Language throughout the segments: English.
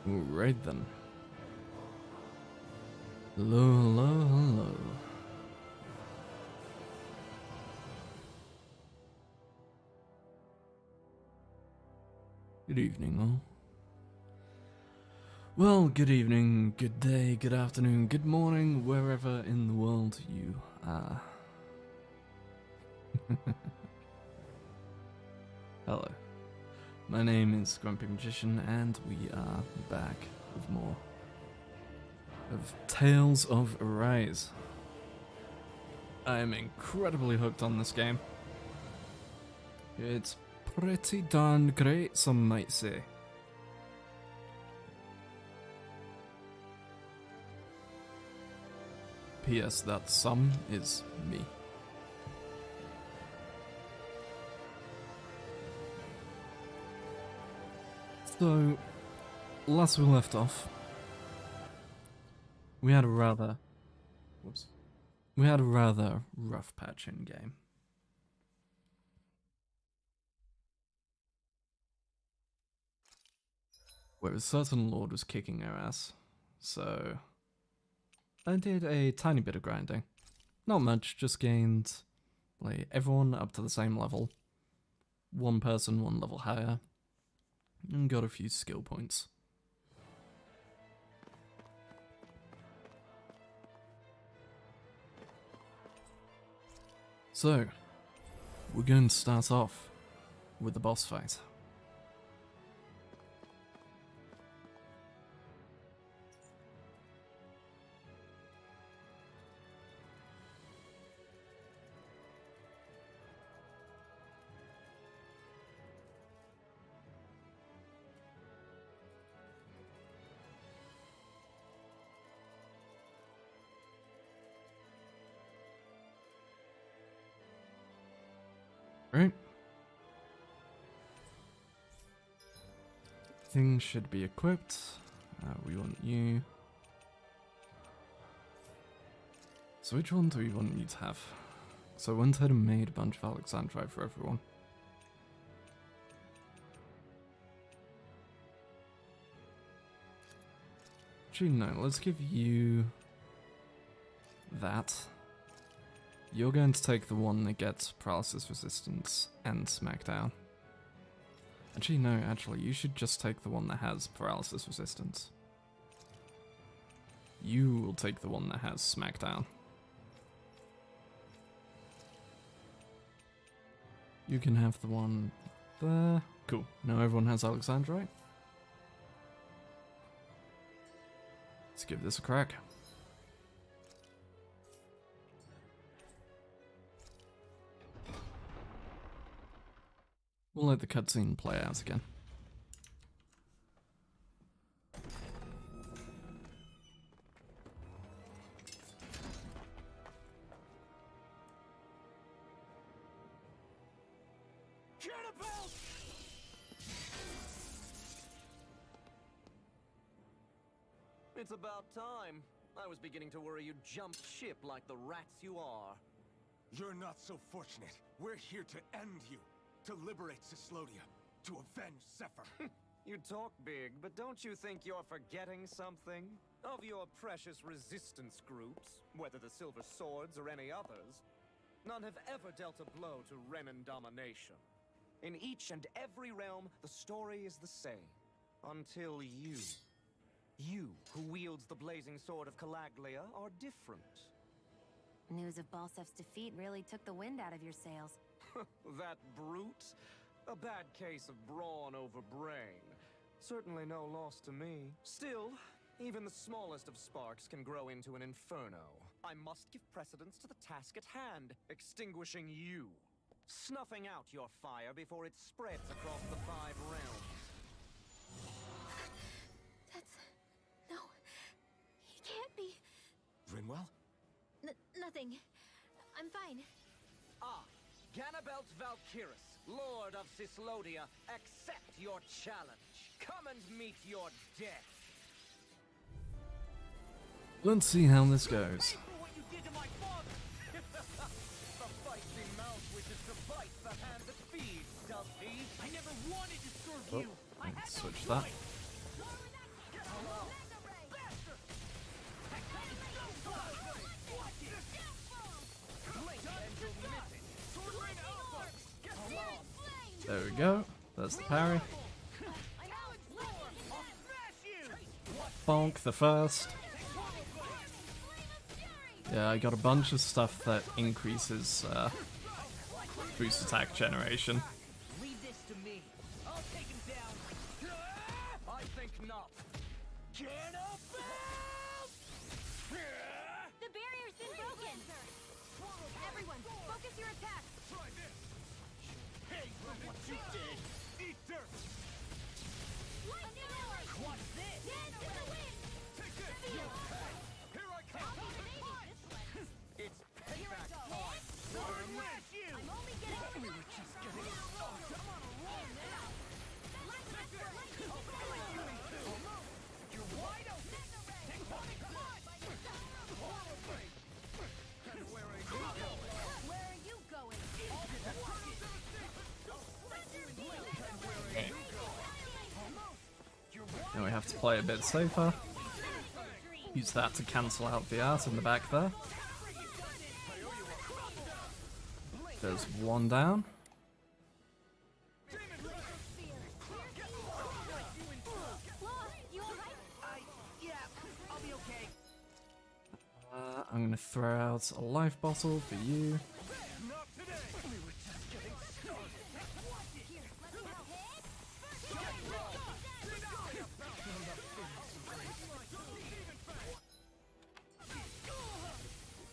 Alright then. Hello, hello, hello. Good evening, all. Well, good evening, good day, good afternoon, good morning, wherever in the world you are. Hello. My name is Grumpy Magician, and we are back with more of Tales of Arise. I am incredibly hooked on this game. It's pretty darn great, some might say. P.S. That some is me. So, last we left off, we had a rather rough patch in game. Where a certain lord was kicking our ass, so I did a tiny bit of grinding. Not much, just gained like everyone up to the same level. One person one level higher. And got a few skill points. So, we're going to start off with the boss fight. Right. Things should be equipped. We want you. So which one do we want you to have? So I went ahead and made a bunch of Alexandrite for everyone. Actually, no, let's give you that. You're going to take the one that gets paralysis resistance and smackdown. Actually, no, you should just take the one that has paralysis resistance. You will take the one that has smackdown. You can have the one there. Cool. Now everyone has Alexandrite. Let's give this a crack. We'll let the cutscene play out again. It's about time. I was beginning to worry you'd jumped ship like the rats you are. You're not so fortunate. We're here to end you. To liberate Cyslodia. To avenge Zephyr. You talk big, but don't you think you're forgetting something? Of your precious resistance groups, whether the Silver Swords or any others, none have ever dealt a blow to Renan domination. In each and every realm, the story is the same. Until you. You, who wields the blazing sword of Calaglia, are different. News of Balsef's defeat really took the wind out of your sails. That brute? A bad case of brawn over brain. Certainly no loss to me. Still, even the smallest of sparks can grow into an inferno. I must give precedence to the task at hand, extinguishing you. Snuffing out your fire before it spreads across the 5 realms. No, he can't be. Rinwell? Nothing. I'm fine. Ah, Ganabelt Valkyris, Lord of Cyslodia, accept your challenge. Come and meet your death. Let's see how this goes. Pay for what you did to my father. The feisty mouth wishes to bite the hand that feeds, does he? I never wanted to serve you. I had no Switch choice. that. There we go. There's the parry. Bonk the first. Yeah, I got a bunch of stuff that increases boost attack generation. Leave this to me. I'll take him down. I think not. The barrier's been broken! Everyone, focus your attack! Try this! Hey, for what you did! Eat dirt! What's this? Dance to the wind! Take this! Here I come! It's payback time. Smash you! I'm only getting... We were just getting started! I'm on a roll now! You're wide open. Where are you going? Now we have to play a bit safer. Use that to cancel out the art in the back there. There's one down. You alright? Yeah, I'll be okay. I'm gonna throw out a life bottle for you. Not today! We were just getting started!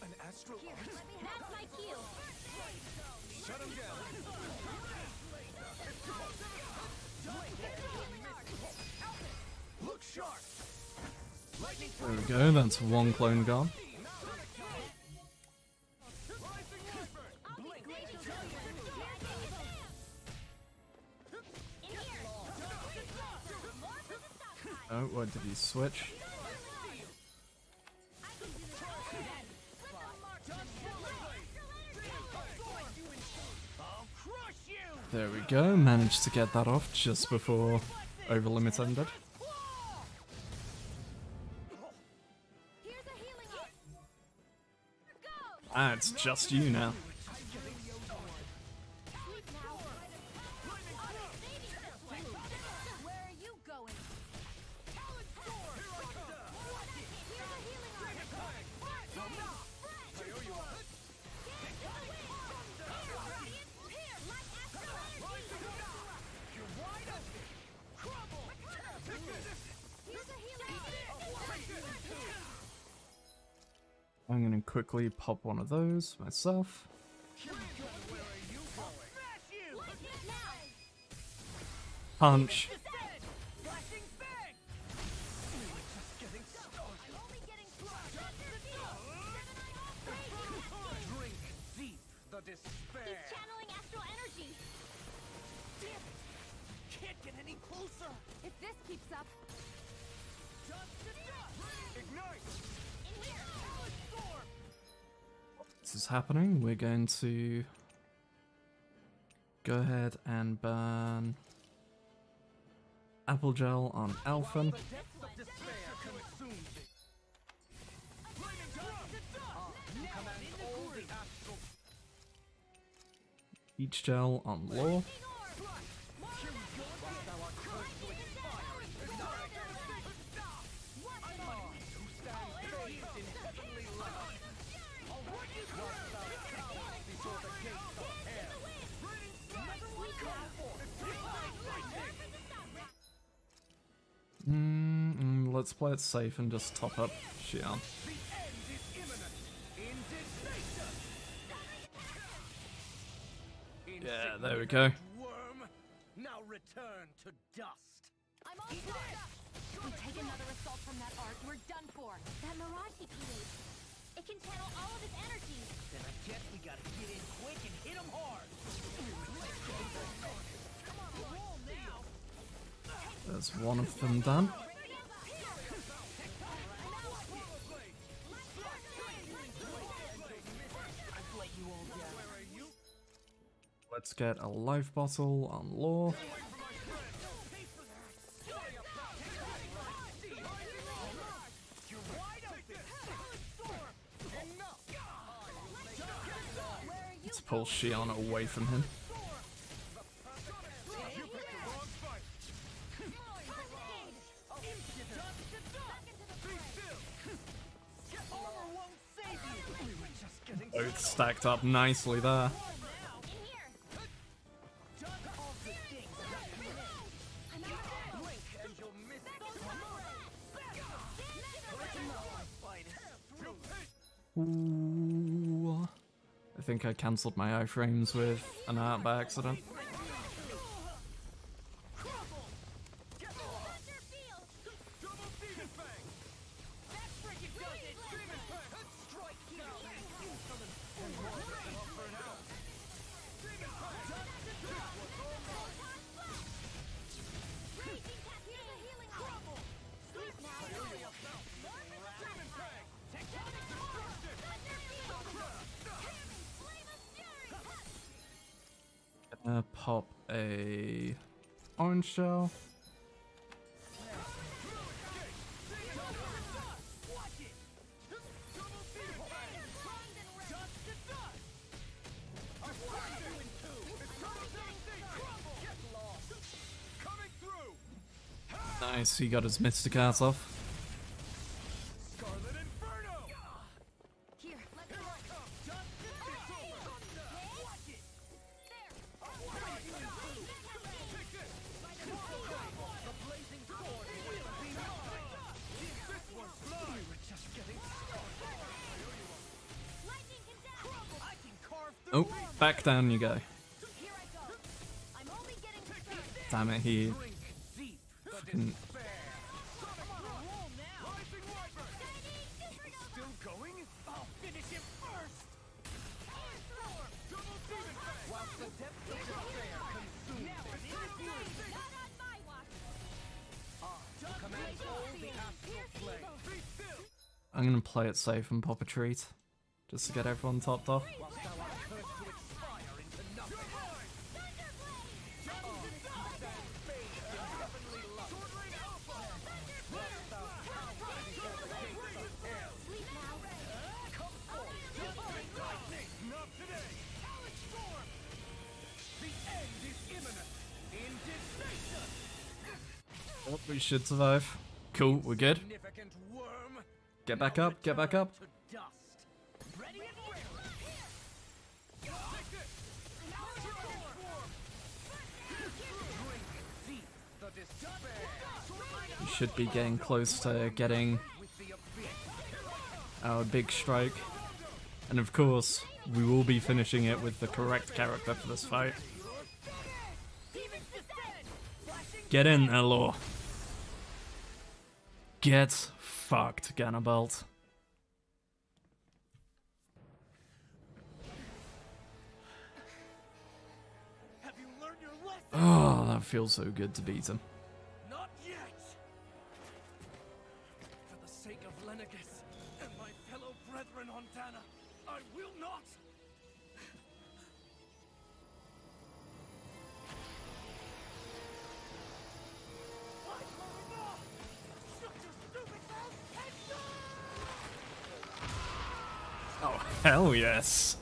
An astral art? That's my cue! Shut him down! Look sharp! Lightning There we go, that's one clone gone. Oh, what did he switch? There we go, managed to get that off just before Overlimit ended. Here's a healing art! Go! Ah, it's just you now. Sleep now! Where are you going? Here's a healing art! Here's a healing I'm gonna quickly pop one of those myself. Punch. Drink deep the despair. He's channeling astral energy! Can't get any closer. If this keeps up... Ignite! In here! This is happening. We're going to go ahead and burn Apple Gel on Alphen. The depths of despair consume thee. You command all the astral. Peach Gel on Law. Let's play it safe and just top up Xian. Yeah, there we go. Worm, now return to dust. I'm all set up! If we take another assault from that art, we're done for. That mirage he created. It can channel all of his energy. Then I guess we gotta get in quick and hit him hard. Come on, roll now. There's one of them done. I've let you all down. Let's get a life bottle on Law. Let's pull Xian away from him. stacked up nicely there. Ooh. I think I cancelled my iframes with an art by accident. Pop a orange shell. Nice, he got his Mystic Art off. Oh, back down you go. Damn it, he fucking... I'm gonna play it safe and pop a treat, just to get everyone topped off. Oh, we should survive. Cool, we're good. Get back up, get back up. We should be getting close to getting our big strike. And of course, we will be finishing it with the correct character for this fight. Get in there, Law. Get fucked, Ganabelt. Have you learned your lesson? Oh, that feels so good to beat him. Not yet. For the sake of Lenegis and my fellow brethren on Dana, I will not. Oh, hell yes.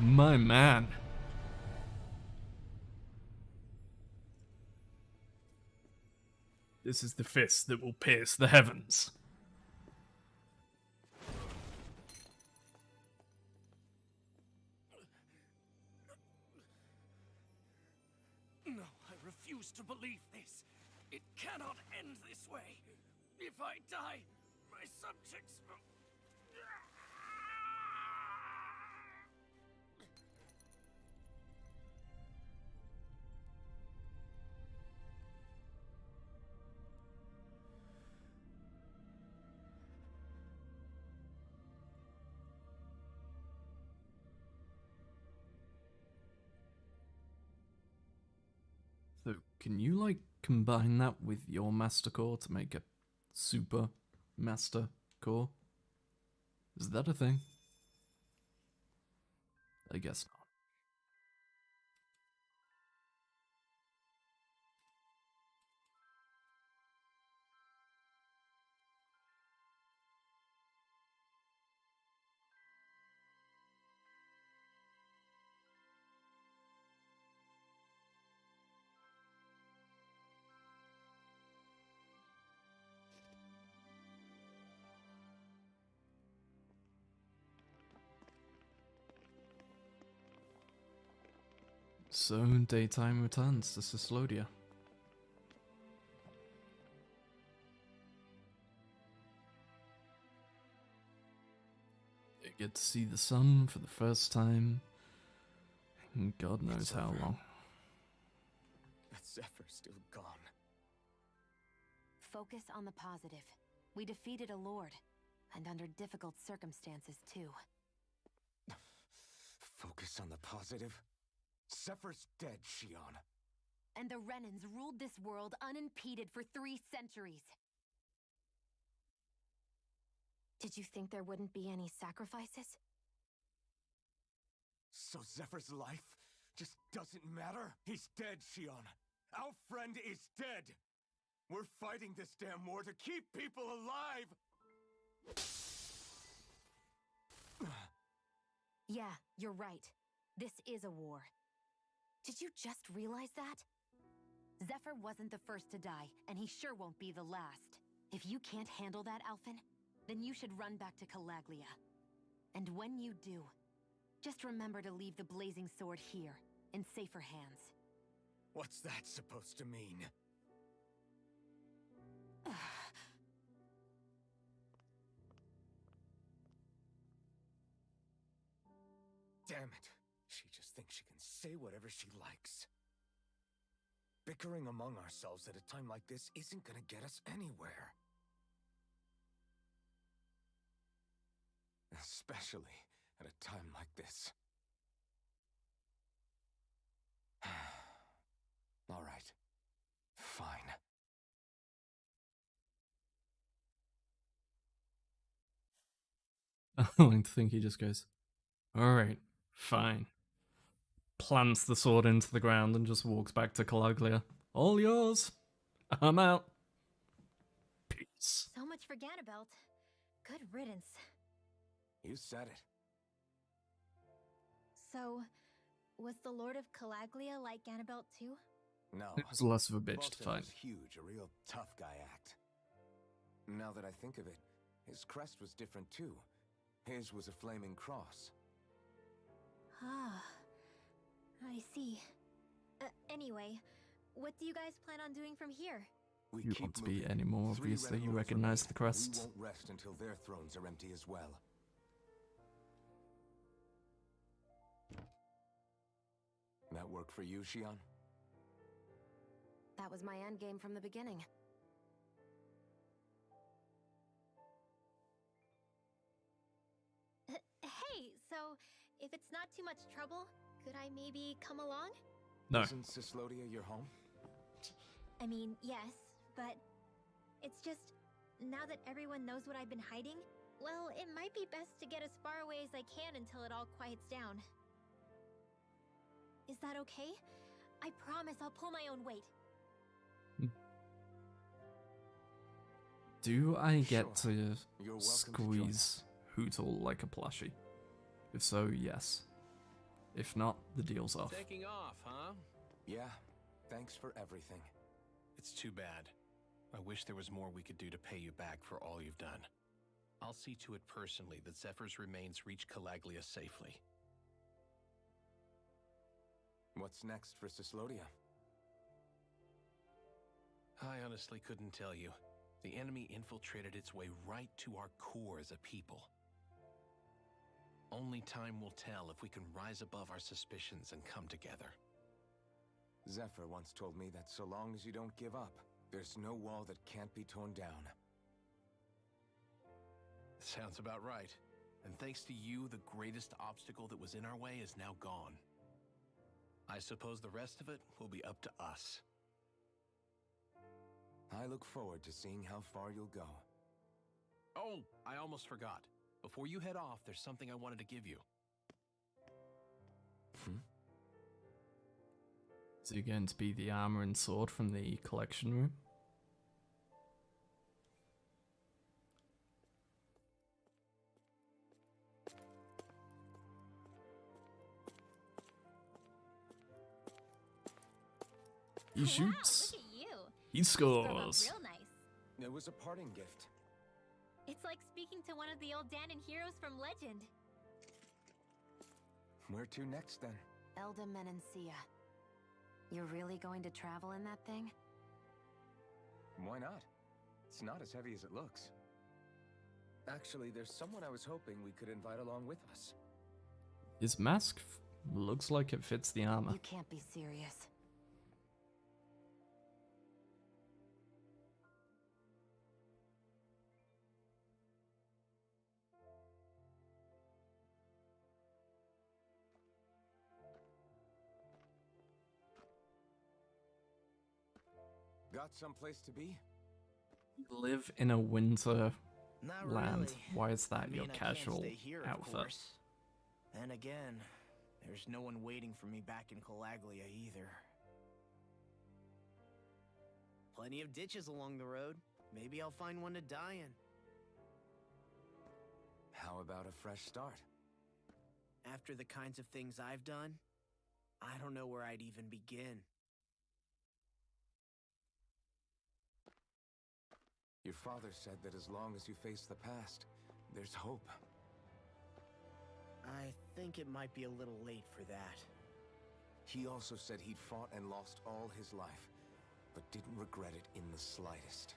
My man. This is the fist that will pierce the heavens. No, I refuse to believe this. It cannot end this way. If I die, my subjects will... So, can you, like, combine that with your Master Core to make a Super Master Core? Is that a thing? I guess not. So, daytime returns to Cyslodia. You get to see the sun for the first time in God knows how long. That Zephyr's still gone. Focus on the positive. We defeated a lord, and under difficult circumstances, too. Focus on the positive? Zephyr's dead, Shion. And the Renans ruled this world unimpeded for 3 centuries. Did you think there wouldn't be any sacrifices? So Zephyr's life just doesn't matter? He's dead, Shion. Our friend is dead. We're fighting this damn war to keep people alive. Yeah, you're right. This is a war. Did you just realize that? Zephyr wasn't the first to die, and he sure won't be the last. If you can't handle that, Alphen, then you should run back to Calaglia. And when you do, just remember to leave the Blazing Sword here, in safer hands. What's that supposed to mean? Damn it. She just thinks she can say whatever she likes. Bickering among ourselves at a time like this isn't gonna get us anywhere. Especially at a time like this. All right. Fine. I like to think he just goes, alright, fine. Plants the sword into the ground and just walks back to Calaglia. All yours. I'm out. Peace. So much for Ganabelt. Good riddance. You said it. So, was the Lord of Calaglia like Ganabelt too? No. It was less of a bitch to Baltus fight. was huge, a real tough guy act. Now that I think of it, his crest was different too. His was a flaming cross. Ah, I see. Anyway, what do you guys plan on doing from here? We You keep want to be moving. any more 3 obviously, you Renan recognize remain, the crests. We won't rest until their thrones are empty as well. That work for you, Shion? That was my endgame from the beginning. Hey, so if it's not too much trouble, could I maybe come along? No. Isn't Cyslodia your home? I mean, yes, but it's just, now that everyone knows what I've been hiding, well, it might be best to get as far away as I can until it all quiets down. Is that okay? I promise I'll pull my own weight. Do I get Sure. to You're welcome to join squeeze Hootle like a plushie? If so, yes. If not, the deal's off. Taking off, huh? Yeah, thanks for everything. It's too bad. I wish there was more we could do to pay you back for all you've done. I'll see to it personally that Zephyr's remains reach Calaglia safely. What's next for Cyslodia? I honestly couldn't tell you. The enemy infiltrated its way right to our core as a people. Only time will tell if we can rise above our suspicions and come together. Zephyr once told me that so long as you don't give up, there's no wall that can't be torn down. Sounds about right. And thanks to you, the greatest obstacle that was in our way is now gone. I suppose the rest of it will be up to us. I look forward to seeing how far you'll go. Oh, I almost forgot. Before you head off, there's something I wanted to give you. Is it going to be the armor and sword from the collection room? He shoots. Wow, look at you. He Scrolled up scores. real nice. It was a parting gift. It's like speaking to one of the old Danon heroes from legend. Where to next then? Elda Menancia. You're really going to travel in that thing? Why not? It's not as heavy as it looks. Actually, there's someone I was hoping we could invite along with us. His mask looks like it fits the armor. You can't be serious. Got someplace to be? Live in a winter Not land. really. Why is that I your mean, I casual can't stay here, of outfit? course. Then again, there's no one waiting for me back in Calaglia either. Plenty of ditches along the road. Maybe I'll find one to die in. How about a fresh start? After the kinds of things I've done, I don't know where I'd even begin. Your father said that as long as you face the past, there's hope. I think it might be a little late for that. He also said he'd fought and lost all his life, but didn't regret it in the slightest.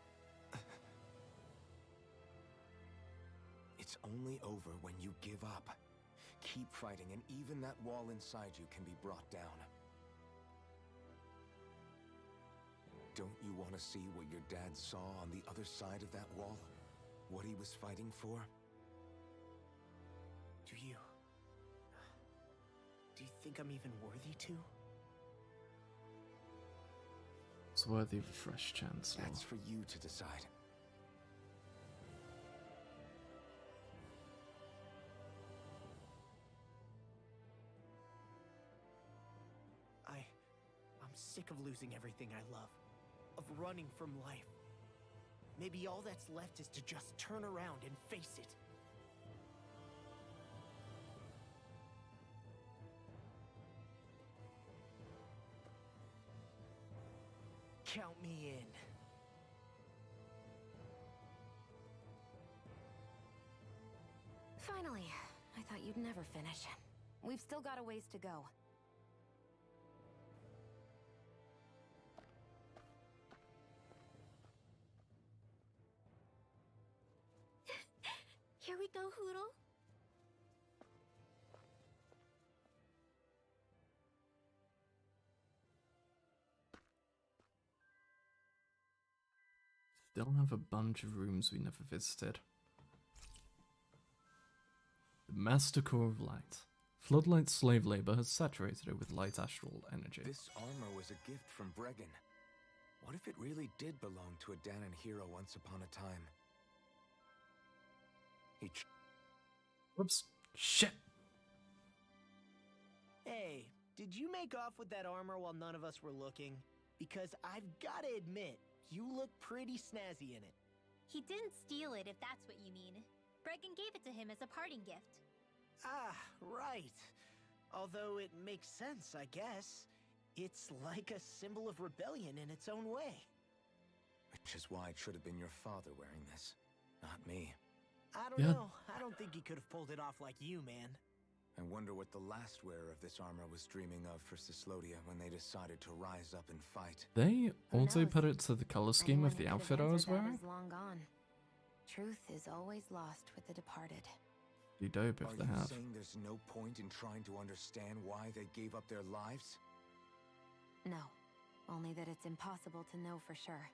It's only over when you give up. Keep fighting, and even that wall inside you can be brought down. Don't you want to see what your dad saw on the other side of that wall? What he was fighting for? Do you think I'm even worthy to? It's worthy of a fresh chance, Lord. That's for you to decide. I'm sick of losing everything I love. Of running from life. Maybe all that's left is to just turn around and face it. Count me in. Finally. I thought you'd never finish. We've still got a ways to go. Here we go, Hootle. Still have a bunch of rooms we never visited. The Master Core of Light. Floodlight slave labor has saturated it with light astral energy. This armor was a gift from Bregan. What if it really did belong to a Dahnan hero once upon a time? Whoops. Shit. Hey, did you make off with that armor while none of us were looking? Because I've gotta admit, you look pretty snazzy in it. He didn't steal it, if that's what you mean. Bregan gave it to him as a parting gift. Ah, right. Although it makes sense, I guess. It's like a symbol of rebellion in its own way. Which is why it should have been your father wearing this, not me. I don't know. I don't think he could have pulled it off like you, man. I wonder what the last wearer of this armor was dreaming of for Cyslodia when they decided to rise up and fight. They Who also knows? put it to the color scheme Anyone of the who could outfit have I was answered that wearing. is long gone. Truth is always lost with the departed. Be dope Are if they you have. saying there's no point in trying to understand why they gave up their lives? No, only that it's impossible to know for sure.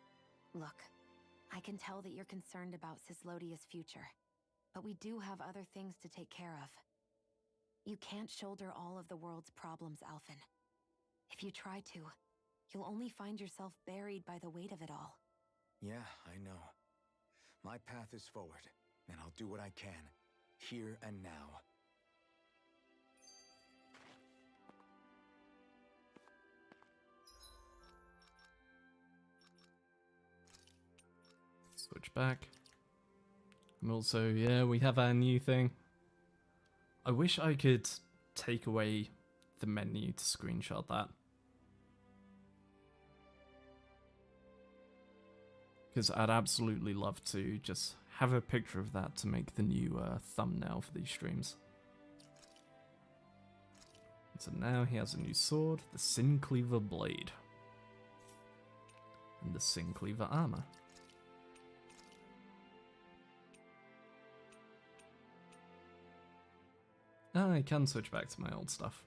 Look, I can tell that you're concerned about Cyslodia's future, but we do have other things to take care of. You can't shoulder all of the world's problems, Alphen. If you try to, you'll only find yourself buried by the weight of it all. Yeah, I know. My path is forward, and I'll do what I can, here and now. Switch back. And also, yeah, we have our new thing. I wish I could take away the menu to screenshot that. Because I'd absolutely love to just have a picture of that to make the new thumbnail for these streams. So now he has a new sword, the Sin Cleaver Blade. And the Sin Cleaver armor. Oh, I can switch back to my old stuff.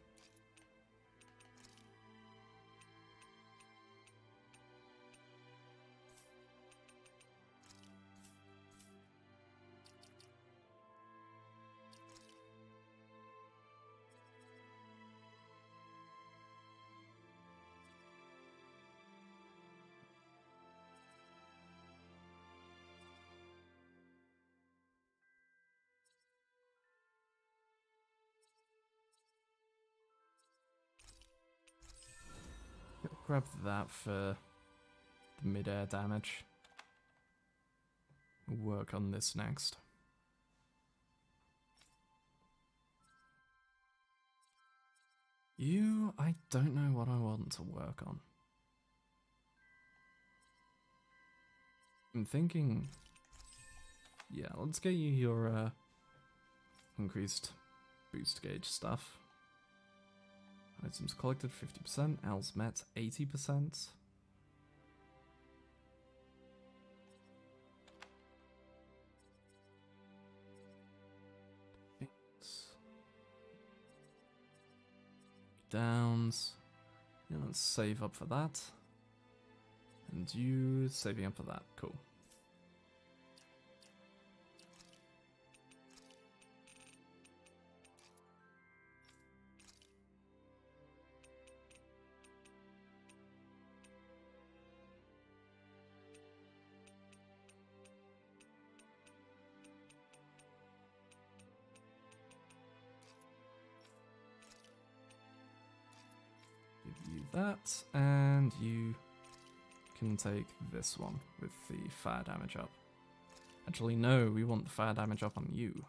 Grab that for the mid-air damage. We'll work on this next. You, I don't know what I want to work on. I'm thinking, yeah, let's get you your increased boost gauge stuff. Items collected 50%, else met 80%. Downs. Yeah, let's save up for that. And you saving up for that. Cool. Give you that, and you can take this one with the fire damage up. Actually, no, we want the fire damage up on you.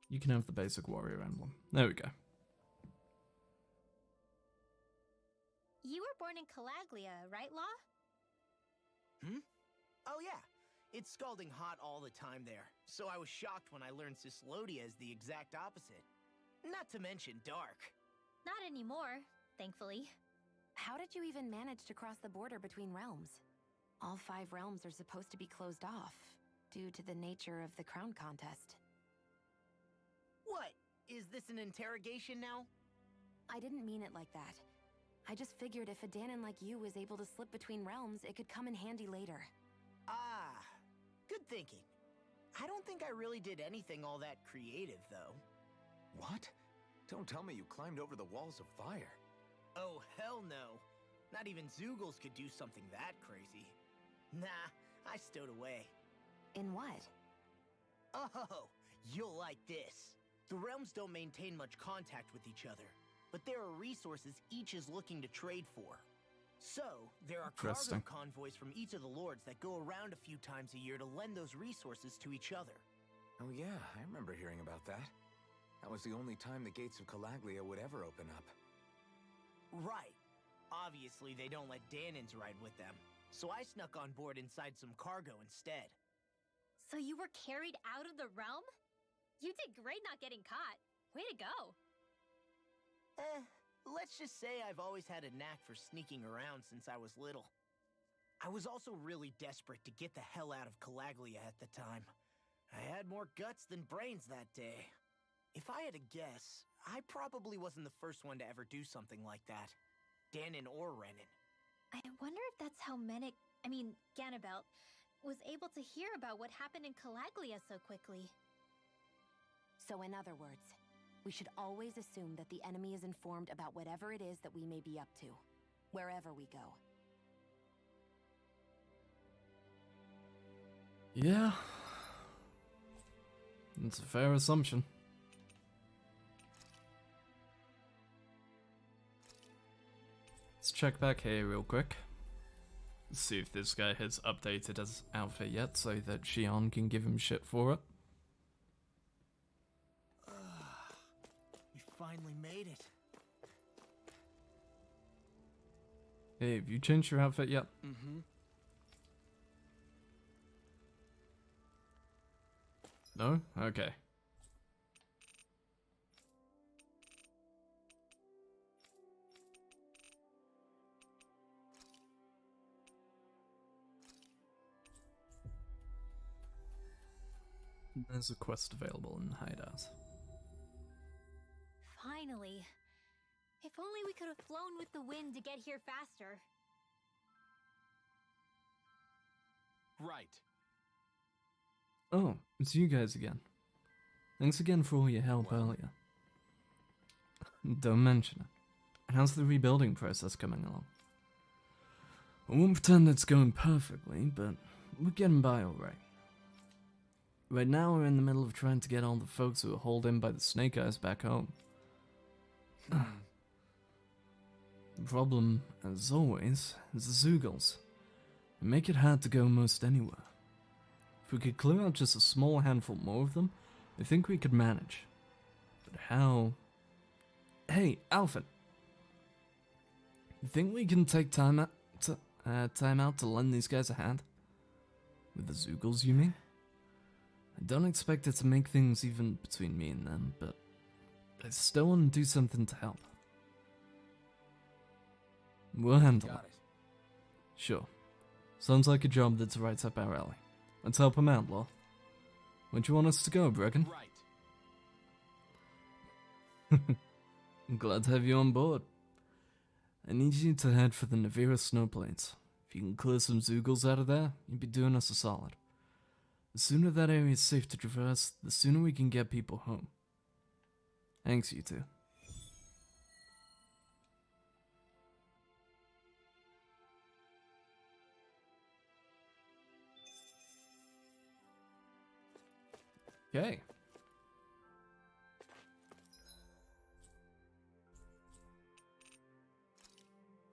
You can have the basic warrior emblem. There we go. You were born in Calaglia, right, Law? Oh yeah, it's scalding hot all the time there, so I was shocked when I learned Cyslodia is the exact opposite. Not to mention dark. Not anymore, thankfully. How did you even manage to cross the border between realms? All 5 realms are supposed to be closed off, due to the nature of the crown contest. What? Is this an interrogation now? I didn't mean it like that. I just figured if a Danon like you was able to slip between realms, it could come in handy later. Ah, good thinking. I don't think I really did anything all that creative, though. What? Don't tell me you climbed over the walls of fire. Oh, hell no. Not even Zeugles could do something that crazy. Nah, I stowed away. In what? Oh, you'll like this. The realms don't maintain much contact with each other, but there are resources each is looking to trade for. So, there are cargo Interesting. convoys from each of the lords that go around a few times a year to lend those resources to each other. Oh yeah, I remember hearing about that. That was the only time the gates of Calaglia would ever open up. Right. Obviously, they don't let Danons ride with them, so I snuck on board inside some cargo instead. So you were carried out of the realm? You did great not getting caught. Way to go. Let's just say I've always had a knack for sneaking around since I was little. I was also really desperate to get the hell out of Calaglia at the time. I had more guts than brains that day. If I had to guess, I probably wasn't the first one to ever do something like that. Danon or Renan. I wonder if that's how Ganabelt, was able to hear about what happened in Calaglia so quickly. So in other words, we should always assume that the enemy is informed about whatever it is that we may be up to, wherever we go. Yeah. It's a fair assumption. Let's check back here real quick. See if this guy has updated his outfit yet so that Xion can give him shit for it. We finally made it. Hey, have you changed your outfit yet? Mm-hmm. No? Okay. There's a quest available in Hideout. Finally. If only we could have flown with the wind to get here faster. Right. Oh, it's you guys again. Thanks again for all your help earlier. Don't mention it. How's the rebuilding process coming along? I won't pretend it's going perfectly, but we're getting by alright. Right now we're in the middle of trying to get all the folks who were hauled in by the Snake Eyes back home. The problem, as always, is the Zoogles. They make it hard to go most anywhere. If we could clear out just a small handful more of them, I think we could manage. But how? Hey, Alphen! You think we can take time out to lend these guys a hand? With the Zoogles, you mean? I don't expect it to make things even between me and them, but I still want to do something to help. We'll handle it. Sure. Sounds like a job that's right up our alley. Let's help him out, Law. Where do you want us to go, Bregan? Right. I'm glad to have you on board. I need you to head for the Navira snowplains. If you can clear some Zoogles out of there, you'd be doing us a solid. The sooner that area is safe to traverse, the sooner we can get people home. Thanks, you two. Okay.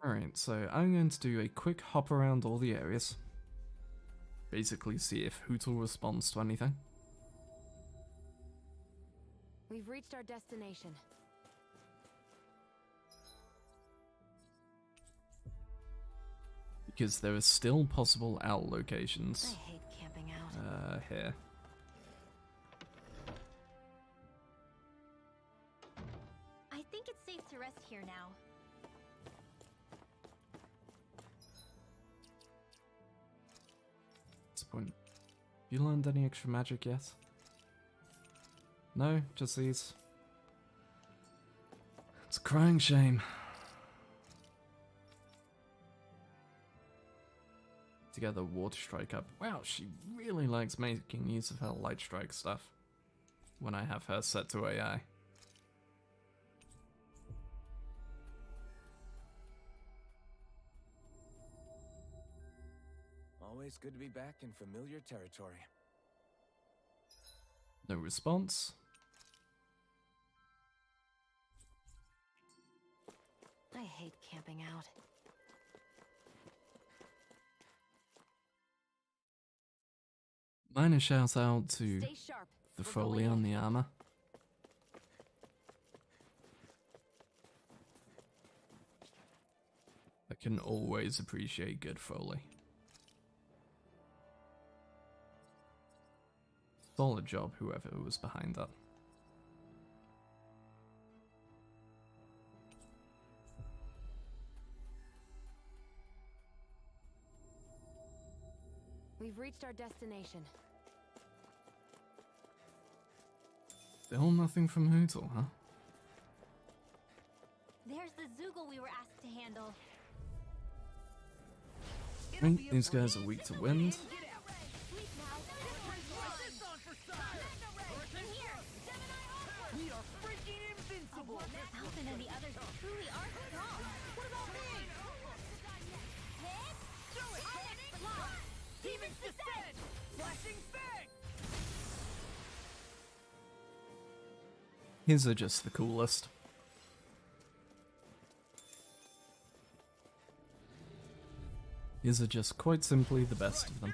Alright, so I'm going to do a quick hop around all the areas. Basically see if Hootle responds to anything. We've reached our destination. Because there are still possible owl locations. I hate camping out. Here. I think it's safe to rest here now. What's the point? Have you learned any extra magic yet? No, just these. It's a crying shame. To get the water strike up. Wow, she really likes making use of her light strike stuff. When I have her set to AI. Always good to be back in familiar territory. No response. I hate camping out. Minor shout out to Stay sharp. the We're Foley going on in. the armor. I can always appreciate good Foley. Solid job, whoever was behind that. We've reached our destination. Still nothing from Hootle, huh? There's the Zoogle we were asked to handle. I think these guys are weak to wind. We are freaking invincible! Alphen and the others truly are strong. What about me? Demons descend! Flashing fang! His are just the coolest. His are just quite simply the best of them.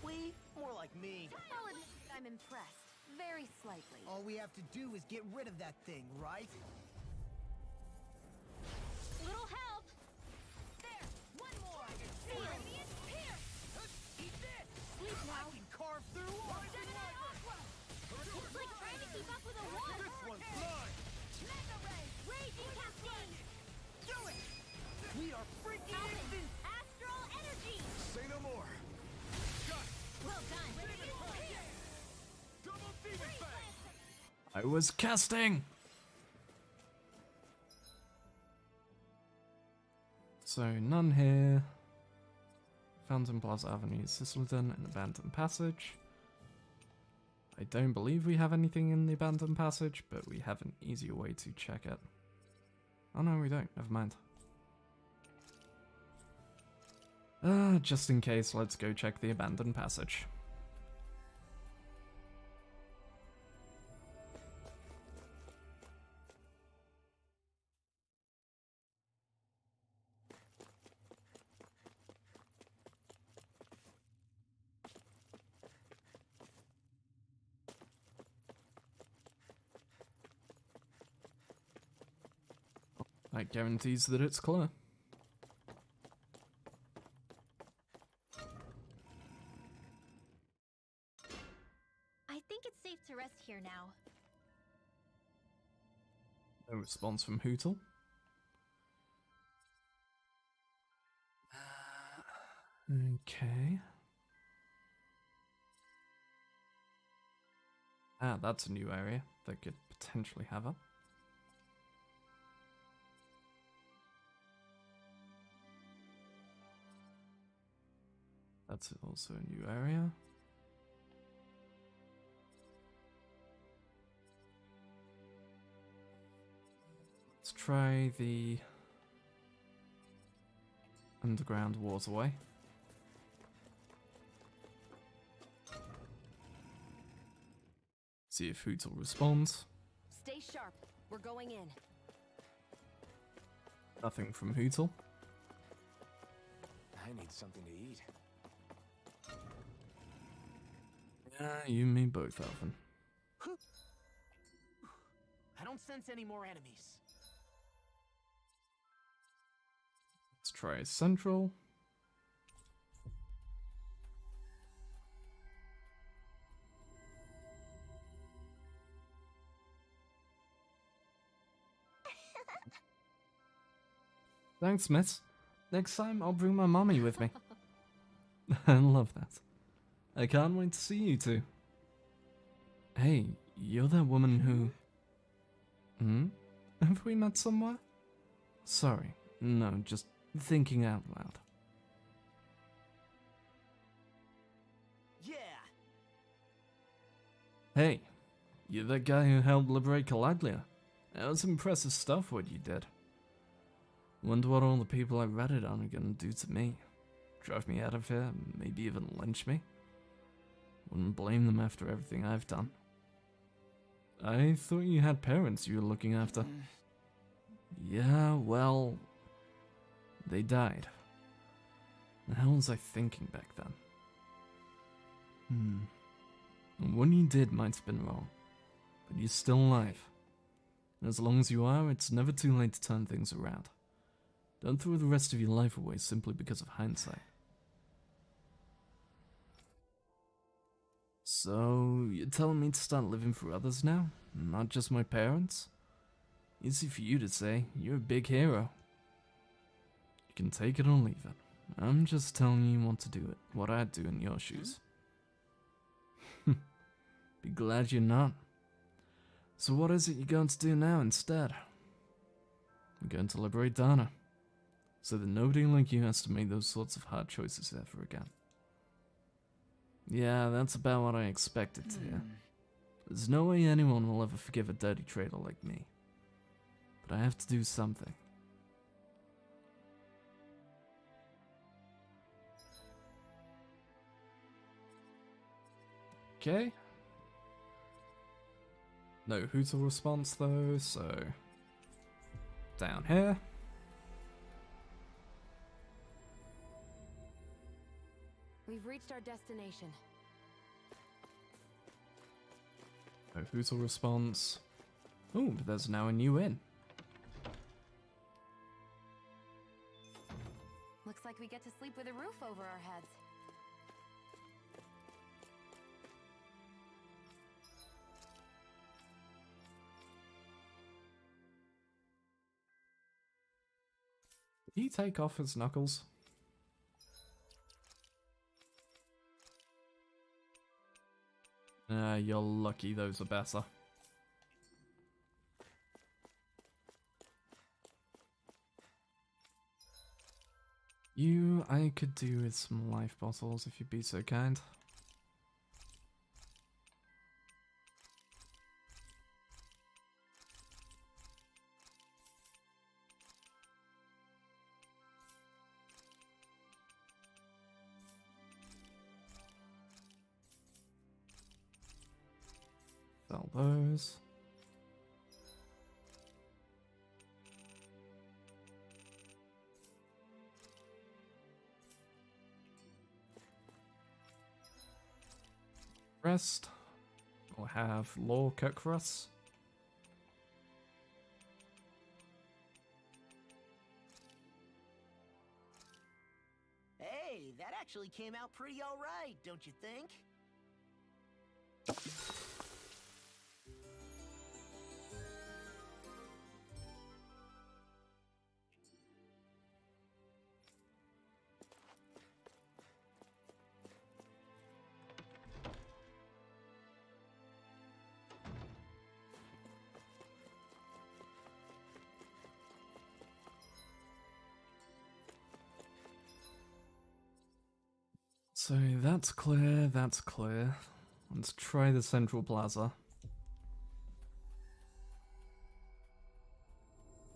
We? More like me. I'll admit I'm impressed. Very slightly. All we have to do is get rid of that thing, right? Little I was casting! So, none here. Fountain Plaza Avenue, Sisselton, an abandoned passage. I don't believe we have anything in the abandoned passage, but we have an easier way to check it. Oh no, we don't. Never mind. Just in case, let's go check the abandoned passage. That guarantees that it's clear. I think it's safe to rest here now. No response from Hootle. Okay. Ah, that's a new area that could potentially have her. That's also a new area. Let's try the underground waterway. See if Hootle responds. Stay sharp. We're going in. Nothing from Hootle. I need something to eat. Yeah, you and me both, Alvin. I don't sense any more enemies. Let's try Central. Thanks, miss. Next time I'll bring my mommy with me. I love that. I can't wait to see you two. Hey, you're that woman who... Have we met somewhere? Sorry, no, just thinking out loud. Yeah. Hey, you're that guy who helped liberate Calaglia. That was impressive stuff what you did. Wonder what all the people I read it on are gonna do to me. Drive me out of here, maybe even lynch me. Wouldn't blame them after everything I've done. I thought you had parents you were looking after. Yeah, well... they died. The hell was I thinking back then? What you did might have been wrong, but you're still alive. And as long as you are, it's never too late to turn things around. Don't throw the rest of your life away simply because of hindsight. So, you're telling me to start living for others now? Not just my parents? Easy for you to say, you're a big hero. You can take it or leave it. I'm just telling you what to do it, what I'd do in your shoes. Be glad you're not. So what is it you're going to do now instead? I'm going to liberate Dana, so that nobody like you has to make those sorts of hard choices ever again. Yeah, that's about what I expected to hear. There's no way anyone will ever forgive a dirty traitor like me. But I have to do something. Okay. No Hootle response though, so... down here. We've reached our destination. No Hootle response. Ooh, but there's now a new inn. Looks like we get to sleep with a roof over our heads. Did he take off his knuckles? You're lucky those are better. I could do with some life bottles if you'd be so kind. Sell those. Rest. We'll have Law cook for us. Hey, that actually came out pretty alright, don't you think? So that's clear, that's clear. Let's try the central plaza.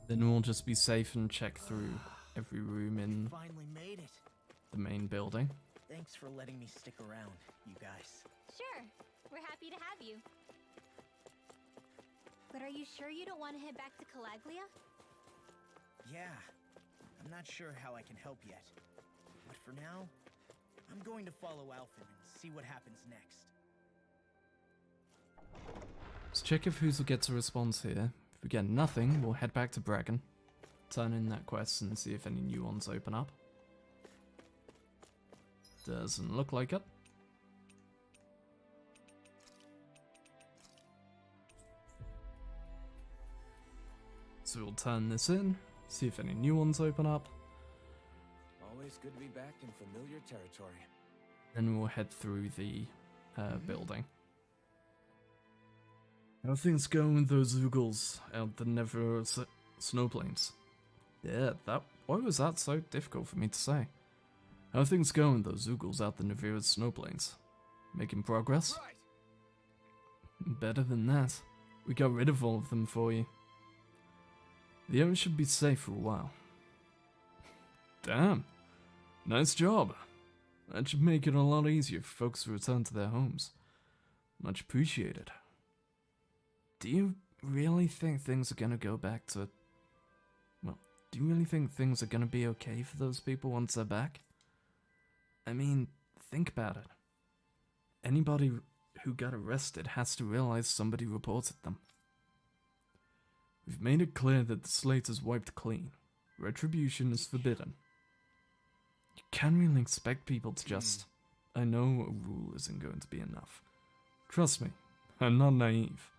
Then we'll just be safe and check through every room in Finally made it. the main building. Thanks for letting me stick around, you guys. Sure, we're happy to have you. But are you sure you don't want to head back to Calaglia? Yeah, I'm not sure how I can help yet. But for now, I'm going to follow Alphen and see what happens next. Let's check if Hoozle gets a response here. If we get nothing, we'll head back to Bragan, turn in that quest and see if any new ones open up. Doesn't look like it. So we'll turn this in, see if any new ones open up. Always good to be back in familiar territory. Then we'll head through the building. How things going with those Zoogles out the Never Snowplains? Yeah, why was that so difficult for me to say? How things going with those Zoogles out the Neveria Snowplains? Making progress? Right. Better than that. We got rid of all of them for you. The area should be safe for a while. Damn. Nice job. That should make it a lot easier for folks to return to their homes. Much appreciated. Do you really think things are gonna go back to... Well, do you really think things are gonna be okay for those people once they're back? I mean, think about it. Anybody who got arrested has to realize somebody reported them. We've made it clear that the slate is wiped clean. Retribution is forbidden. You can't really expect people to just... I know a rule isn't going to be enough. Trust me, I'm not naive.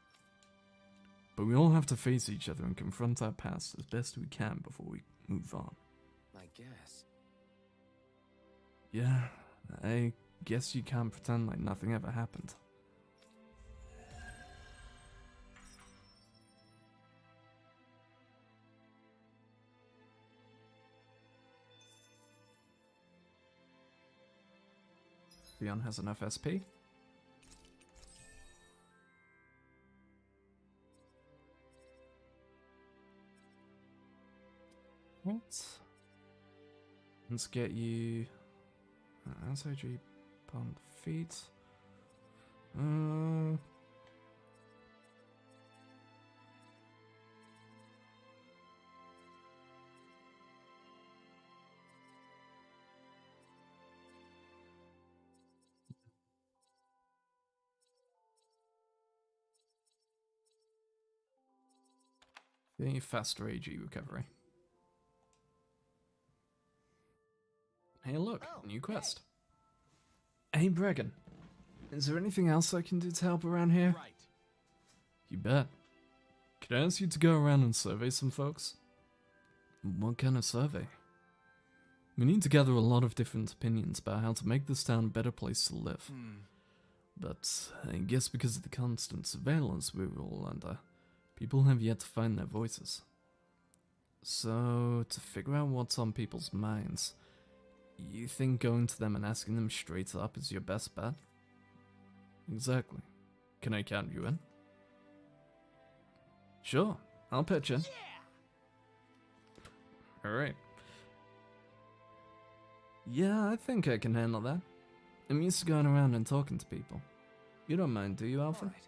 But we all have to face each other and confront our past as best we can before we move on. I guess. Yeah, I guess you can't pretend like nothing ever happened. Leon has enough SP. What? Let's get you SIG pound feet. The faster AG recovery. Hey look, Oh, new quest. Hey Bragan, is there anything else I can do to help around here? Right. You bet. Could I ask you to go around and survey some folks? What kind of survey? We need to gather a lot of different opinions about how to make this town a better place to live. But I guess because of the constant surveillance we're all under, people have yet to find their voices. So, to figure out what's on people's minds, You think going to them and asking them straight up is your best bet? Exactly. Can I count you in? Sure, I'll pitch in. Alright. Yeah, I think I can handle that. I'm used to going around and talking to people. You don't mind, do you, Alpha? Alright.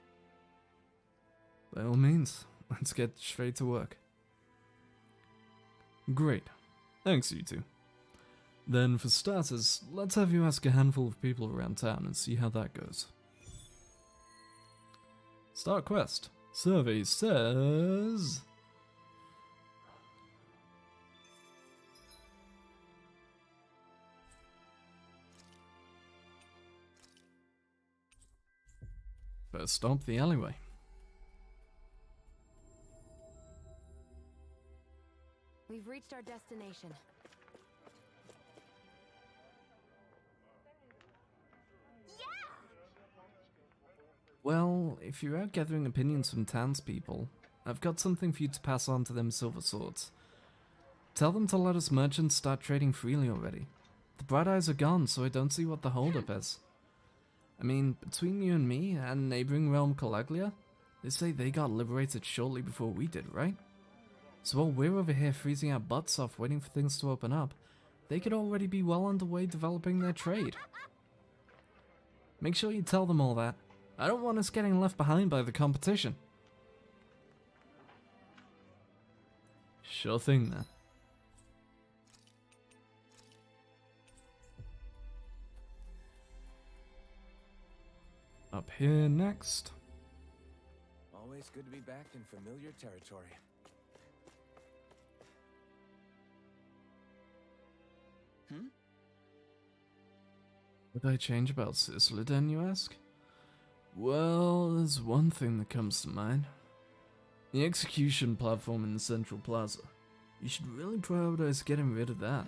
By all means, let's get straight to work. Great. Thanks, you two. Then, for starters, let's have you ask a handful of people around town and see how that goes. Start quest. Survey says... First stop, the alleyway. We've reached our destination. Well, if you're out gathering opinions from townspeople, I've got something for you to pass on to them Silver Swords. Tell them to let us merchants start trading freely already. The Bright Eyes are gone, so I don't see what the holdup is. I mean, between you and me and neighboring realm Calaglia, they say they got liberated shortly before we did, right? So while we're over here freezing our butts off waiting for things to open up, they could already be well underway developing their trade. Make sure you tell them all that. I don't want us getting left behind by the competition. Sure thing, then. Up here next. Always good to be back in familiar territory. What did I change about Sissleden, you ask? Well, there's one thing that comes to mind. The execution platform in the Central Plaza. You should really prioritize getting rid of that.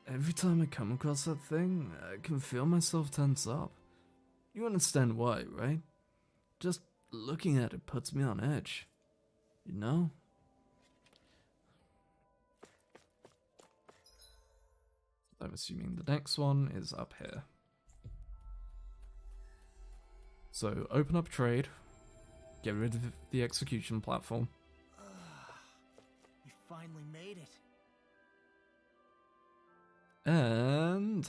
Every time I come across that thing, I can feel myself tense up. You understand why, right? Just looking at it puts me on edge. You know? I'm assuming the next one is up here. So, open up trade, get rid of the execution platform. We finally made it. And...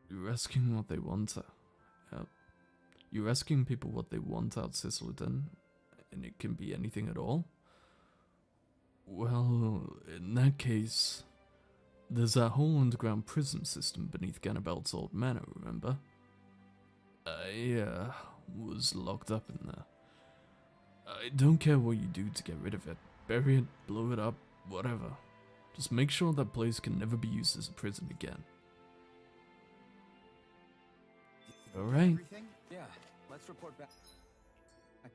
you're asking what they want out. You're asking people what they want out Sissleden, and it can be anything at all? Well, in that case, there's that whole underground prison system beneath Ganabelt's old manor, remember? I, was locked up in there. I don't care what you do to get rid of it. Bury it, blow it up, whatever. Just make sure that place can never be used as a prison again. Alright. Everything? Yeah, let's report back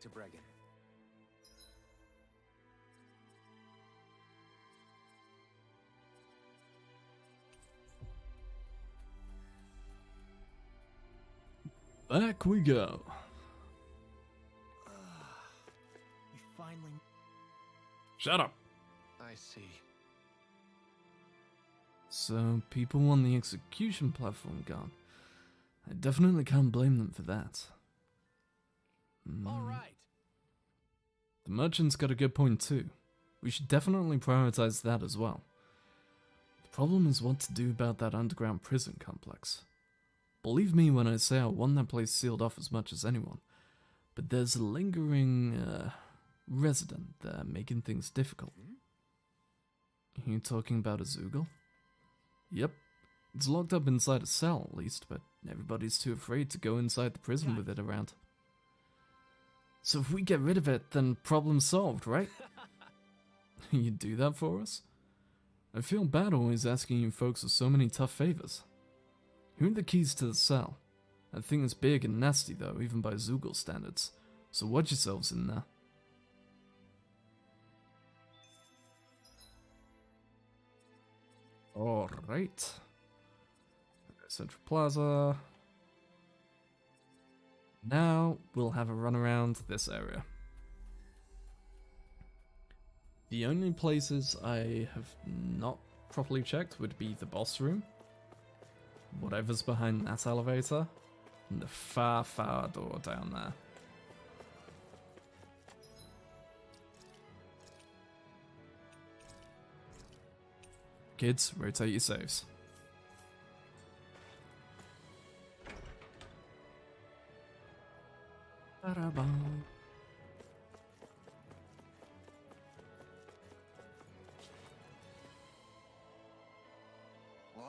to Bregan. Back we go. We finally... Shut up. I see. So, people want the execution platform gone. I definitely can't blame them for that. All right. The merchant's got a good point too. We should definitely prioritize that as well. The problem is what to do about that underground prison complex. Believe me when I say I want that place sealed off as much as anyone, but there's a lingering, resident there making things difficult. Are you talking about Azoogle? Yep. It's locked up inside a cell, at least, but everybody's too afraid to go inside the prison with it around. So if we get rid of it, then problem solved, right? You'd do that for us? I feel bad always asking you folks for so many tough favors. Here are the keys to the cell. That thing is big and nasty though, even by Zoogle standards. So watch yourselves in there. Alright. Central Plaza. Now we'll have a run around this area. The only places I have not properly checked would be the boss room, whatever's behind that elevator, and the far, far door down there. Kids, rotate your saves. Ba-da-bum. What?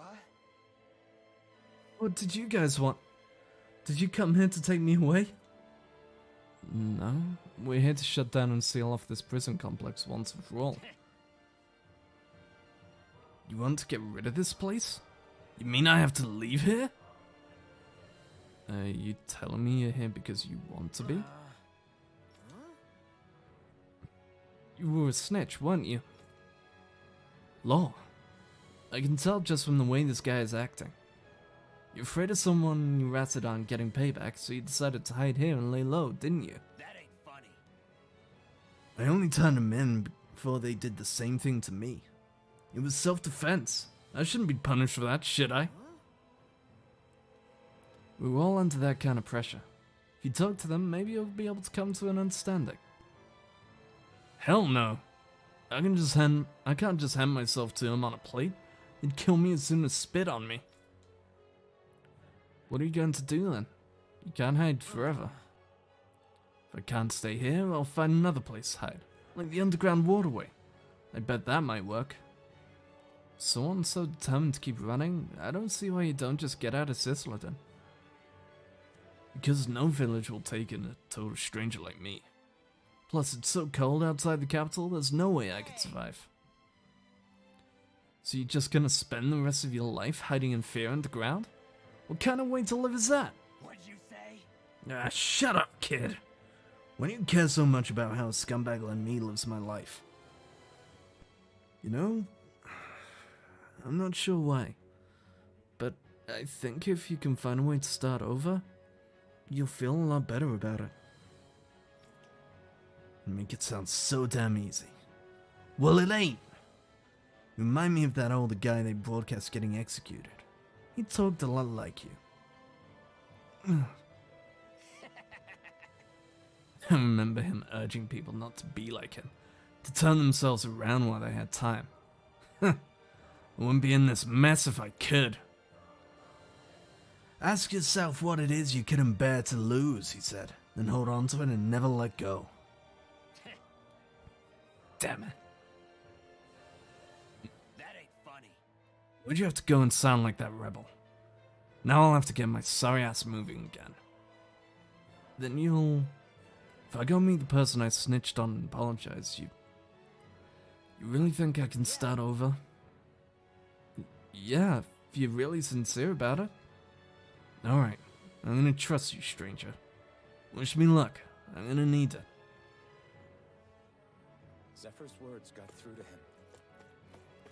What did you guys want? Did you come here to take me away? No, we're here to shut down and seal off this prison complex once and for all. You want to get rid of this place? You mean I have to leave here? You telling me you're here because you want to be? You were a snitch, weren't you? Law. I can tell just from the way this guy is acting. You're afraid of someone you ratted on getting payback, so you decided to hide here and lay low, didn't you? That ain't funny. I only turned them in before they did the same thing to me. It was self-defense. I shouldn't be punished for that, should I? We were all under that kind of pressure. If you talk to them, maybe you'll be able to come to an understanding. Hell no. I can't just hand myself to him on a plate. He'd kill me as soon as spit on me. What are you going to do then? You can't hide forever. If I can't stay here, I'll find another place to hide. Like the underground waterway. I bet that might work. Someone so determined to keep running, I don't see why you don't just get out of Ciceladen. Because no village will take in a total stranger like me. Plus, it's so cold outside the capital, there's no way I could survive. So you're just gonna spend the rest of your life hiding in fear underground? What kind of way to live is that? What'd you say? Ah, shut up, kid. Why do you care so much about how a scumbag like me lives my life? You know, I'm not sure why, but I think if you can find a way to start over, you'll feel a lot better about it. And make it sound so damn easy. Well, it ain't. You remind me of that older guy they broadcast getting executed. He talked a lot like you. I remember him urging people not to be like him, to turn themselves around while they had time. I wouldn't be in this mess if I could. Ask yourself what it is you couldn't bear to lose, he said, then hold on to it and never let go. Damn it. That ain't funny. Why'd you have to go and sound like that rebel? Now I'll have to get my sorry ass moving again. Then you'll... If I go meet the person I snitched on and apologize, you really think I can start over? Yeah, if you're really sincere about it. Alright, I'm gonna trust you, stranger. Wish me luck. I'm gonna need it. Zephyr's words got through to him.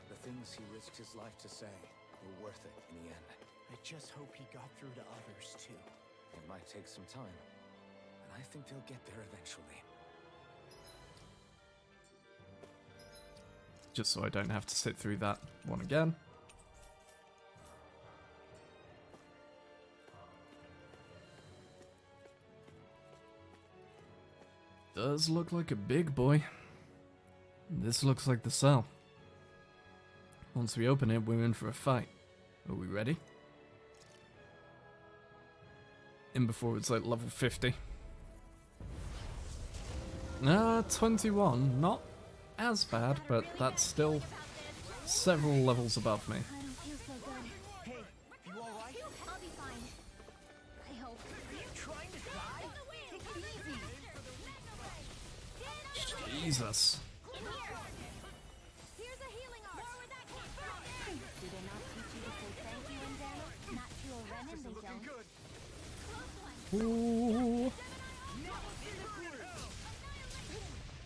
The things he risked his life to say were worth it in the end. I just hope he got through to others, too. It might take some time, but I think they'll get there eventually. Just so I don't have to sit through that one again. Does look like a big boy. This looks like the cell. Once we open it, we're in for a fight. Are we ready? In before it's like level 50. 21. Not as bad, but that's still several levels above me. I don't feel so good. Hey, you alright? I'll be fine. I hope. Are you trying to die? Take it easy. Jesus. Here's a healing art. More where that came from. Do they not teach you to say thank you in Daniel? Not to a Renan, they don't. Ooh.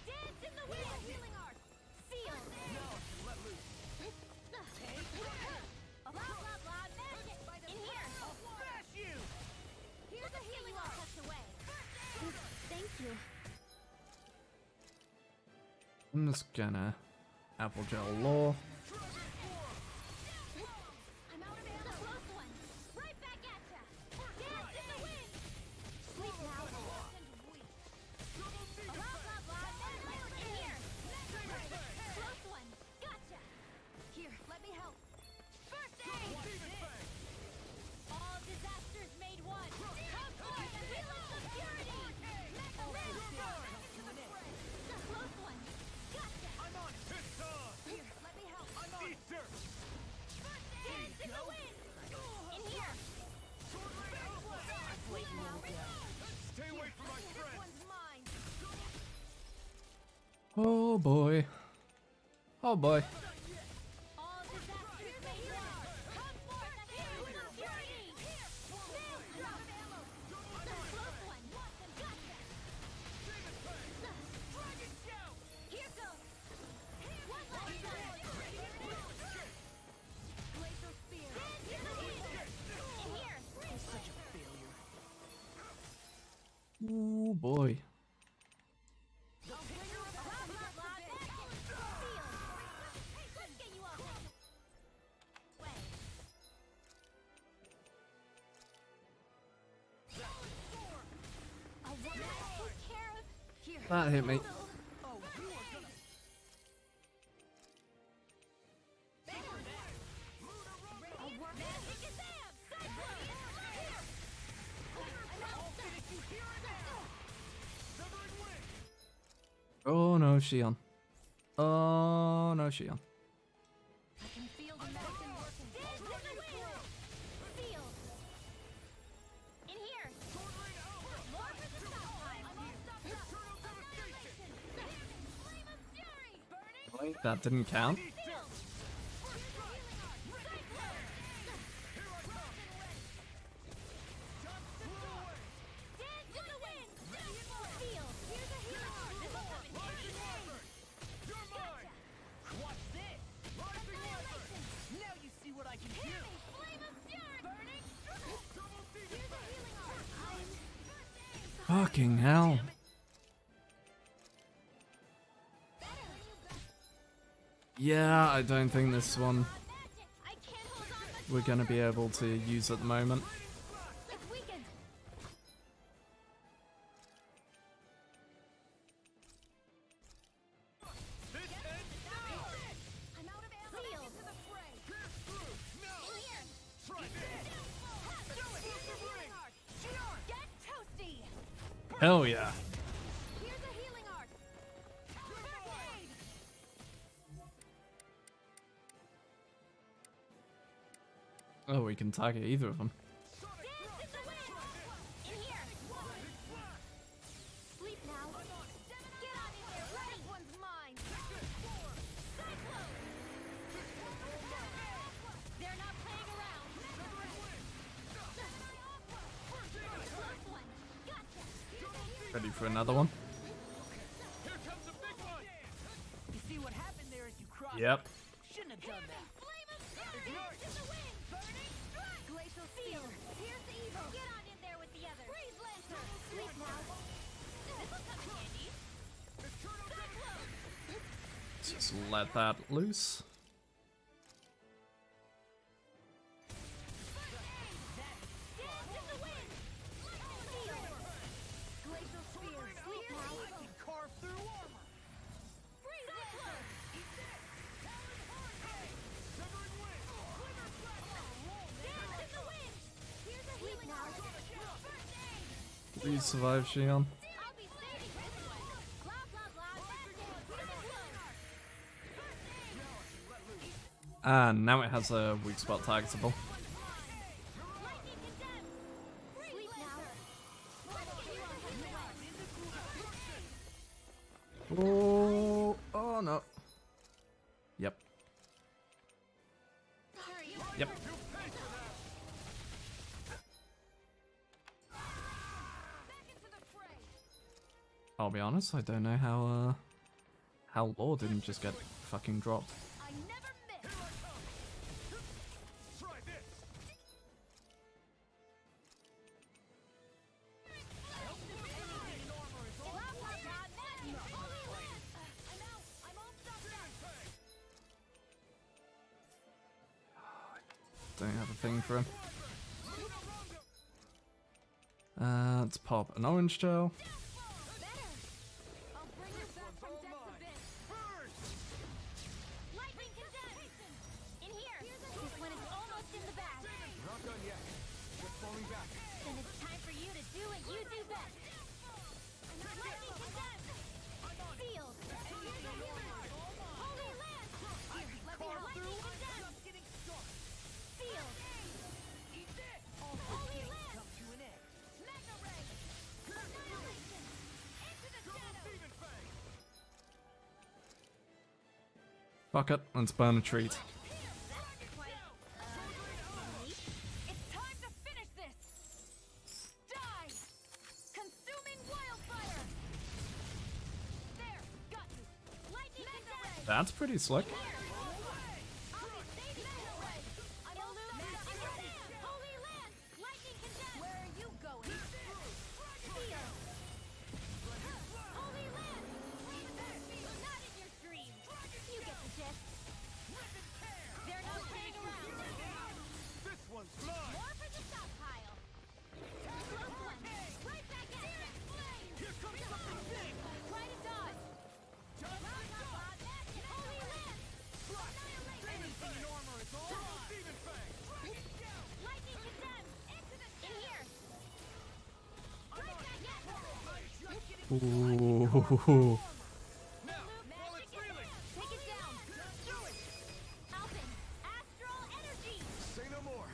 Dance in the wind. Healing art. Seal. Blah, blah, blah. Magic. In here. Smash you! Here's a healing art tucked away. Thank you. I'm just gonna apple gel law. I'm out of ammo. Close one. Right back at ya. Dance in the wind. Sleep now. And weak. Blah blah blah. In here. Close one. Gotcha. Here, let me help. First aid. All disasters made one. Come forth and wheel of security. Close one. Gotcha. I'm on his side! Here, let me help. I'm on dirt! Dance in the wind. In here. Wait now. Stay away from my This friend! one's mine. Oh boy. Oh boy. All disasters made one. Come forth and wheel of security. I'm out of ammo. Close one. Gotcha. Dragon shout. Here goes. One last time. Glacial spear. In here. Such a failure. Oh boy. That hit me. Oh no, Shion. Oh no, Shion. I can feel the medicine working. Seal. In here. More for the stop time. I'm all stopped up. Annihilation. Flame of fury. Burning. That didn't count. Seal. Here's the healing art. Dance in the wind. Seal. Here's a healing art. This will come in handy. You're mine! Watch this! Annihilation. Now you see what I can do! Hear me. Flame of fury. Burning. Here's a healing art. Fucking hell. Yeah, I don't think this one I can't hold on much we're gonna be able to use at the moment. It's weakened. I'm out of ammo. Seal. To the fray. In here. Try this! Here's a healing art. Get toasty. Hell yeah. Here's a healing art. First aid. Oh, we can target either of them. Dance in the wind. In here. Sleep now. Get on in there. This one's mine. Cyclone. They're not playing around. Close one. Gotcha. Ready for another one? Here comes a big one! You see what happened there as you crossed? Yep. Shouldn't have done that. Flame of fury. In the wind. Burning strike. Glacial seal. Here's the evil. Get on in there with the others. Freeze lantern. Sleep now. This will come in handy. Cyclone. Just let that loose. Dance in the wind. Seal. Glacial spear. Sleep now. I can carve through armor! Freeze lantern. Dance in the wind. Here's a healing art. First aid. Do you survive, Shion? I'll be saving this one. Blah blah blah. And now it has a weak spot targetable. Lightning condemned. Sleep now. Let's get you on healing art. Oh, oh no. Yep. Hurry. Yep. Back into the fray. I'll be honest, I don't know how Law didn't just get fucking dropped. I never miss. Try this! Blah blah blah. I'm out. I'm don't have a thing for him. Let's pop an orange gel. I'll bring you back from depths abyss. Lightning condense! In here! This one is almost in the bag. Not done yet. Just falling back. Then it's time for you to do what you do best. Lightning condense! Sealed! Holy Lance! Let me lightning condense! Sealed! Holy Lance! Mega Ray! Annihilation! Into the shadows! Fuck it, let's burn a treat. That's quite, unique. It's time to finish this! Die! Consuming wildfire! There! Got you! Lightning condense! That's pretty slick. Holy Lance! Lightning condense! Where are you going? Seal! Holy Lance! Not in your dreams! You get the gist. They're not playing around. This one's mine. More for the stockpile. Close one. Right back at it. Here comes something big. Try to dodge. Holy Lance! Anything in armor is all right. Demon Fang. Lightning condense! In here! Right back at it. Ooh. Magic it. Take it down. Do it. Alpin, astral energy. Say no more.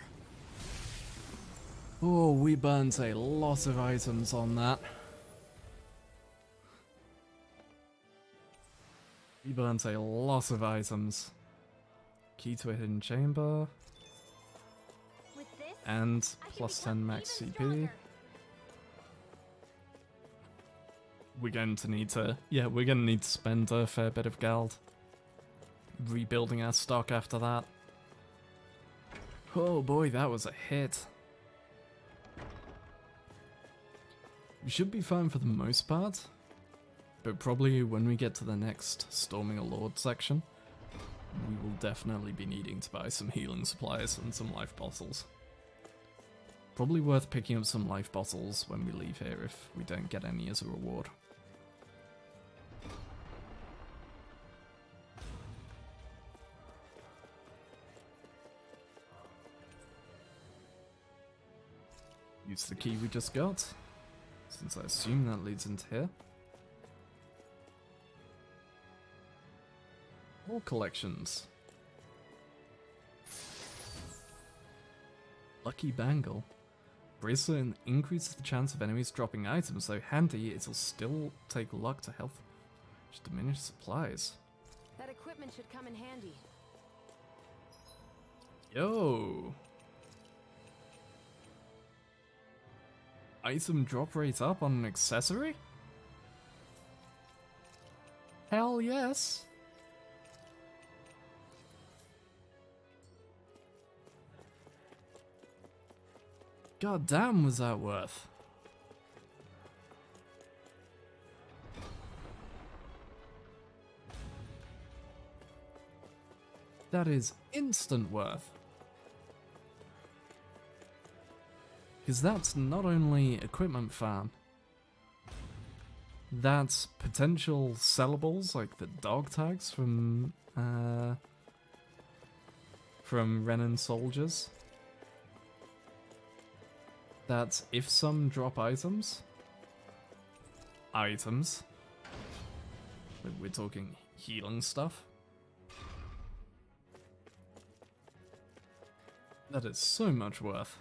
Oh, we burnt a lot of items on that. We burnt a lot of items. Key to a hidden chamber, With this, and I can plus become 10 max even CP. stronger. We're going to need to, we're going to need to spend a fair bit of gold rebuilding our stock after that. Oh boy, that was a hit. We should be fine for the most part, but probably when we get to the next Storming a Lord section, we will definitely be needing to buy some healing supplies and some life bottles. Probably worth picking up some life bottles when we leave here if we don't get any as a reward. Use the key we just got, since I assume that leads into here. More collections. Lucky Bangle. Bracelet increases the chance of enemies dropping items, so handy it'll still take luck to health. Just diminish supplies. That equipment should come in handy. Yo! Item drop rate up on an accessory? Hell yes! God damn, was that worth? That is instant worth. Because that's not only equipment farm, that's potential sellables like the dog tags from Renan soldiers. That's if some drop items. We're talking healing stuff. That is so much worth.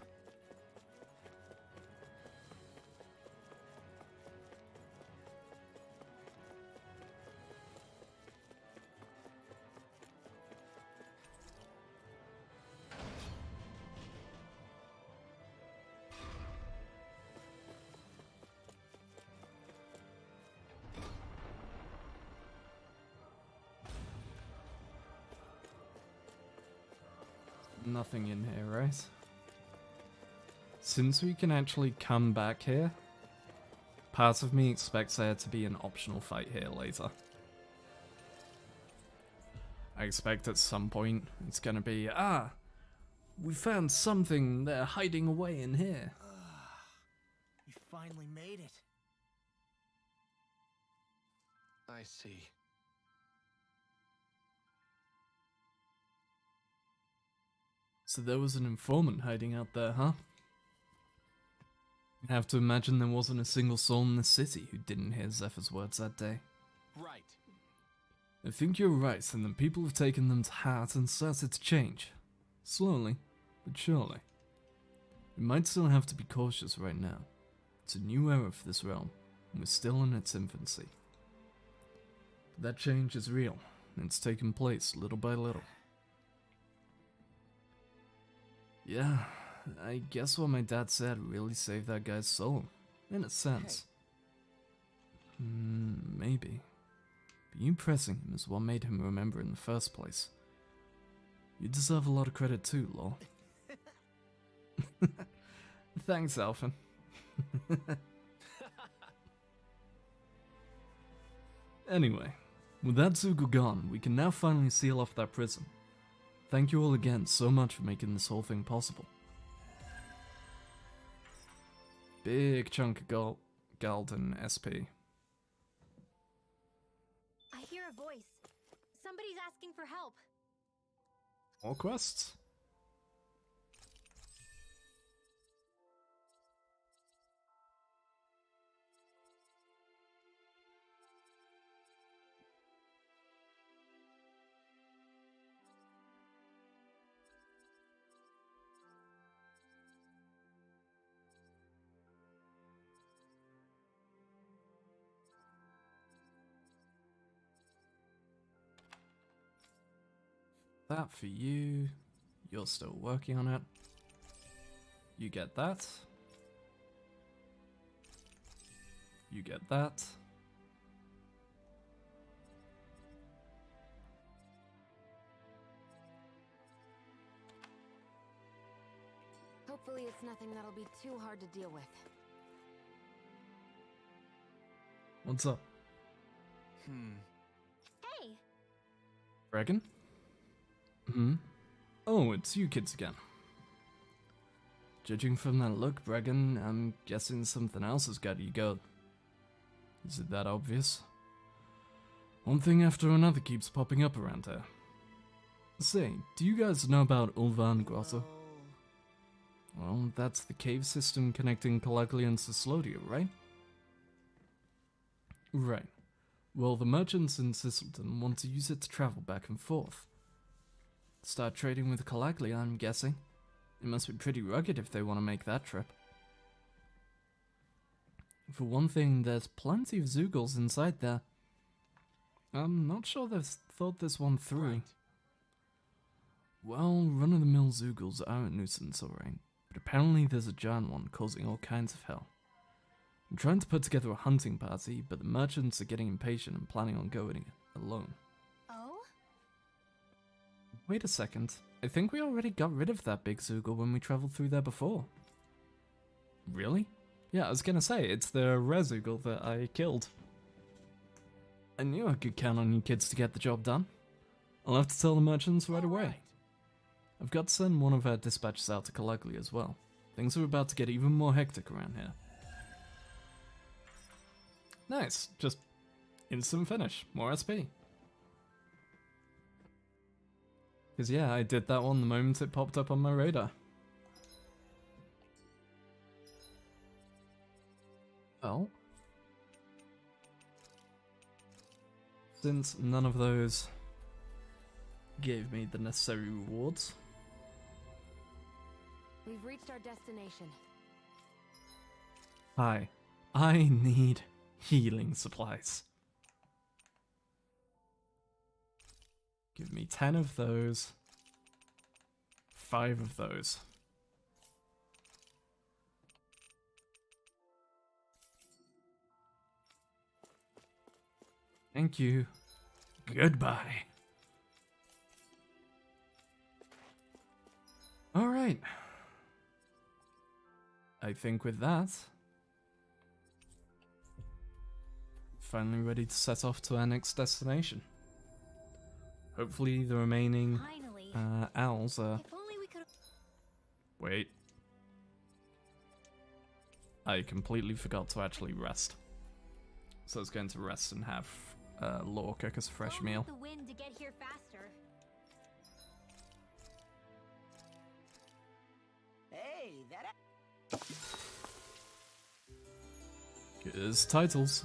Nothing in here, right? Since we can actually come back here, part of me expects there to be an optional fight here later. I expect at some point it's gonna be, We found something they're hiding away in here. We finally made it. I see. So there was an informant hiding out there, huh? I have to imagine there wasn't a single soul in the city who didn't hear Zephyr's words that day. Right. I think you're right, and the people have taken them to heart and started to change. Slowly, but surely. We might still have to be cautious right now. It's a new era for this realm, and we're still in its infancy. But that change is real, and it's taken place little by little. Yeah, I guess what my dad said really saved that guy's soul, in a sense. Maybe. But you pressing him is what made him remember in the first place. You deserve a lot of credit too, Lore. Thanks, Alphen. Anyway, with that Zugo gone, we can now finally seal off that prison. Thank you all again so much for making this whole thing possible. Big chunk of Galden SP. I hear a voice. Somebody's asking for help. More quests? That for you. You're still working on it. You get that. You get that. Hopefully it's nothing that'll be too hard to deal with. What's up? Hey! Dragon? Oh, it's you kids again. Judging from that look, Bregan, I'm guessing something else has got you go. Is it that obvious? One thing after another keeps popping up around here. Say, do you guys know about Ulvan Grotto? Well, that's the cave system connecting Calaglia and Sislodia, right? Right. Well, the merchants in Sisselton want to use it to travel back and forth. Start trading with Calaglia, I'm guessing. It must be pretty rugged if they want to make that trip. For one thing, there's plenty of Zeugles inside there. I'm not sure they've thought this one through. Right. Well, run-of-the-mill Zeugles are a nuisance, alright. But apparently there's a giant one causing all kinds of hell. I'm trying to put together a hunting party, but the merchants are getting impatient and planning on going alone. Oh? Wait a second. I think we already got rid of that big Zeugle when we traveled through there before. Really? Yeah, I was gonna say, it's the rare Zeugle that I killed. I knew I could count on you kids to get the job done. I'll have to tell the merchants right away. Alright. I've got to send one of our dispatches out to Calaglia as well. Things are about to get even more hectic around here. Nice, just instant finish, more SP. Because yeah, I did that one the moment it popped up on my radar. Well, since none of those gave me the necessary rewards. We've reached our destination. Hi, I need healing supplies. Give me 10 of those. 5 of those. Thank you. Goodbye. Alright. I think with that, finally ready to set off to our next destination. Hopefully the remaining Finally. owls are If only we could. Wait. I completely forgot to actually rest. So I was going to rest and have Law cook us a fresh Don't meal. need the wind to get here faster. Hey, that. Here's titles.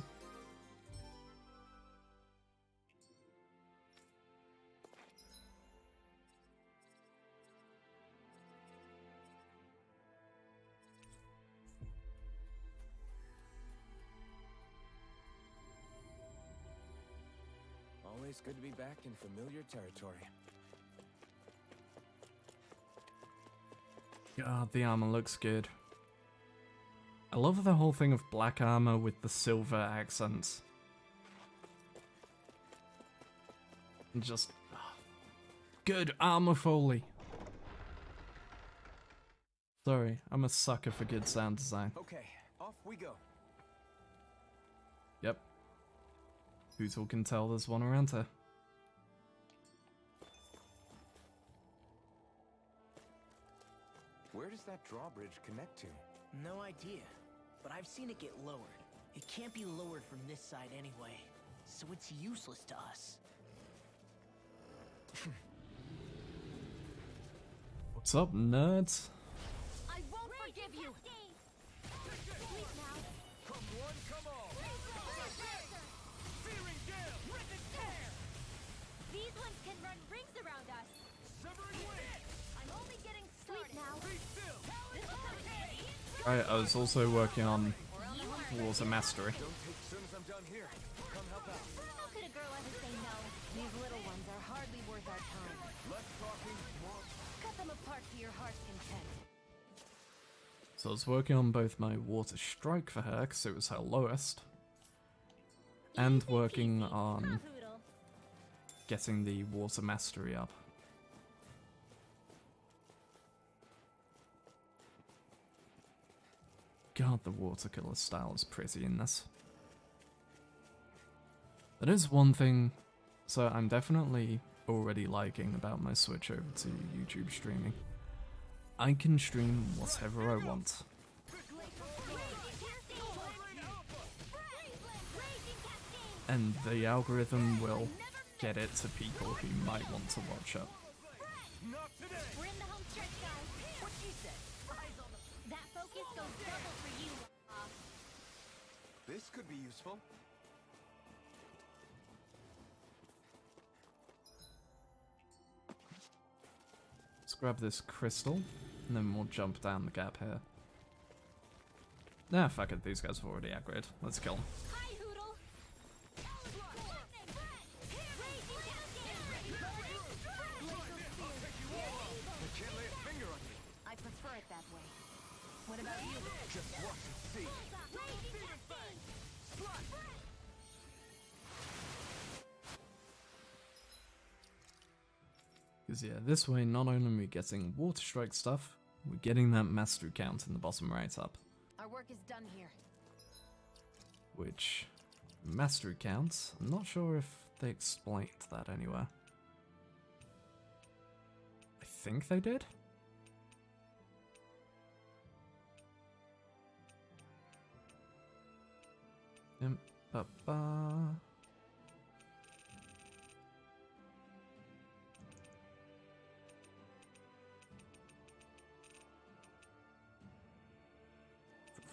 Always good to be back in familiar territory. God, the armor looks good. I love the whole thing of black armor with the silver accents. Just good armor foley. Sorry, I'm a sucker for good sound design. Okay, off we go. Yep. Hootle can tell there's one around here. Where does that drawbridge connect to? No idea, but I've seen it get lowered. It can't be lowered from this side anyway, so it's useless to us. What's up, nerds? I won't forgive you. Sleep now. Come one, come all! Fearing gale! Rip tear! These ones can run rings around us. Severing wind! I'm only getting started. Sleep now. Be still! This will come in handy. I was also working on You are Water Mastery. Don't take as soon as I'm done here. Come help out. How could a girl ever say no? These little ones are hardly worth our time. Less talking, more. Cut them apart to your heart's content. So I was working on both my Water Strike for her, because it was her lowest, and Easy working peasy. on Huh, Hoodle? getting the Water Mastery up. God, the watercolor style is pretty in this. That is one thing, so I'm definitely already liking about my switch over to YouTube streaming. I can stream whatever I want, and the algorithm will get it to people who might want to watch it. We're in the home stretch, guys. What she said. That focus goes double for you. This could be useful. Let's grab this crystal, and then we'll jump down the gap here. Nah, fuck it, these guys have already aggroed. Let's kill them. Hi, Hoodle. Can't lay a finger on you. I prefer it that way. What about you? Just watch and see. Because yeah, this way not only are we getting Water Strike stuff, we're getting that mastery count in the bottom right up. Our work is done here. Which, mastery counts, I'm not sure if they explained that anywhere. I think they did? Ba-ba.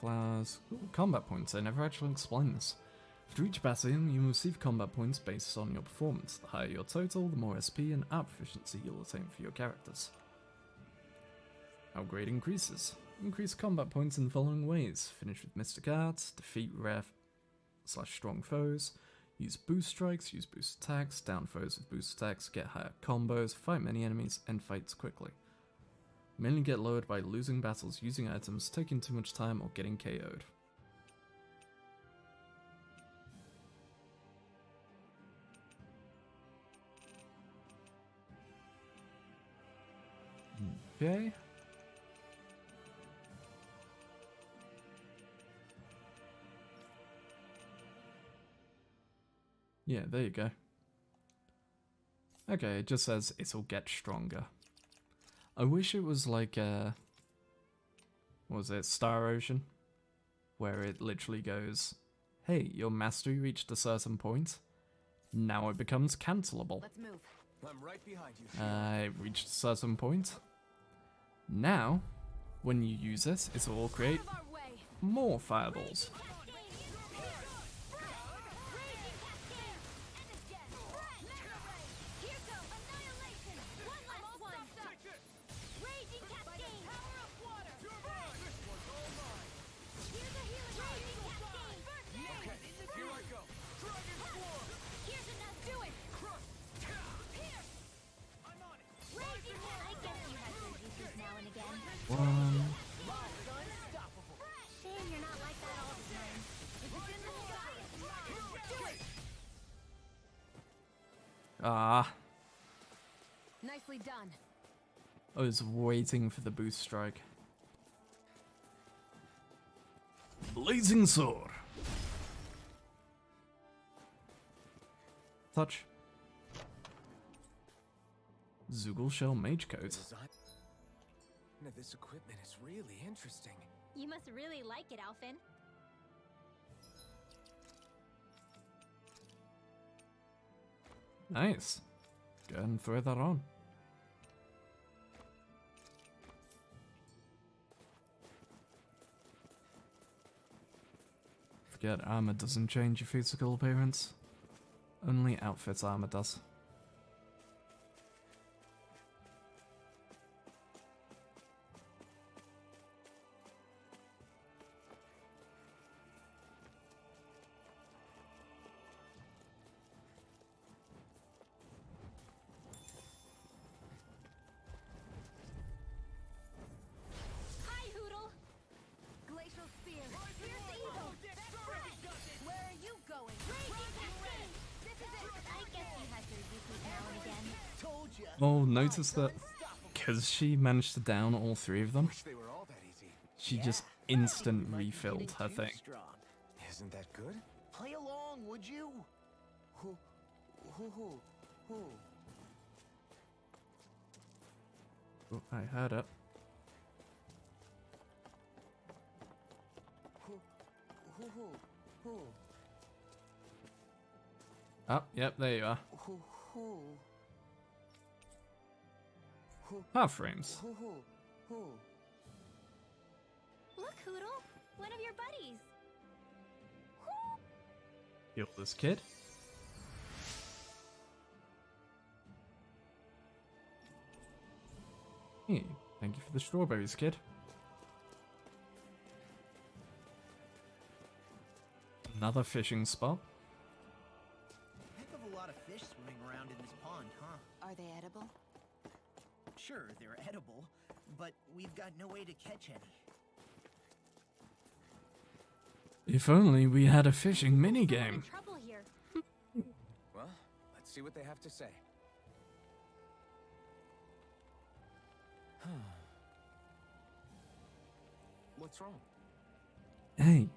Flowers. Ooh, combat points. I never actually explained this. For each bastion, you receive combat points based on your performance. The higher your total, the more SP and art proficiency you'll attain for your characters. Upgrade increases. Increase combat points in the following ways. Finish with Mystic Arts, defeat rare/strong foes, use boost strikes, use boost attacks, down foes with boost attacks, get higher combos, fight many enemies, end fights quickly. Mainly get lowered by losing battles using items, taking too much time, or getting KO'd. Okay. Yeah, there you go. Okay, it just says it'll get stronger. I wish it was like what was it, Star Ocean? Where it literally goes, hey, your mastery reached a certain point. Now it becomes cancelable. Let's move. I'm right behind you. It reached a certain point. Now, when you use it, it will create Out of our way. more fireballs. One. Shame you're not like that all the time. If it's in the sky, it's mine. Do it! Ah, Nicely done. I was waiting for the boost strike. Blazing sword. Touch. Zoogle Shell Mage Coat. This equipment is really interesting. You must really like it, Alphen. Nice. Go ahead and throw that on. Forget armor doesn't change your physical appearance. Only outfit armor does. Hi, Hoodle. Glacial spear. Here's the eagle. Where are you going? Raging Cascade. This is it. I guess you have your uses now and again. Told ya. Oh, notice that because she managed to down all three of them, Wish they were all that easy. she just Yeah. instant You might be refilled getting her too thing. strong. Isn't that good? Play along, would you? Who? Oh, I heard it. Who? Oh, yep, there you are. Who? Half frames. Who? Look, Hoodle. One of your buddies. Heal this kid. Hey, thank you for the strawberries, kid. Another fishing spot. Heck of a lot of fish swimming around in this pond, huh? Are they edible? Sure, they're edible, but we've got no way to catch any. If only we had a fishing We're in minigame. trouble here. Well, let's see what they have to say. What's wrong? Hey,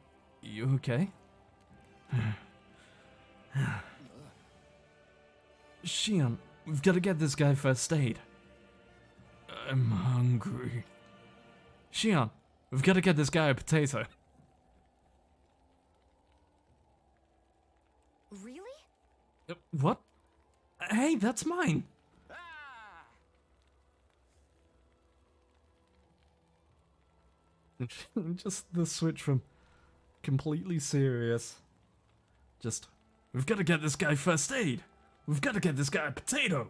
you okay? Shion, we've got to get this guy first aid. I'm hungry. Shion, we've got to get this guy a potato. Really? What? Hey, that's mine. Just the switch from completely serious. Just, we've got to get this guy first aid. We've got to get this guy a potato.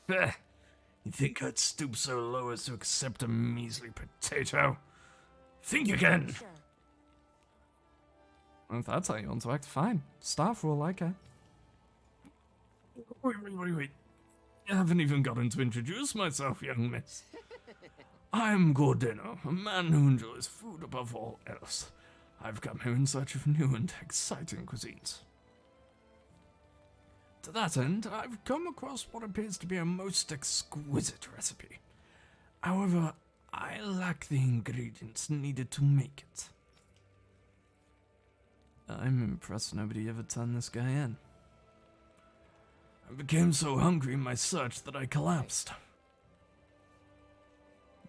You think I'd stoop so low as to accept a measly potato? Think you can? Sure. Well, if that's how you want to act, fine. Staff will like her. Wait. I haven't even gotten to introduce myself, young miss. I'm Gordeno, a man who enjoys food above all else. I've come here in search of new and exciting cuisines. To that end, I've come across what appears to be a most exquisite recipe. However, I lack the ingredients needed to make it. I'm impressed nobody ever turned this guy in. I became so hungry in my search that I collapsed.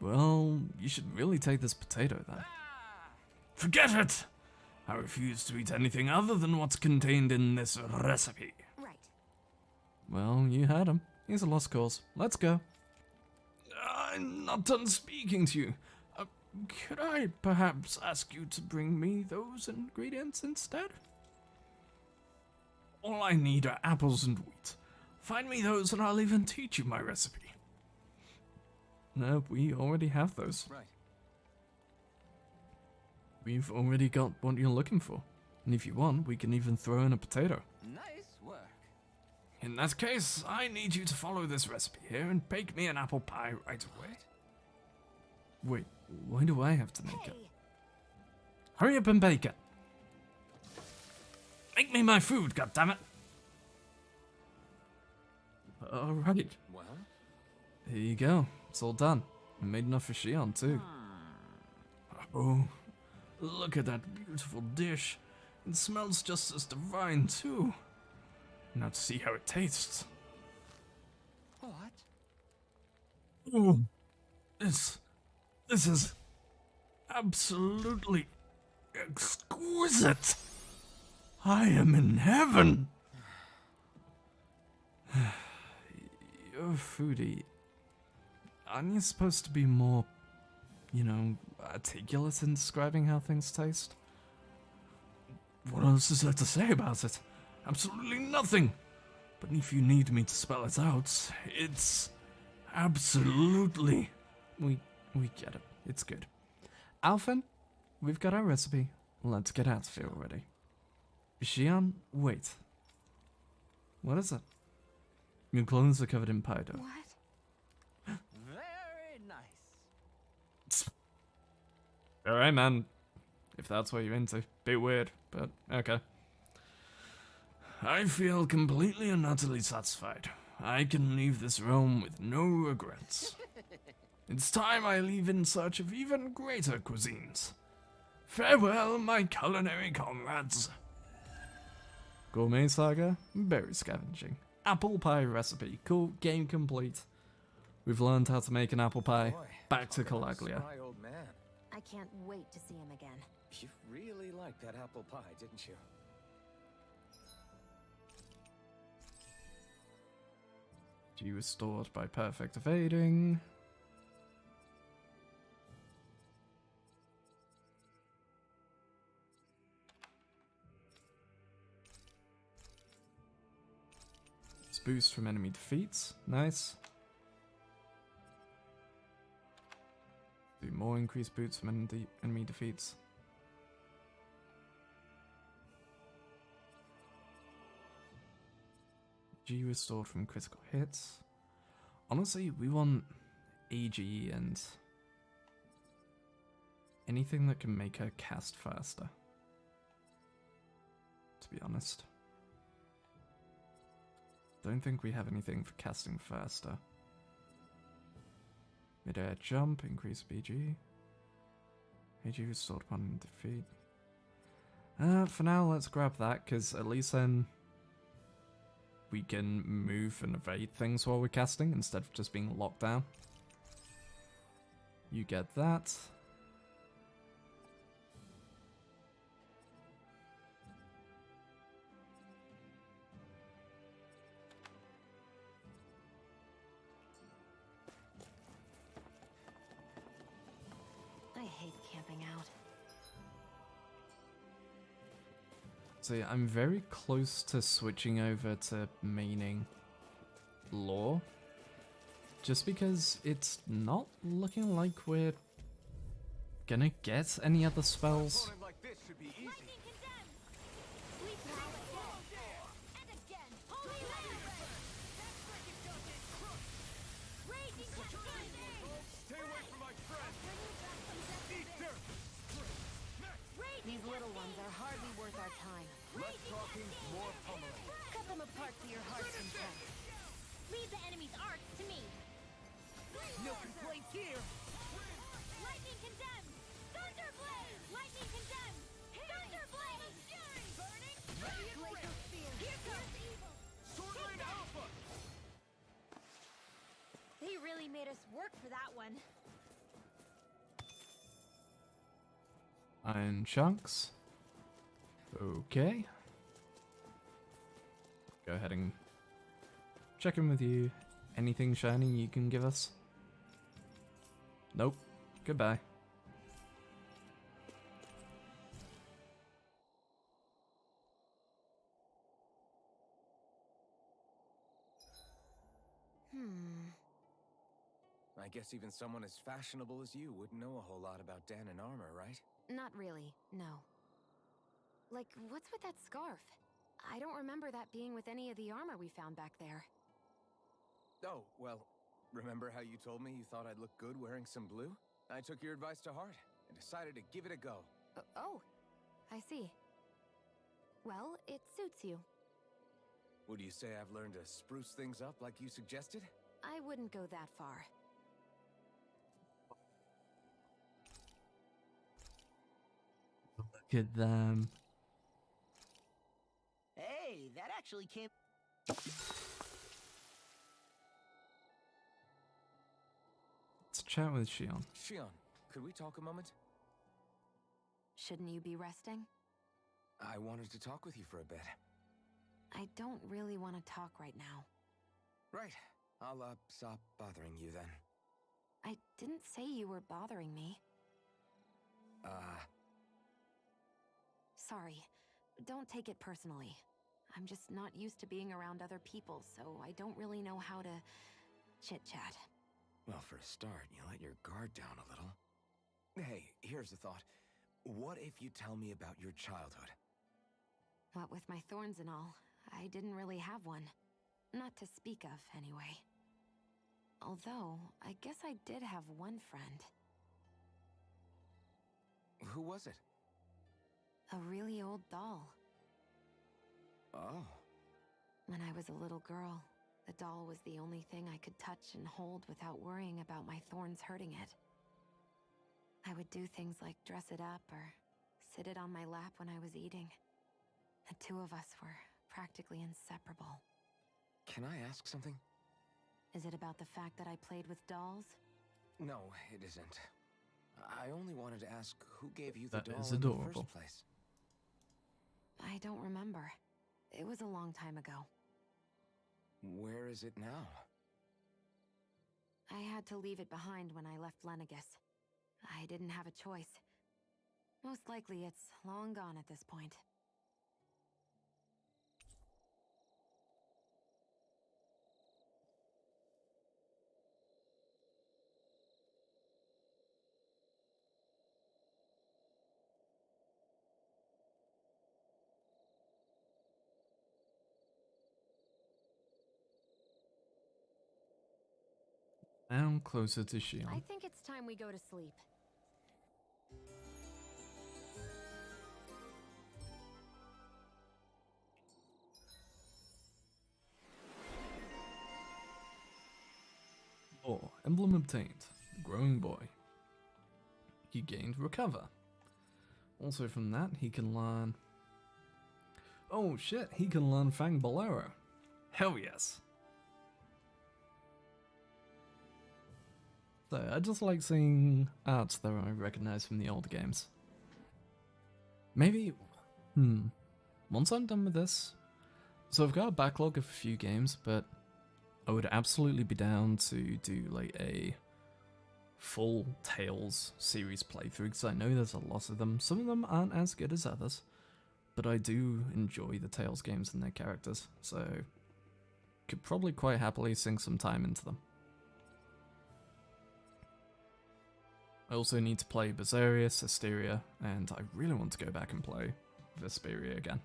Well, you should really take this potato then. Forget it! I refuse to eat anything other than what's contained in this recipe. Right. Well, you had him. He's a lost cause. Let's go. I'm not done speaking to you. Could I perhaps ask you to bring me those ingredients instead? All I need are apples and wheat. Find me those and I'll even teach you my recipe. No, we already have those. Right. We've already got what you're looking for. And if you want, we can even throw in a potato. Nice work. In that case, I need you to follow this recipe here and bake me an apple pie right away. Wait, why do I have to make it? Hey, Hurry up and bake it. Make me my food, goddammit. Alright, Well, here you go. It's all done. I made enough for Shion too. Oh, look at that beautiful dish. It smells just as divine too. Now to see how it tastes. what? Oh, this is absolutely exquisite. I am in heaven. You're a foodie. Aren't you supposed to be more, articulate in describing how things taste? What else is there to say about it? Absolutely nothing. But if you need me to spell it out, it's absolutely... We get it. It's good. Alphen, we've got our recipe. Let's get out of here already. Shion, wait. What is it? Your clothes are covered in pie dough. what? Very nice. Alright, man. If that's what you're into. Bit weird, but okay. I feel completely and utterly satisfied. I can leave this realm with no regrets. It's time I leave in search of even greater cuisines. Farewell, my culinary comrades. Gourmet Saga, berry scavenging. Apple pie recipe. Cool, game complete. We've learned how to make an apple pie. Boy, Back to talk about a Calaglia. spry old man. I can't wait to see him again. You really liked that apple pie, didn't you? G restored by perfect evading. It's boost from enemy defeats. Nice. Do more increased boots from enemy defeats. G restored from critical hits. Honestly, we want AG and anything that can make her cast faster. To be honest. Don't think we have anything for casting faster. Mid-air jump, increase BG. AG restored upon defeat. For now, let's grab that, because at least then we can move and evade things while we're casting instead of just being locked down. You get that. I hate camping out. See, I'm very close to switching over to maining lore. Just because it's not looking like we're gonna get any other spells. Like this should be easy. Lightning condemned! Sweep now again! And again! Holy Land! Raging condemned! Stay away from my friend. Eat dirt. These little ones are hardly worth our time. Less talking, more pummeling. Cut them apart to your heart's content. Leave the enemy's arcs to me! No complaints here. Lightning condemned! Thunderblade! Lightning condemned! Thunderblade! Burning! Glacial Spear. Here comes evil! Swordblade Alpha. They really made us work for that one. Iron chunks. Okay. Go ahead and check in with you. Anything shiny you can give us? Nope. Goodbye. I guess even someone as fashionable as you wouldn't know a whole lot about Dan and armor, right? Not really, no. Like, what's with that scarf? I don't remember that being with any of the armor we found back there. Oh, well, remember how you told me you thought I'd look good wearing some blue? I took your advice to heart and decided to give it a go. Oh, I see. Well, it suits you. Would you say I've learned to spruce things up like you suggested? I wouldn't go that far. Look at them. Hey, that actually came. Let's chat with Shion. Shion, could we talk a moment? Shouldn't you be resting? I wanted to talk with you for a bit. I don't really want to talk right now. Right. I'll, stop bothering you then. I didn't say you were bothering me. Sorry. Don't take it personally. I'm just not used to being around other people, so I don't really know how to chit-chat. Well, for a start, you let your guard down a little. Hey, here's a thought. What if you tell me about your childhood? What with my thorns and all, I didn't really have one. Not to speak of, anyway. Although, I guess I did have one friend. Who was it? A really old doll. Oh. When I was a little girl, the doll was the only thing I could touch and hold without worrying about my thorns hurting it. I would do things like dress it up or sit it on my lap when I was eating. The two of us were practically inseparable. Can I ask something? Is it about the fact that I played with dolls? No, it isn't. I only wanted to ask who gave you the That doll is in the adorable. first place. I don't remember. It was a long time ago. Where is it now? I had to leave it behind when I left Lenegus. I didn't have a choice. Most likely it's long gone at this point. Down closer to I Shion. think it's time we go to sleep. Oh, emblem obtained. Growing boy. He gained recover. Also from that, he can learn... Oh shit, he can learn Fang Bolero. Hell yes. So, I just like seeing arts that I recognize from the older games. Maybe... Once I'm done with this... So I've got a backlog of a few games, but I would absolutely be down to do like a full Tales series playthrough, because I know there's a lot of them. Some of them aren't as good as others, but I do enjoy the Tales games and their characters, so could probably quite happily sink some time into them. I also need to play Berseria, Asteria, and I really want to go back and play Vesperia again.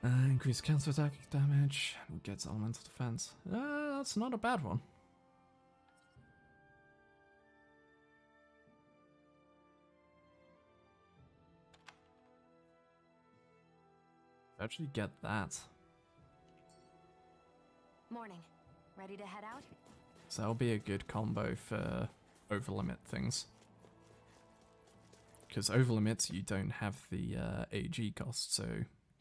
Increase counter-attack damage, gets elemental defense. That's not a bad one. Actually get that. Morning. Ready to head out? So that'll be a good combo for overlimit things. Because overlimits, you don't have the AG cost, so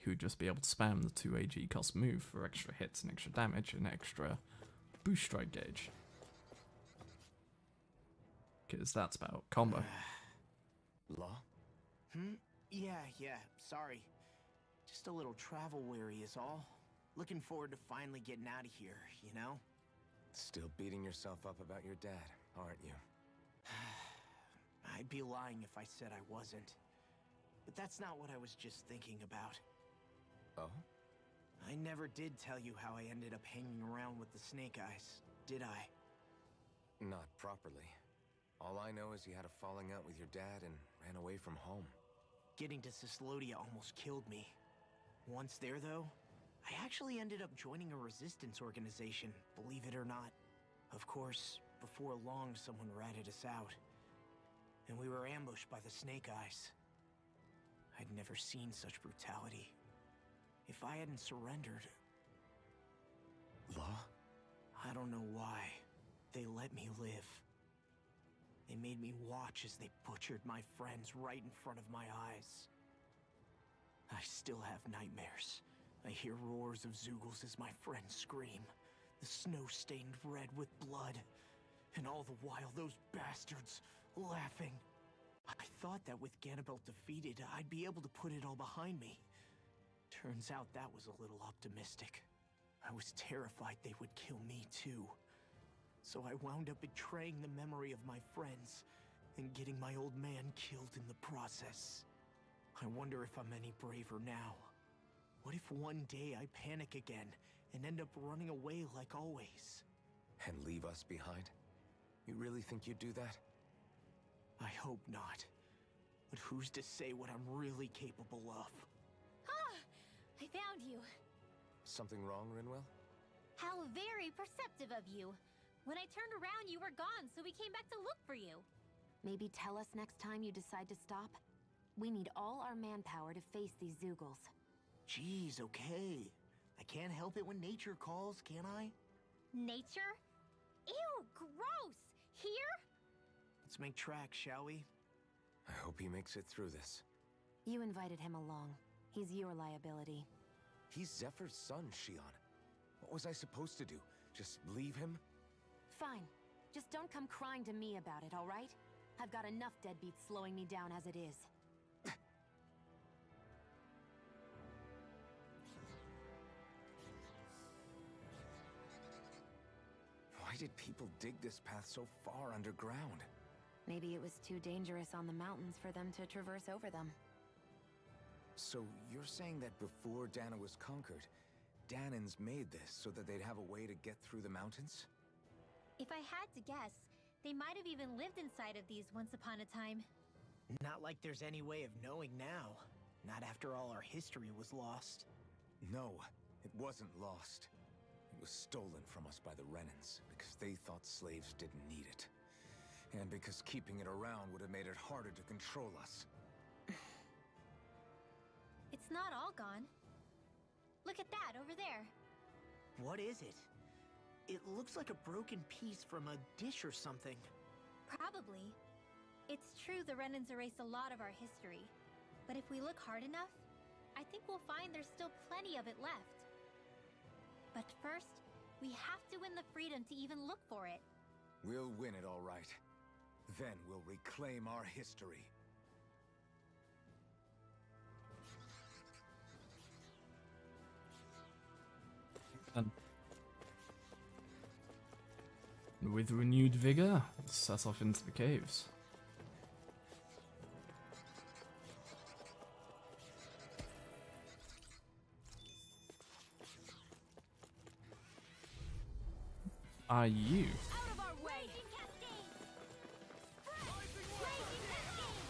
you would just be able to spam the 2 AG cost move for extra hits and extra damage and extra boost strike gauge. because that's about combo. Law? Yeah, sorry. Just a little travel weary is all. Looking forward to finally getting out of here, you know? Still beating yourself up about your dad, aren't you? I'd be lying if I said I wasn't. But that's not what I was just thinking about. Oh? I never did tell you how I ended up hanging around with the Snake Eyes, did I? Not properly. All I know is you had a falling out with your dad and ran away from home. Getting to Cyslodia almost killed me. Once there, though, I actually ended up joining a resistance organization, believe it or not. Of course, before long, someone ratted us out. And we were ambushed by the Snake Eyes. I'd never seen such brutality. If I hadn't surrendered... Law? I don't know why. They let me live. They made me watch as they butchered my friends right in front of my eyes. I still have nightmares. I hear roars of Zeugles as my friends scream. The snow stained red with blood. And all the while, those bastards laughing. I thought that with Ganabelt defeated, I'd be able to put it all behind me. Turns out that was a little optimistic. I was terrified they would kill me too. So I wound up betraying the memory of my friends and getting my old man killed in the process. I wonder if I'm any braver now. What if one day I panic again and end up running away like always? And leave us behind? You really think you'd do that? I hope not. But who's to say what I'm really capable of? Ah! I found you. Something wrong, Rinwell? How very perceptive of you. When I turned around, you were gone, so we came back to look for you. Maybe tell us next time you decide to stop? We need all our manpower to face these Zeugles. Jeez, okay. I can't help it when nature calls, can I? Nature? Ew, gross! Here? Let's make tracks, shall we? I hope he makes it through this. You invited him along. He's your liability. He's Zephyr's son, Shion. What was I supposed to do? Just leave him? Fine. Just don't come crying to me about it, all right? I've got enough deadbeats slowing me down as it is. Why did people dig this path so far underground? Maybe it was too dangerous on the mountains for them to traverse over them. So you're saying that before Dahna was conquered, Dahnans made this so that they'd have a way to get through the mountains? If I had to guess, they might have even lived inside of these once upon a time. Not like there's any way of knowing now. Not after all our history was lost. No, it wasn't lost. It was stolen from us by the Renans because they thought slaves didn't need it. And because keeping it around would have made it harder to control us. It's not all gone. Look at that over there. What is it? It looks like a broken piece from a dish or something. Probably. It's true the Renans erased a lot of our history. But if we look hard enough, I think we'll find there's still plenty of it left. But first, we have to win the freedom to even look for it. We'll win it all right. Then we'll reclaim our history. And with renewed vigor, set off into the caves. Are you? Out of our way! Raging Cascade! Raging Cascade!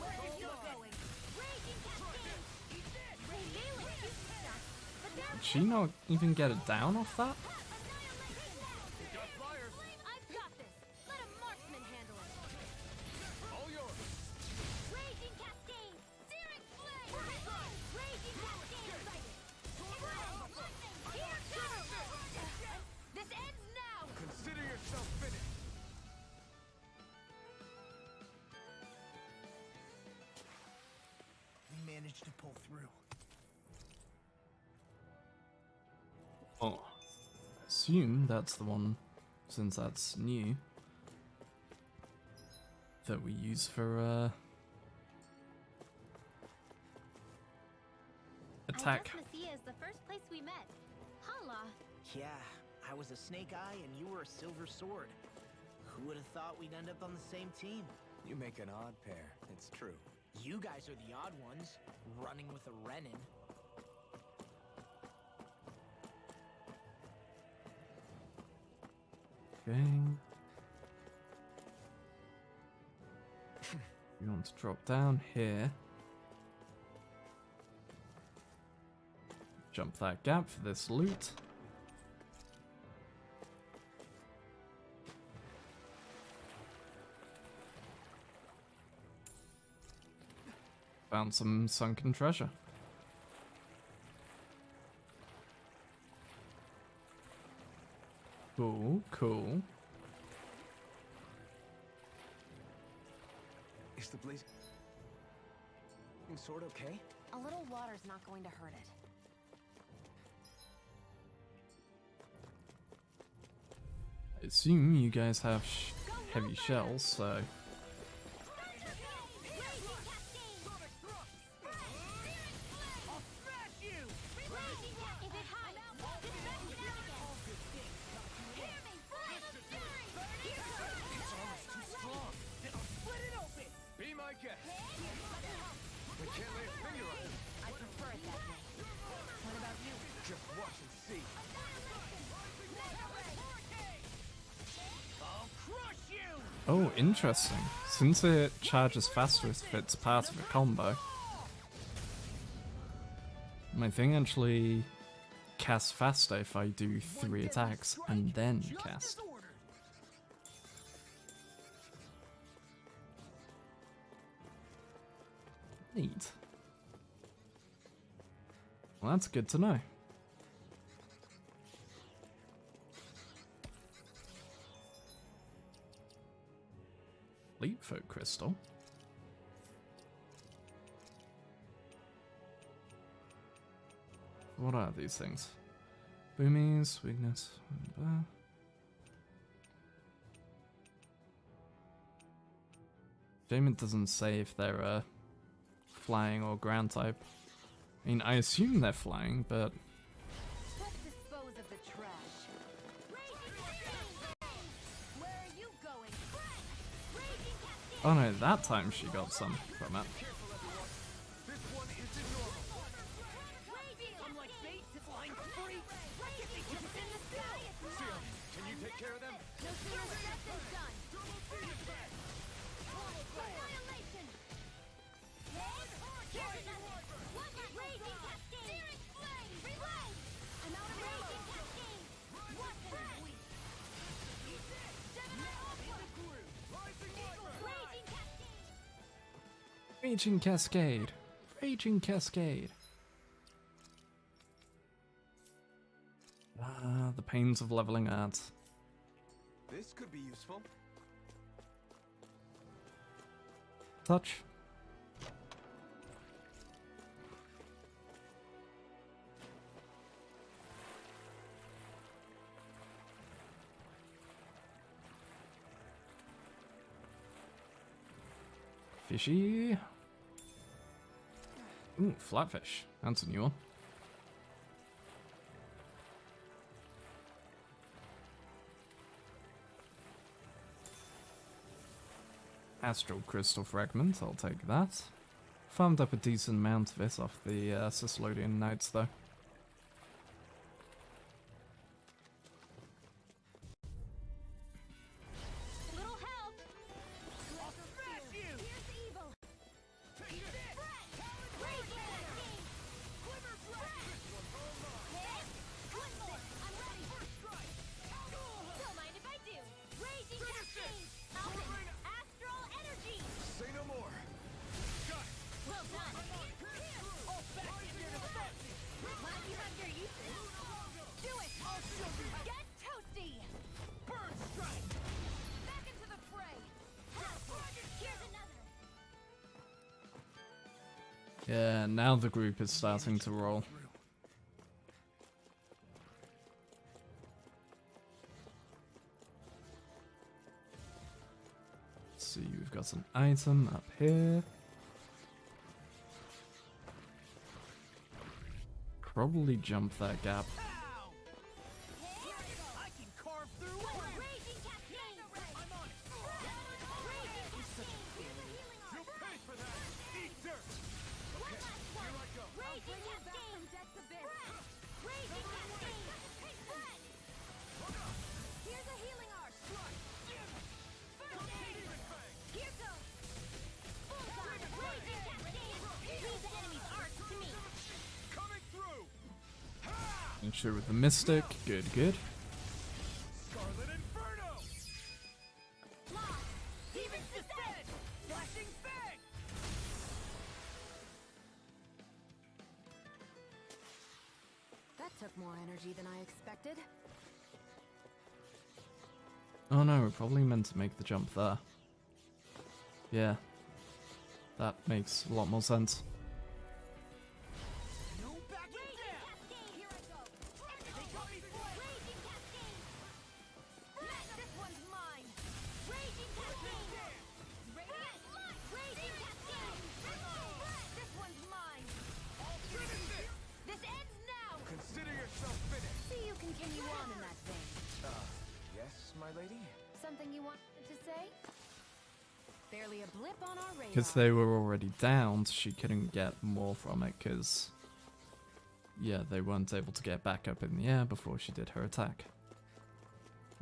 Where are you going? Raging Cascade! Ray Balin used stuff, but there Did she not even get it down off that? I've got this! Let a marksman handle it! All yours! Raging Cascade! Searing Flame! Raging Cascade! Here goes! This ends now! Consider yourself finished! We managed to pull through. Oh, I assume that's the one, since that's new. that we use for attack. I guess Messia is the first place we met. Holla. Yeah, I was a Snake Eye and you were a Silver Sword. Who would have thought we'd end up on the same team? You make an odd pair, it's true. You guys are the odd ones, running with a Renin. Okay. You want to drop down here. Jump that gap for this loot. Found some sunken treasure. Cool, cool. Is the blazing sword okay? A little water's not going to hurt it. I assume you guys have heavy shells, so... Be my guest. We can't lay a finger on it. I prefer it that way. What about you? Just watch and see. I'll crush you! Oh, interesting. Since it charges faster if it's part of a combo, my thing actually casts faster if I do 3 attacks and then cast. Neat. Well, that's good to know. Leapfoot crystal. What are these things? Boomies, weakness. Shame it doesn't say if they're flying or ground type. I mean, I assume they're flying, but Let's dispose of the trash. Where are you going? oh no, that time she got some from it. This one isn't normal. I'm like bait to flying free! Can you take care of them? No sooner said than done. Annihilation. Here's another. One raging cascade. Searing flame. Reload. I'm out of raging cascade. What the weak. Raging Raging cascade. Cascade. Raging Cascade. Ah, the pains of leveling arts. This could be useful. Touch. Fishy. Ooh, flatfish. That's a new one. Astral crystal fragment, I'll take that. Farmed up a decent amount of it off the Cislodian Knights though. Little help. Here's evil. Raging cascade. Quiver flash. One more. I'm ready. Don't mind if I do. Raging cascade. Alvin. Astral energy. Say no more. Well done. All back into the defensive! Glad you have your uses. Do it. Get toasty. Burn strike! Back into the fray. Here's another. Yeah, now the group is starting to roll. see, we've got an item up here. Probably jump that gap. I can carve through Raging Cascade! I'm on it. You'll pay for that! Eat dirt! One last one! Raging Cascade! Raging Cascade! Spread! Here's a healing art! First aid! Here goes! Bullseye! Raging Cascade! Leave the enemy's art to me! Coming through! Make sure with the Mystic. Good, good. Scarlet Inferno! Lost! Demons descend! Flashing fang! That took more energy than I expected. Oh no, we're probably meant to make the jump there. Yeah. That makes a lot more sense. No backing Raging down! Cascade! Here I go! They got me flat! Raging Cascade! Spread! This one's mine! Raging Cascade! Radiant! Raging Cascade! Spread! This one's mine! This ends now! Consider yourself finished. See you continue on in that vein. Yes, my lady? Something you wanted to say? Barely a blip on our radar. Because they were already downed, she couldn't get more from it because, yeah, they weren't able to get back up in the air before she did her attack.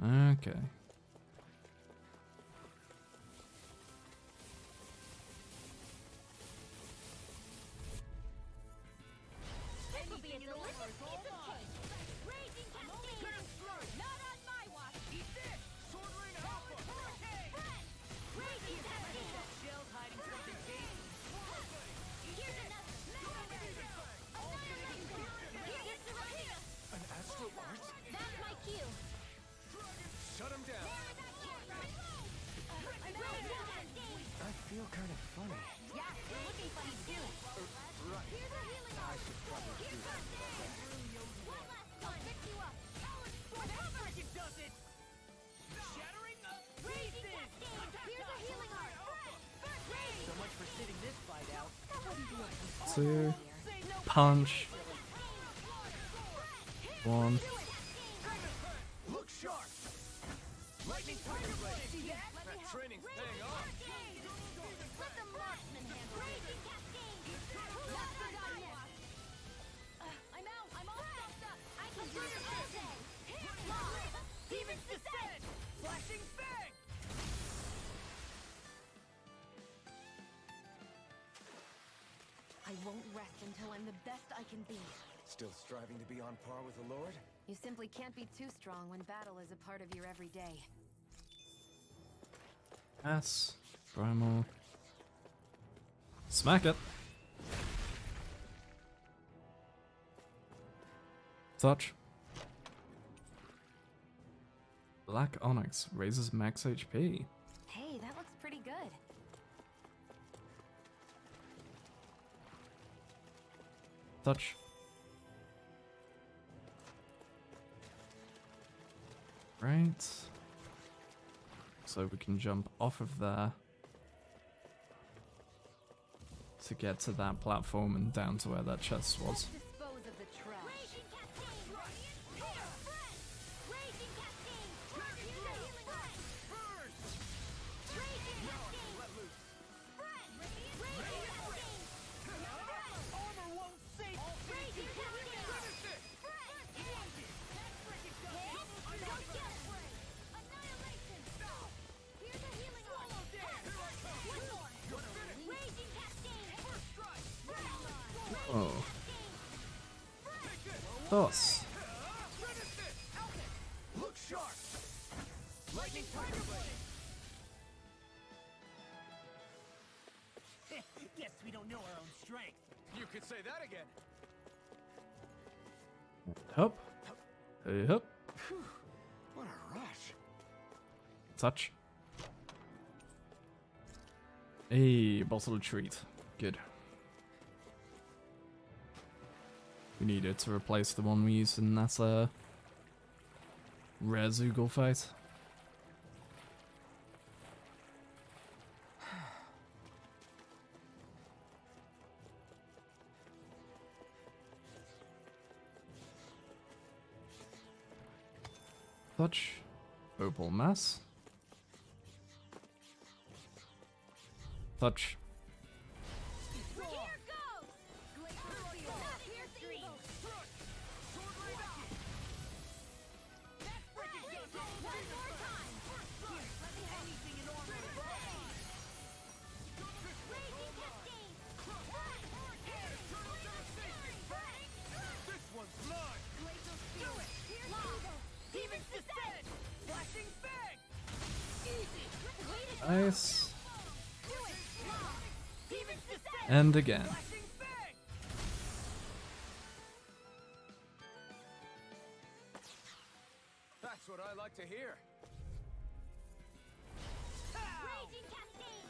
Okay. This will be a delicious piece of cake! Raging Cascade! Not on my watch! Eat this! Sword Ring Alpha! Hurricane! Spread! Raging Cascade! Shells hiding something tasty! Here's another! Annihilation! Here's the repeat! An astral art? That's my cue! Shut him down. Raging Cascade! I feel kind of funny. Yeah, you're looking funny too! Here's a healing art! Here's first aid! One last one! I'll pick you up! Cover! It does it! Shattering up! Raging Cascade! Here's a healing art! First aid! So much for sitting this fight out. Two. Punch. One. Look sharp! Lightning Tiger Blade! See that? That training's paying off. Let the marksman handle it. Raging Cascade! Nothing on yet! I'm out! I'm all stuffed up! I can do this all day! Demons descend! Flashing fang! I won't rest until I'm the best I can be. Still striving to be on par with the Lord? You simply can't be too strong when battle is a part of your everyday. Pass. Primal. Smack it. Touch. Black Onyx raises max HP. Hey, that looks pretty good. Touch. Right. So we can jump off of there to get to that platform and down to where that chest was. Dispose of the trash. Raging Cascade! Here! Raging Cascade! Here's a healing art! Raging Cascade! Spread! Raging Cascade! Armor won't save! Raging Cascade! Spread! Don't kill! Annihilation! Here's a healing art! One more! Raging Cascade! Spread! Oh. Toss. Look sharp! Lightning Tiger Blade! Guess we don't know our own strength. You could say that again. Hup. Hey, hup. What a rush. Touch. Hey, bottle of treat. Good. We need it to replace the one we used in that rare Zoogle fight. Touch. Opal Mass. Touch. Here goes! Pierce evil! One more time! Raging Cascade! This one's mine! Do it! Pierce evil! Demon's Descent! Flashing Fang! Nice. Do it! Demon's Descent! And again. Flashing Fang! That's what I like to hear. Raging Cascade!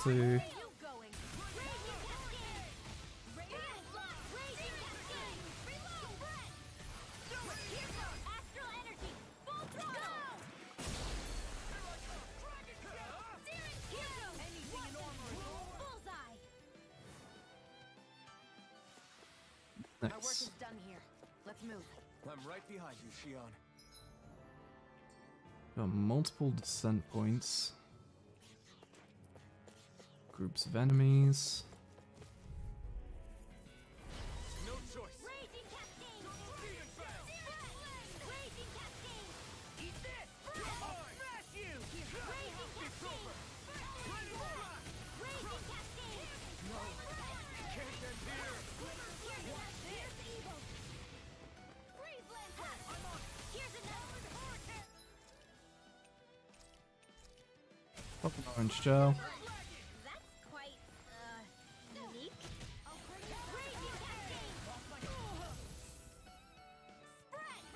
Two. You going? Raging Cascade! Raging Cascade! Reload! Do it! Here goes! Astral Energy! Full throttle! Searing Hero! Anything in armor! Bullseye! My work Nice. is done here. Let's move. I'm right behind you, Shion. Got multiple descent points. Groups of enemies. No choice. Raging Cascade! Raging Cascade! Eat this! Smash you! Raging Cascade! Raging Cascade! Can't end here! Here's evil! Freeze Lancer! Here's another! Pop an orange gel. That's quite, unique. Raging Cascade! Spread!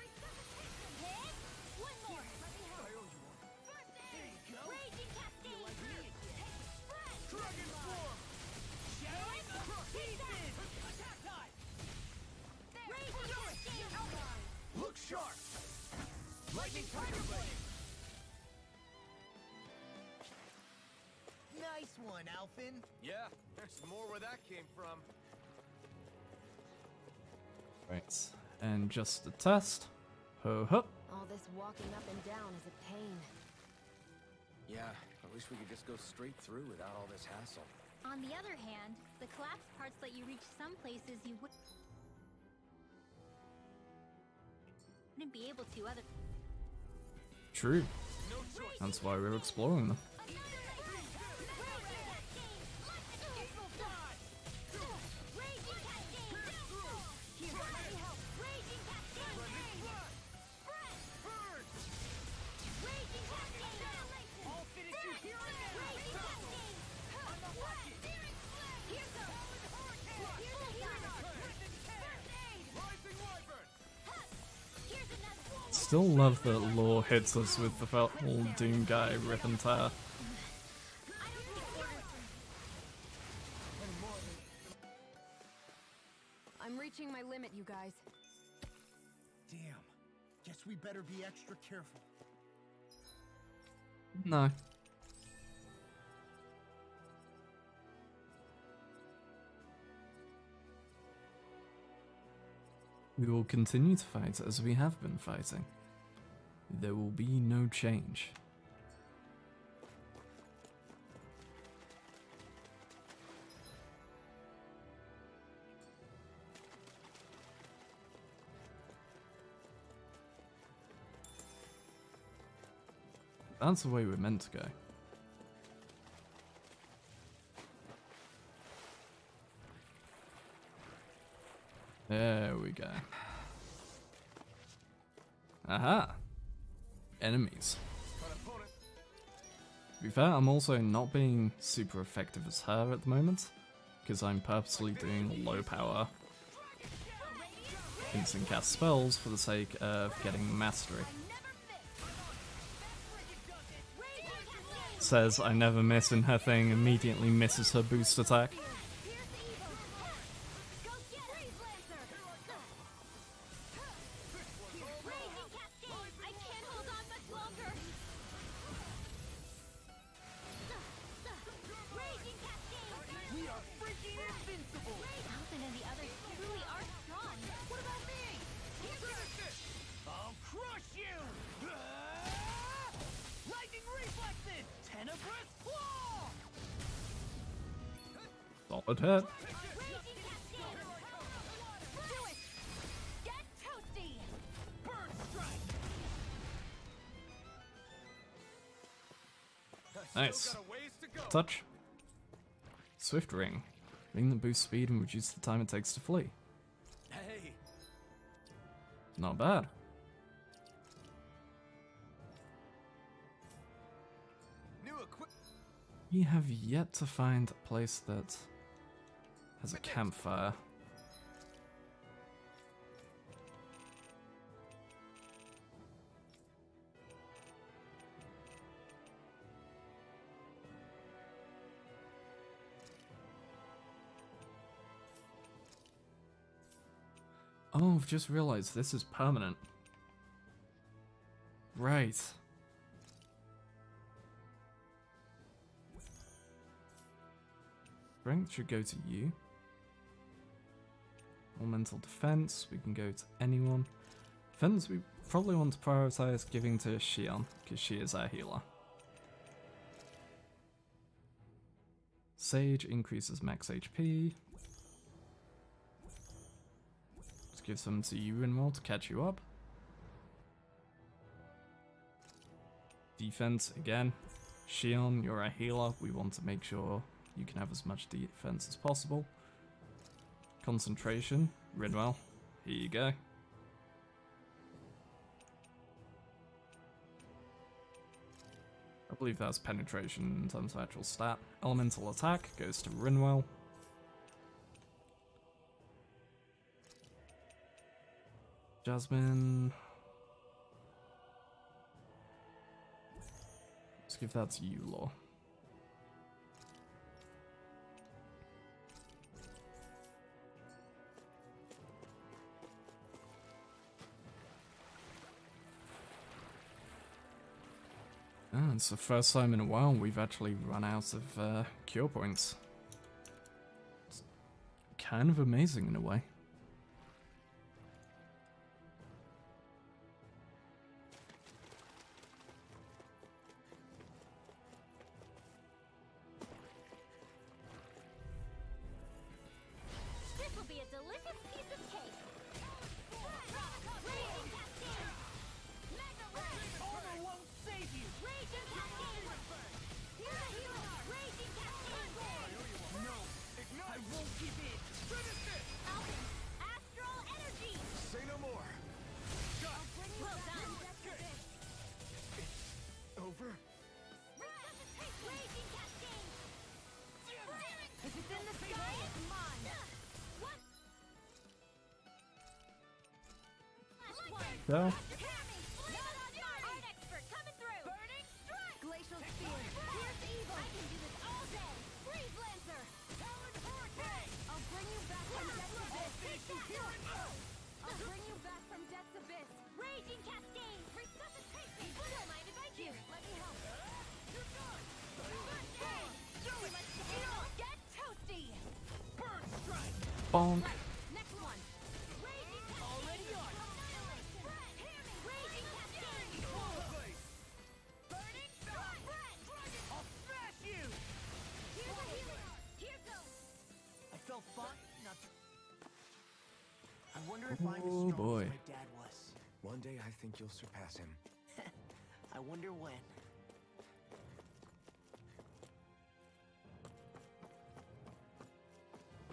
Hit! One more! First aid! Raging Cascade! Spread! Dragon Form! Pieces! Attack time! Raging Cascade! Look sharp! Lightning Tiger Blade! Nice one, Alphin. Yeah, there's more where that came from. Right. And just a test. Ho ho. All this walking up and down is a pain. Yeah, I wish we could just go straight through without all this hassle. On the other hand, the collapsed parts let you reach some places you wouldn't be able to other. True. No choice. That's why we're exploring them. Still love that Law hits us with the whole Doom guy rip and tear. I'm reaching my limit, you guys. Damn. Guess we better be extra careful. No. We will continue to fight as we have been fighting. There will be no change. That's the way we're meant to go. There we go. Aha! Enemies. To be fair, I'm also not being super effective as her at the moment, because I'm purposely doing low power instant cast spells for the sake of getting mastery. Says I never miss in her thing, immediately misses her boost attack. We are freaking invincible! Alphen and the others truly are strong. What hurt? Raging Cascade! Do it! Get toasty! Burn strike! Nice. Touch. Swift Ring. Ring that boosts speed and reduces the time it takes to flee. Hey, Not bad. new equip. We have yet to find a place that has a campfire. Oh, I've just realized this is permanent. Right. Strength should go to you. Elemental defense, we can go to anyone. Defense, we probably want to prioritize giving to Xion, because she is our healer. Sage increases max HP. Let's give some to you, Rinwell, to catch you up. Defense, again. Xion, you're a healer. We want to make sure you can have as much defense as possible. Concentration, Rinwell, here you go. I believe that's penetration in terms of actual stat. Elemental attack goes to Rinwell. Jasmine. Let's give that to you, Law. Ah, it's the first time in a while we've actually run out of cure points. It's kind of amazing in a way. This will be a delicious piece of cake! Raging Cascade! Mega Ray! Armor won't save you! Raging Cascade! Here's a healer! Raging Cascade! No! I won't give in! Alchemy! Astral Energy! Say no more. Well done! Over? Raging Cascade! If it's in the sky, it's mine! What? Last one! So, Hear me! Art expert coming through! Burning strike! Glacial spear! Pierce evil! I can do this all day! Freeze lancer! Talon hurricane! I'll bring you back from death's abyss! Take that! I'll bring you back from death's abyss! Raging cascade! Resuscitation! Don't mind if I do! Let me help! Hey! Too much to heal! Get toasty! Burn strike! bonk. Next one! Raging already on! Raging cascade! Burning strike! I'll smash you! Here's a healer! Here goes! I felt fine. Not. I wonder if I'm as Oh, strong boy. as my dad was. One day I think you'll surpass him. I wonder when.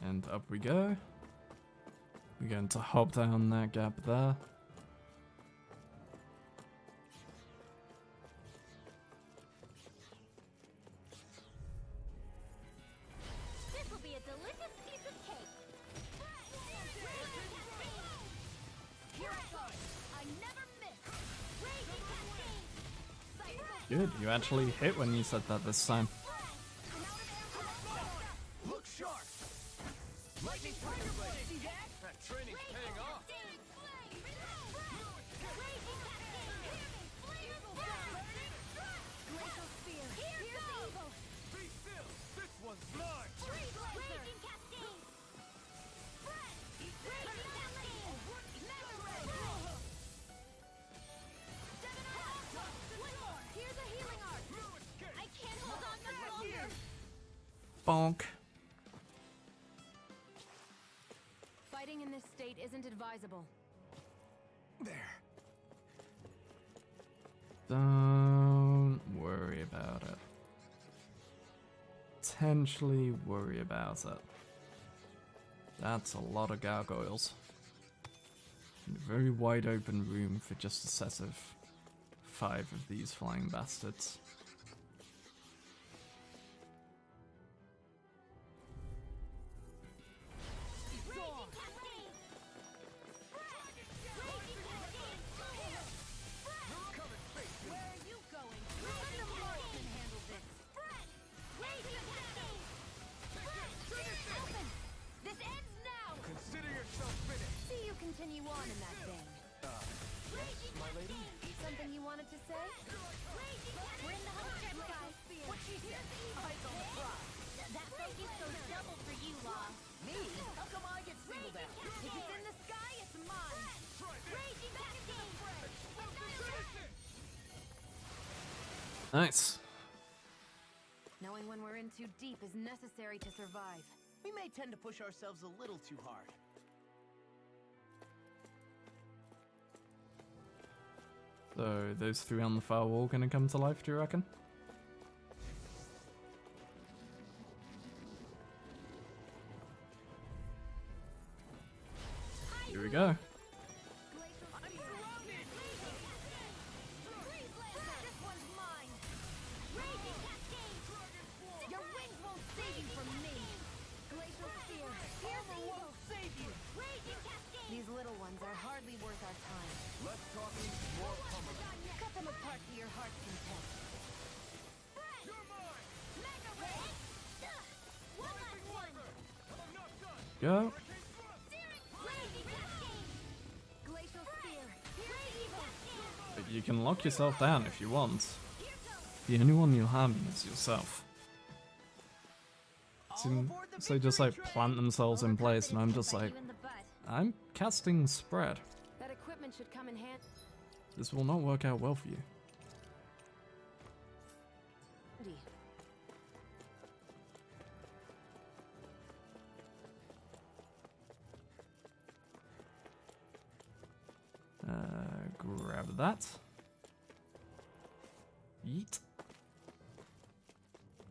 And up we go. We're going to hop down that gap there. This will be a delicious piece of cake! Raging cascade! Here I go! I never miss! Raging cascade! Good, you actually hit when you said that this time. Look sharp! Lightning tiger blade! See that? That training's paying off. Glacial spear! Here's evil! Be still. This one's mine. Raging cascade! Raging cascade! Mega ray! One more! Here's a healing art! I can't hold on much longer! Bonk. state isn't advisable. There. Don't worry about it. Potentially worry about it. That's a lot of gargoyles. In a very wide open room for just a set of 5 of these flying bastards. Continue on in that vein. My lady? Something you wanted to say? We're in the home stretch, guys. What she said? Eyes on the prize. That fake is so double for you, Law. Me? How come I get singled out? If it's in the sky, it's mine. Raging Cascade! Nice. Knowing when we're in too deep is necessary to survive. We may tend to push ourselves a little too hard. So, those 3 on the far wall gonna come to life, do you reckon? Here we go. This one's mine. Raging Cascade! Your wings won't save you from me. Glacial Spear, here's the won't save you. Raging Cascade! These little ones are hardly worth our time. Less talking, more pummeling. Cut them apart to your heart's content. Mega Ray! One last one! Go. Raging Cascade! Glacial Spear, Raging Cascade! But you can lock yourself down if you want. The only one you'll harm is yourself. So they just like plant themselves in place, and I'm just like, You in the butt. I'm casting spread. that equipment should come in handy. This will not work out well for you. Grab that. Yeet.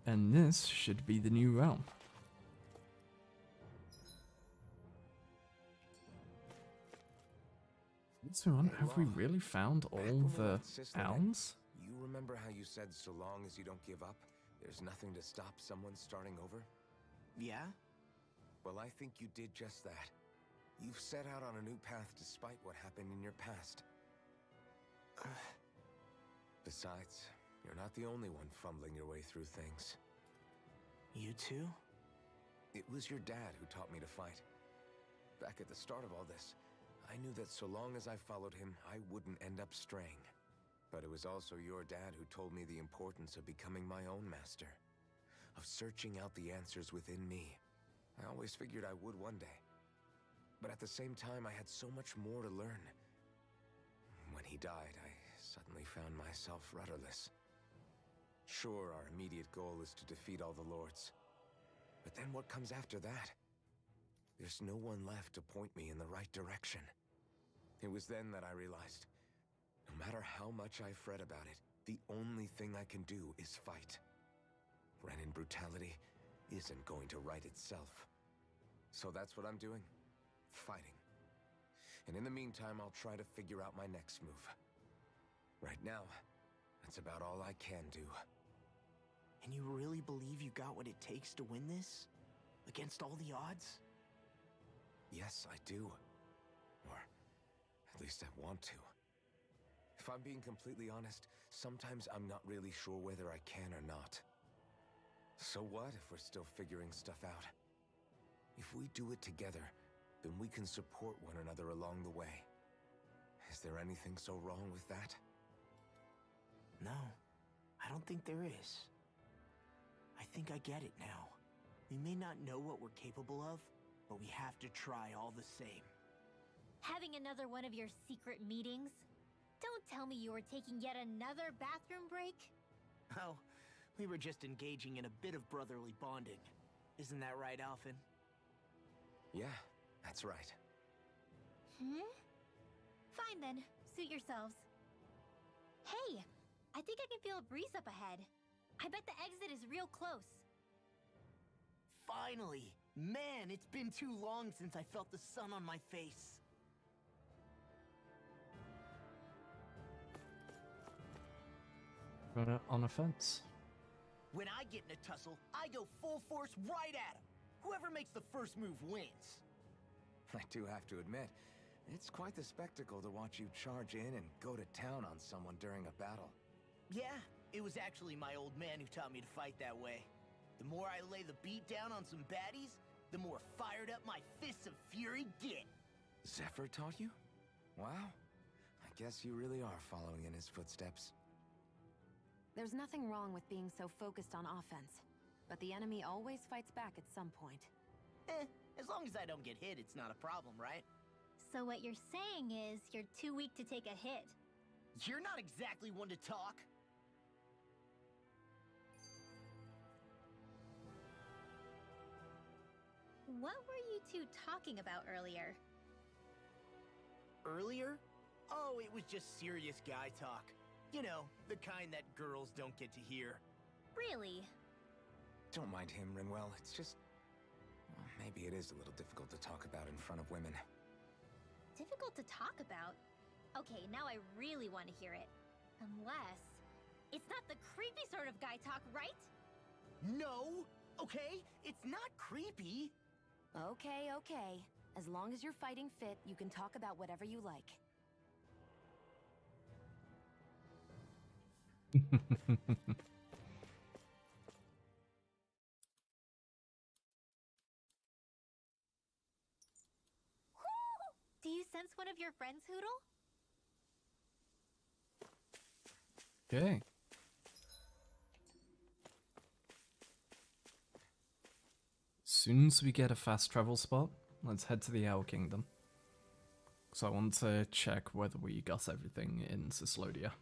And this should be the new realm. So on, have we really found all Back when we the left Sisla, elms? You remember how you said so long as you don't give up, there's nothing to stop someone starting over? Yeah? Well, I think you did just that. You've set out on a new path despite what happened in your past. Besides, you're not the only one fumbling your way through things. You too? It was your dad who taught me to fight. Back at the start of all this, I knew that so long as I followed him, I wouldn't end up straying. But it was also your dad who told me the importance of becoming my own master. Of searching out the answers within me. I always figured I would one day. But at the same time, I had so much more to learn. When he died, I suddenly found myself rudderless. Sure, our immediate goal is to defeat all the lords. But then what comes after that? There's no one left to point me in the right direction. It was then that I realized, no matter how much I fret about it, the only thing I can do is fight. Renin brutality isn't going to right itself. So that's what I'm doing. Fighting. And in the meantime, I'll try to figure out my next move. Right now, that's about all I can do. And you really believe you got what it takes to win this? Against all the odds? Yes, I do. Or at least I want to. If I'm being completely honest, sometimes I'm not really sure whether I can or not. So what if we're still figuring stuff out? If we do it together, then we can support one another along the way. Is there anything so wrong with that? No, I don't think there is. I think I get it now. We may not know what we're capable of, but we have to try all the same. Having another one of your secret meetings? Don't tell me you were taking yet another bathroom break? Oh, we were just engaging in a bit of brotherly bonding. Isn't that right, Alphen? Yeah, that's right. Fine then. Suit yourselves. Hey! I think I can feel a breeze up ahead. I bet the exit is real close. Finally! Man, it's been too long since I felt the sun on my face. Run it on a fence. When I get in a tussle, I go full force right at him. Whoever makes the first move wins. I do have to admit, it's quite the spectacle to watch you charge in and go to town on someone during a battle. Yeah, it was actually my old man who taught me to fight that way. The more I lay the beat down on some baddies, the more fired up my fists of fury get. Zephyr taught you? Wow. I guess you really are following in his footsteps. There's nothing wrong with being so focused on offense, but the enemy always fights back at some point. As long as I don't get hit, it's not a problem, right? So what you're saying is you're too weak to take a hit. You're not exactly one to talk. What were you two talking about earlier? Earlier? Oh, it was just serious guy talk. You know, the kind that girls don't get to hear. Really? Don't mind him, Rinwell. It's just... well, maybe it is a little difficult to talk about in front of women. Difficult to talk about? Okay, now I really want to hear it. Unless... it's not the creepy sort of guy talk, right? No! Okay? It's not creepy! Okay, okay. As long as you're fighting fit, you can talk about whatever you like. Do you sense one of your friends, Hootle? Okay. Soon as we get a fast travel spot, let's head to the Owl Kingdom. So I want to check whether we got everything in Cyslodia.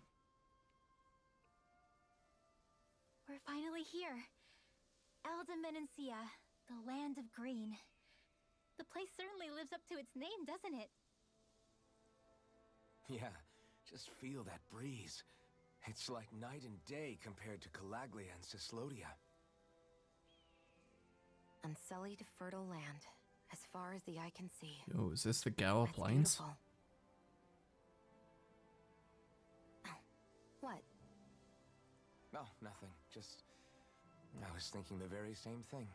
We're finally here. Elda Menancia, the land of green. The place certainly lives up to its name, doesn't it? Yeah, just feel that breeze. It's like night and day compared to Calaglia and Cyslodia. Unsullied fertile land, as far as the eye can see. Yo, is this the Gower That's Plains? beautiful. Oh, what? Oh, nothing. Just... I was thinking the very same thing.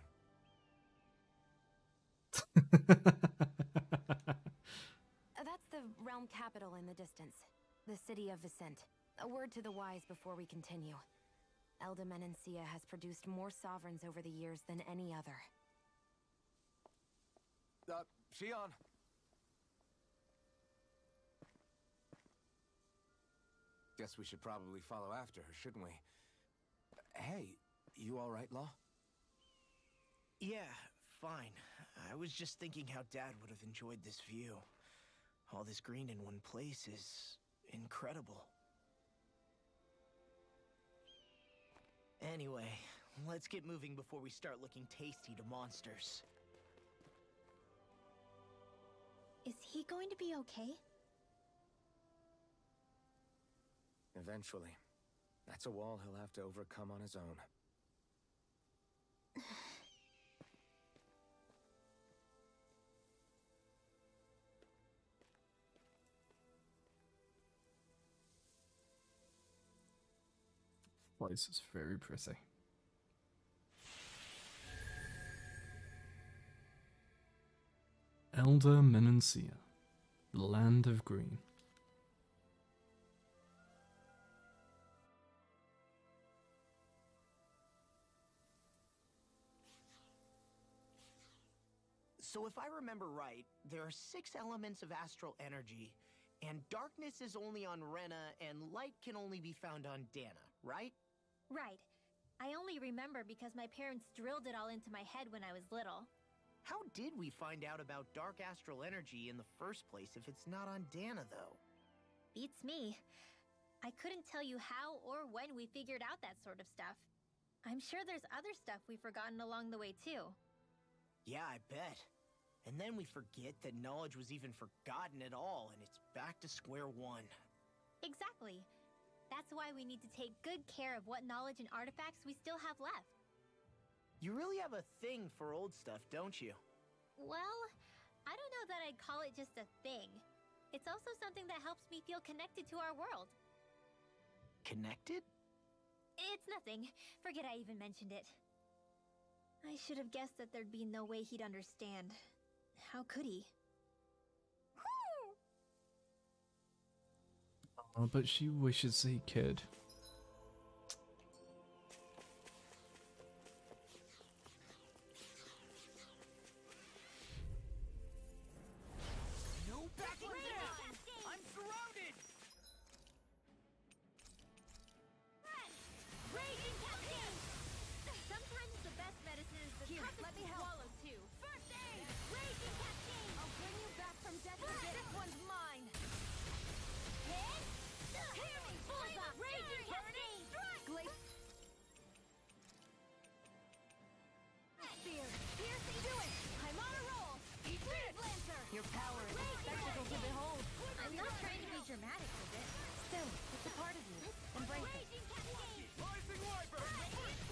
That's the realm capital in the distance. The city of Vicent. A word to the wise before we continue. Elda Menancia has produced more sovereigns over the years than any other. Shion! Guess we should probably follow after her, shouldn't we? Hey, you alright, Law? Yeah, fine. I was just thinking how Dad would have enjoyed this view. All this green in one place is... incredible. Anyway, let's get moving before we start looking tasty to monsters. Is he going to be okay? Eventually. That's a wall he'll have to overcome on his own. Place is very pretty. Elda Menancia, the land of green. So if I remember right, there are 6 elements of astral energy, and darkness is only on Rena, and light can only be found on Dana, right? Right. I only remember because my parents drilled it all into my head when I was little. How did we find out about dark astral energy in the first place if it's not on Dana, though? Beats me. I couldn't tell you how or when we figured out that sort of stuff. I'm sure there's other stuff we've forgotten along the way, too. Yeah, I bet. And then we forget that knowledge was even forgotten at all, and it's back to square one. Exactly. That's why we need to take good care of what knowledge and artifacts we still have left. You really have a thing for old stuff, don't you? Well, I don't know that I'd call it just a thing. It's also something that helps me feel connected to our world. Connected? It's nothing. Forget I even mentioned it. I should have guessed that there'd be no way he'd understand. How could he? Oh, but she wishes he could. No backing down! I'm surrounded! Raging Cascade! Sometimes the best medicine is the toughest to swallow too. First aid! Raging Cascade! I'll bring you back from death again. This one's mine! Hit! Hear me! Bullseye! Raging Cascade! Strike! Spear! Piercing! Do it! I'm on a roll! Eat this! Lancer! Your power is a spectacle to behold. I'm not trying to be dramatic with it. Still, it's a part of you. Embrace it. Raging Cascade! Rising Wyvern!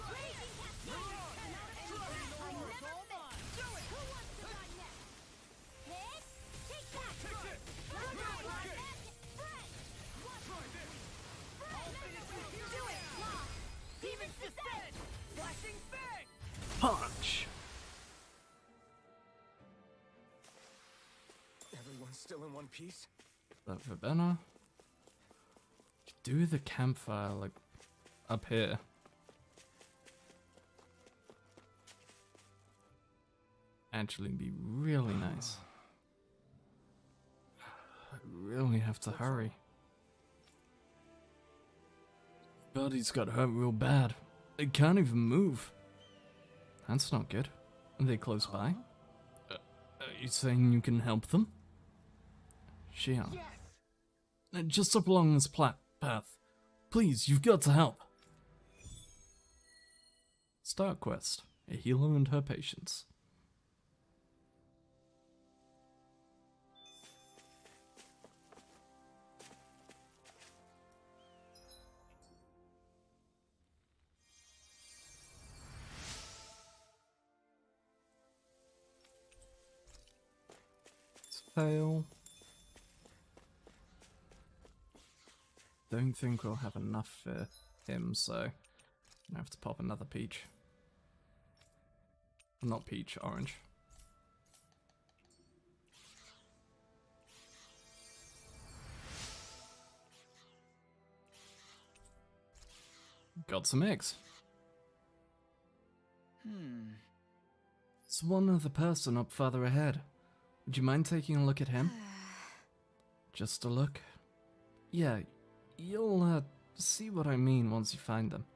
Raging Cascade! I never miss! Do it! Who wants to run next? Hit! Take that! Take it! Run out! Okay. Spread! Try this! Do it! Lock! Demon's Descent! Flashing bang! Punch! Everyone's still in one piece? That Verbena. Do the campfire, like, up here. Actually be really nice. I really have to hurry. Buddy's got hurt real bad. They can't even move. That's not good. Are they close by? Are you saying you can help them? Xian. Yes! Just up along this path. Please, you've got to help. Start quest. A healer and her patients. Fail. Don't think we'll have enough for him, so I have to pop another peach. Not peach, orange. Got some eggs. It's one other person up further ahead. Would you mind taking a look at him? Just a look? Yeah, you'll see what I mean once you find them.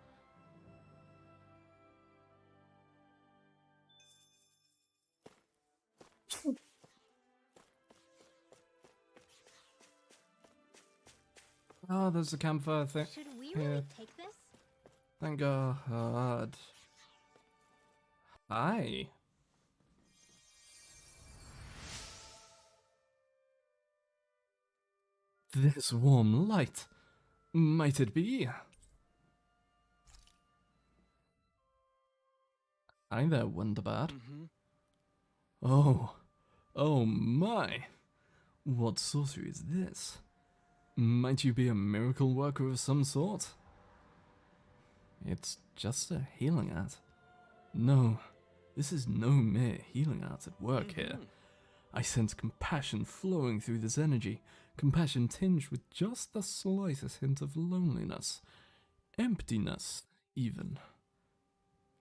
Oh, there's a campfire thing. Should we here. really take this? Thank God. Hi. This warm light. Might it be? Hi there, Wonderbird. Oh my. What sorcery is this? Might you be a miracle worker of some sort? It's just a healing art. No, this is no mere healing art at work here. I sense compassion flowing through this energy, compassion tinged with just the slightest hint of loneliness, emptiness, even.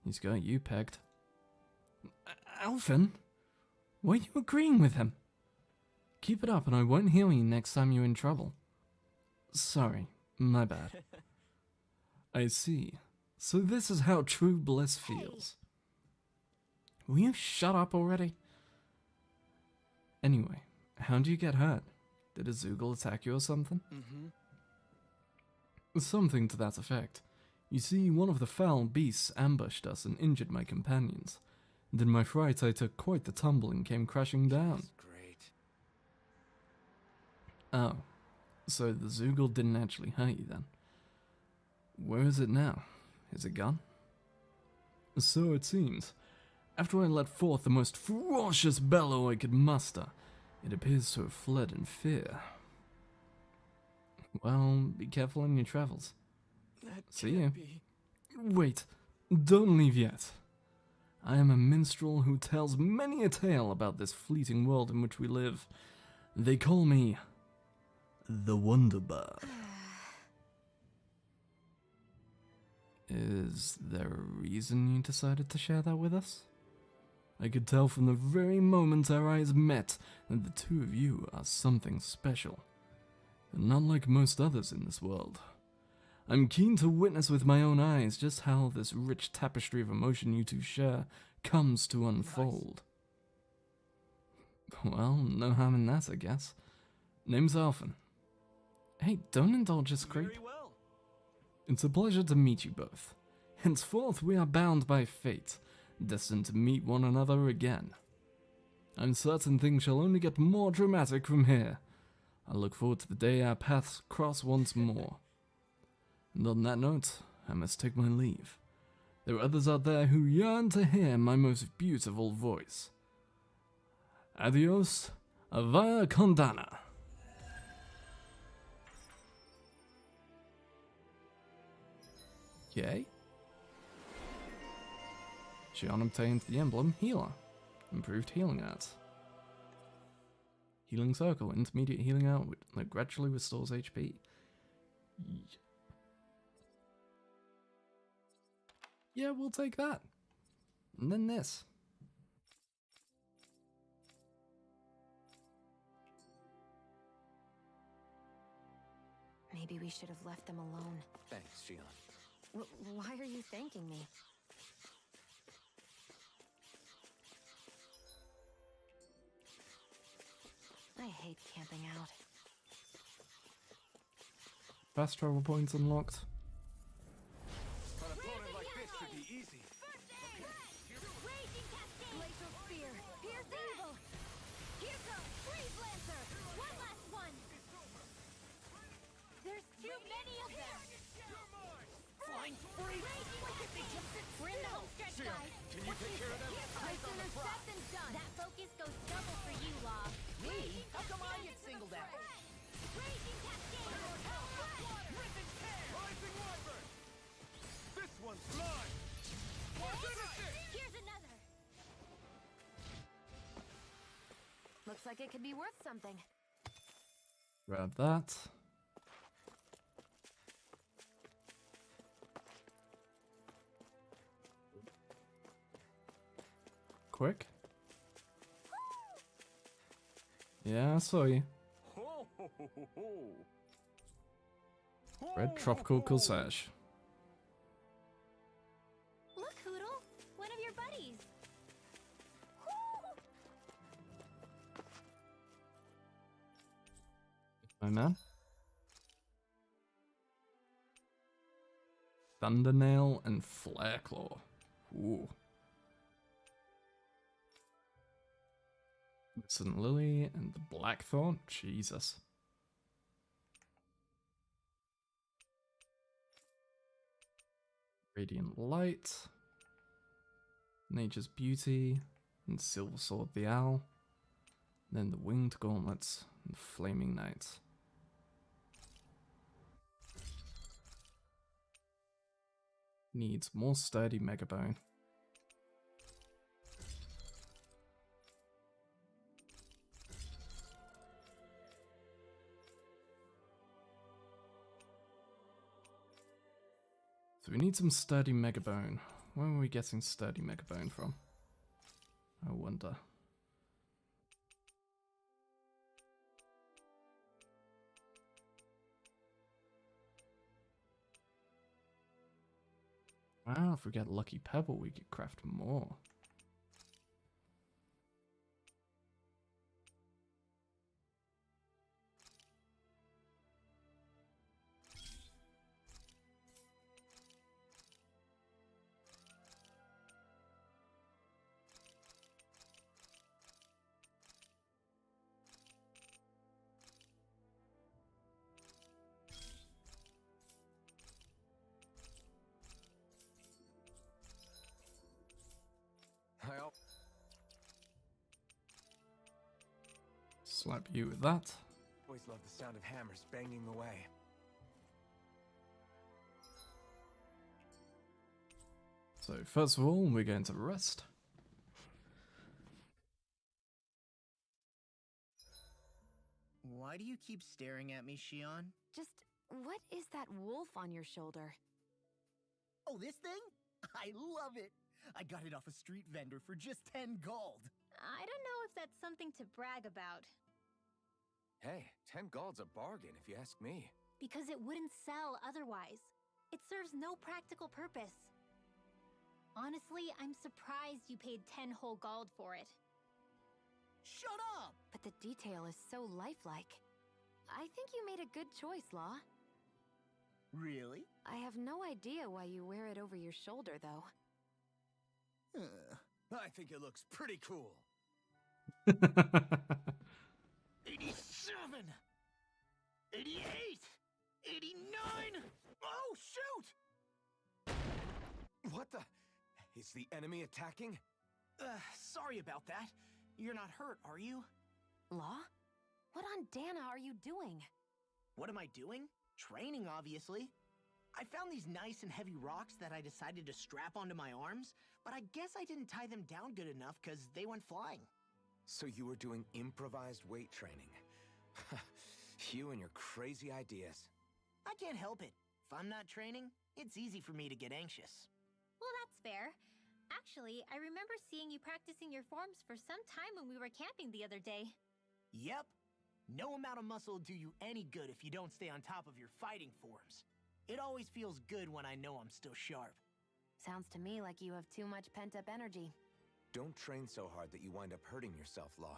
He's got you pegged. Alphen? Why are you agreeing with him? Keep it up and I won't heal you next time you're in trouble. Sorry, my bad. I see. So this is how true bliss feels. Will you shut up already? Anyway, how do you get hurt? Did a Zoogle attack you or something? Something to that effect. You see, one of the foul beasts ambushed us and injured my companions. and in my fright I took quite the tumble and came crashing down. Great. Oh, so the Zoogle didn't actually hurt you then? Where is it now? Is it gone? So it seems. After I let forth the most ferocious bellow I could muster, it appears to have fled in fear. Well, be careful in your travels. That See can't you. be. Wait, don't leave yet. I am a minstrel who tells many a tale about this fleeting world in which we live. They call me the Wonderbird. Is there a reason you decided to share that with us? I could tell from the very moment our eyes met that the two of you are something special. Not like most others in this world. I'm keen to witness with my own eyes just how this rich tapestry of emotion you two share comes to unfold. Well, no harm in that, I guess. Name's Alphen. Hey, don't indulge this creep. Very well. It's a pleasure to meet you both. Henceforth, we are bound by fate, destined to meet one another again. I'm certain things shall only get more dramatic from here. I look forward to the day our paths cross once more. And on that note, I must take my leave. There are others out there who yearn to hear my most beautiful voice. Adios, Avaya Condana. Yay. Xion obtained the emblem Healer. Improved healing arts. Healing Circle, intermediate healing art that gradually restores HP. Yeah, we'll take that. And then this. Maybe we should have left them alone. Thanks, Xion. Why are you thanking me? I hate camping out. Fast travel points unlocked. An opponent like this should be easy. Raging Cascade! Glacial Spear! Pierce Evil! Here goes! Freeze Lancer! One last one! There's too many of them! Flying freeze! We're in the home stretch, guys! Can you take care of them? No sooner said than done! That focus goes double for you, Law! Me? How come I get singled out? Raging Cascade! Rising Wyvern! This one's mine! Here's another! Looks like it could be worth something. Grab that. Quick. Yeah, I saw you. Ho, ho, ho, ho, ho. Red tropical corsage. Look, Hoodle! One of your buddies! My man. Thundernail and Flareclaw. Ooh. St. Lily and the Blackthorn. Jesus. Radiant Light. Nature's Beauty. And Silver Sword the Owl. Then the Winged Gauntlets and Flaming Knights. Needs more sturdy Megabone. So we need some sturdy Megabone. Where are we getting sturdy Megabone from? I wonder. Wow, if we get Lucky Pebble, we could craft more. Slap you with that. Always love the sound of hammers banging away. So first of all, we're going to rest. Why do you keep staring at me, Shion? Just, what is that wolf on your shoulder? Oh, this thing? I love it! I got it off a street vendor for just 10 gold. I don't know if that's something to brag about. Hey, 10 gold's a bargain if you ask me. Because it wouldn't sell otherwise. It serves no practical purpose. Honestly, I'm surprised you paid 10 whole gold for it. Shut up! But the detail is so lifelike. I think you made a good choice, Law. Really? I have no idea why you wear it over your shoulder, though. I think it looks pretty cool. 87! 88! 89! Oh, shoot! What the? Is the enemy attacking? Sorry about that. You're not hurt, are you? Law? What on Dana are you doing? What am I doing? Training, obviously. I found these nice and heavy rocks that I decided to strap onto my arms, but I guess I didn't tie them down good enough because they went flying. So you were doing improvised weight training. You and your crazy ideas. I can't help it. If I'm not training, it's easy for me to get anxious. Well, that's fair. Actually, I remember seeing you practicing your forms for some time when we were camping the other day. Yep. No amount of muscle will do you any good if you don't stay on top of your fighting forms. It always feels good when I know I'm still sharp. Sounds to me like you have too much pent-up energy. Don't train so hard that you wind up hurting yourself, Law.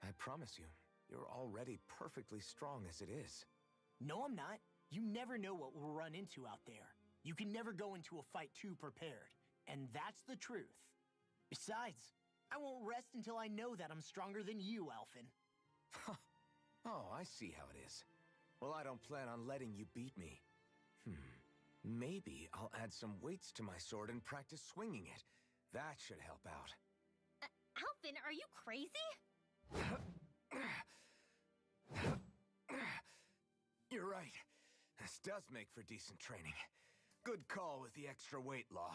I promise you, you're already perfectly strong as it is. No, I'm not. You never know what we'll run into out there. You can never go into a fight too prepared. And that's the truth. Besides, I won't rest until I know that I'm stronger than you, Alphen. Oh, I see how it is. Well, I don't plan on letting you beat me. Maybe I'll add some weights to my sword and practice swinging it. That should help out. Alphen, are you crazy? You're right. This does make for decent training. Good call with the extra weight, Law.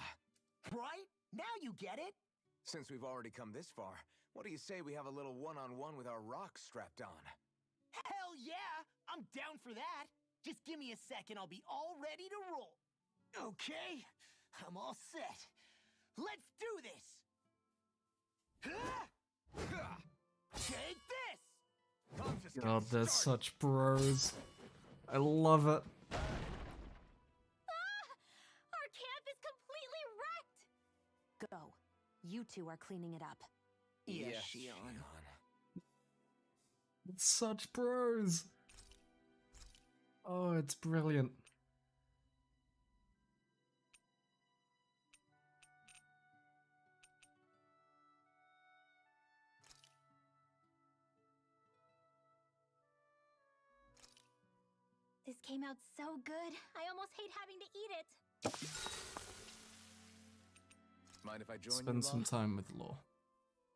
Right? Now you get it? Since we've already come this far, what do you say we have a little one-on-one with our rocks strapped on? Hell yeah! I'm down for that! Just give me a second, I'll be all ready to roll. Okay, I'm all set. Let's do this! Take this! I'm just God, getting they're started. such bros. I love it. Our camp is completely wrecked! Go. You two are cleaning it up. Yes, Shion. It's such bros. Oh, it's brilliant. This came out so good. I almost hate having to eat it. Mind if I join Spend you, some Law? time with Law.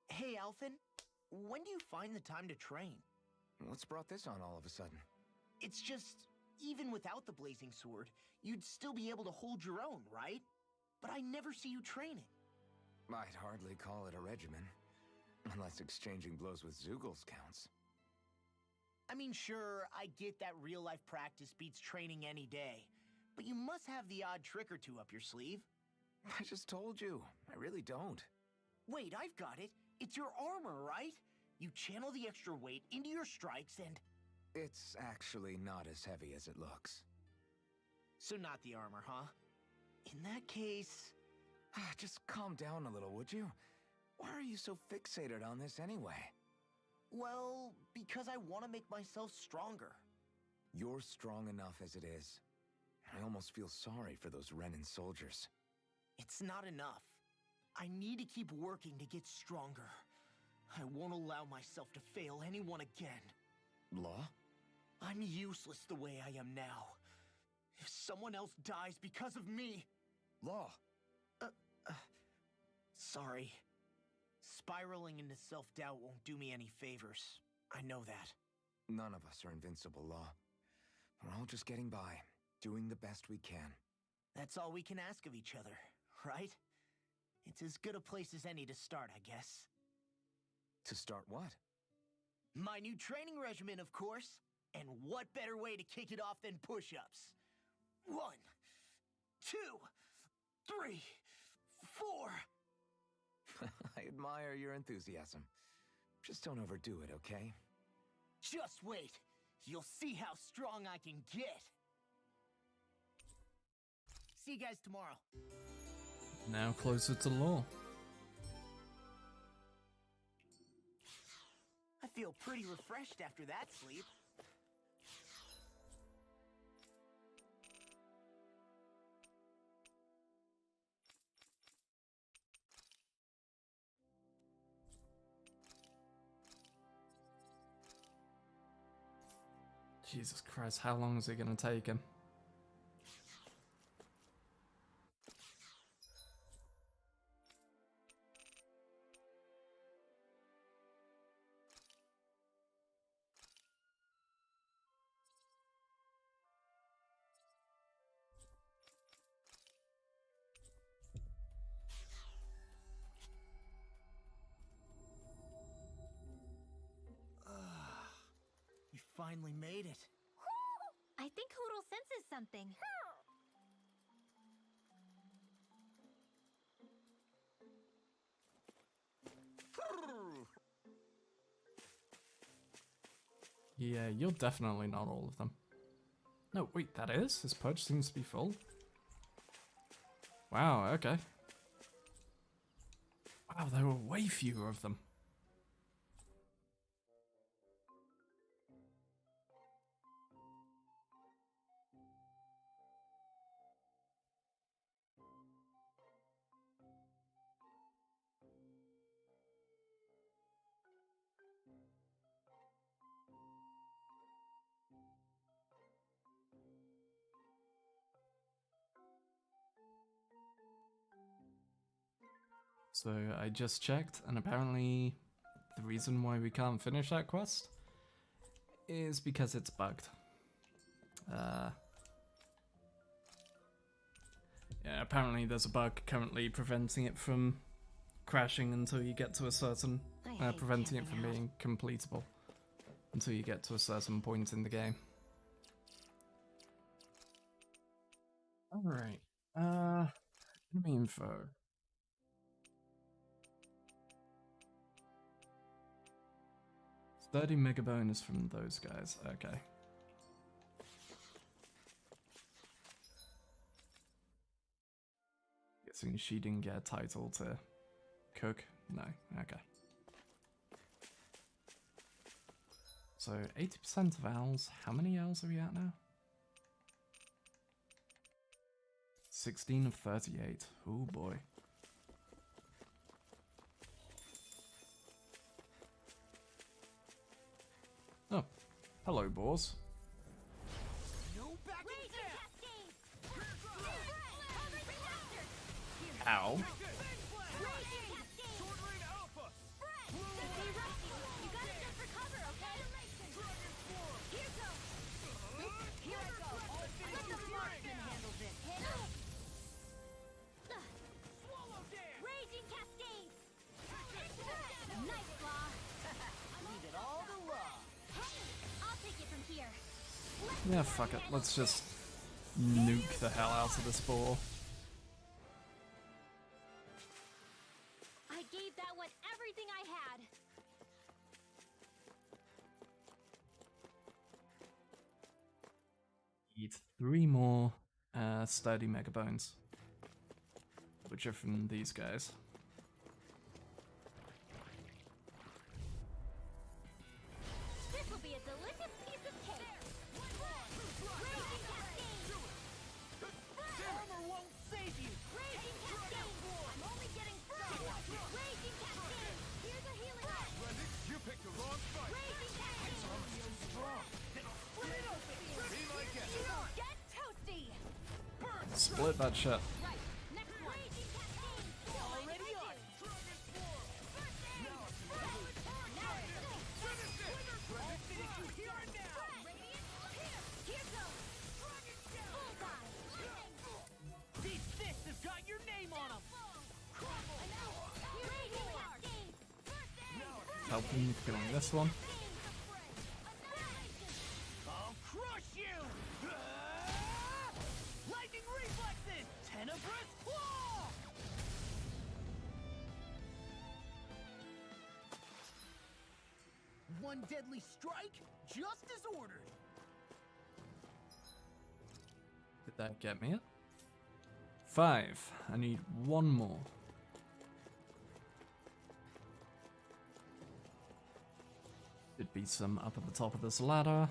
Hey, Alphen, when do you find the time to train? What's brought this on all of a sudden? It's just, even without the blazing sword, you'd still be able to hold your own, right? But I never see you training. I'd hardly call it a regimen. Unless exchanging blows with Zeugles counts. I mean, sure, I get that real-life practice beats training any day. But you must have the odd trick or two up your sleeve. I just told you. I really don't. Wait, I've got it. It's your armor, right? You channel the extra weight into your strikes and... It's actually not as heavy as it looks. So not the armor, huh? In that case... Just calm down a little, would you? Why are you so fixated on this anyway? Well, because I want to make myself stronger. You're strong enough as it is. I almost feel sorry for those Renan soldiers. It's not enough. I need to keep working to get stronger. I won't allow myself to fail anyone again. Law? I'm useless the way I am now. If someone else dies because of me... Law! Sorry. Spiraling into self-doubt won't do me any favors. I know that. None of us are invincible, Law. We're all just getting by, doing the best we can. That's all we can ask of each other, right? It's as good a place as any to start, I guess. To start what? My new training regimen, of course. And what better way to kick it off than push-ups? 1, 2, 3, 4. I admire your enthusiasm. Just don't overdo it, okay? Just wait. You'll see how strong I can get. See you guys tomorrow. Now closer to Law. I feel pretty refreshed after that sleep. Jesus Christ, how long is it going to take him? We finally made it. I think Hootle senses something. Yeah, you're definitely not all of them. No, wait, that is? His purge seems to be full. Wow, okay. Wow, there were way fewer of them. So I just checked, and apparently the reason why we can't finish that quest is because it's bugged. Yeah, apparently there's a bug currently preventing it from crashing until you get to a certain, preventing it from being completable until you get to a certain point in the game. Alright, enemy info. $30 mega bonus from those guys, okay. Guessing she didn't get a title to cook? No, okay. So 80% of owls, how many owls are we at now? 16 of 38, oh boy. Oh, hello, boars. No backing down. Ow. Yeah, fuck it. Let's just nuke the hell out of this boar. I gave that one everything I had. Need 3 more sturdy mega bones, which are from these guys. This will be a delicious piece of cake. Raging Cascade! Armor won't save you. Raging Cascade! I'm only getting Raging Cascade! Here's a healing eye. You picked the wrong fight! Raging Cascade! Split it open. Be my guest! Get toasty! Split that shit. Right, next one. Raging Cascade! Already on. help him killing this one. I'll crush you! Lightning reflexes! Tenebrous claw! One deadly strike, just as ordered. Did that get me it? 5. I need one more. Should be some up at the top of this ladder.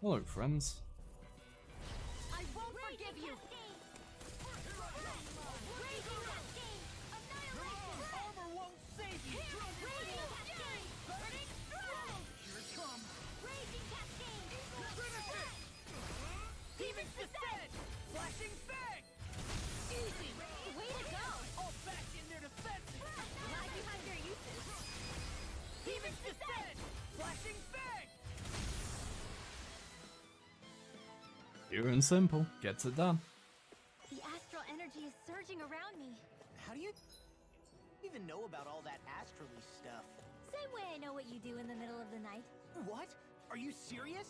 Hello, friends. I won't forgive you! Armor won't save you! Here it comes! Demon's Descent! Flashing Fang! Easy! Way to go! All back in their defenses! Lag behind your uses. Demon's Descent! Flashing Fang! Pure and simple. Gets it done. The astral energy is surging around me. How do you even know about all that astrally stuff? Same way I know what you do in the middle of the night. What? Are you serious?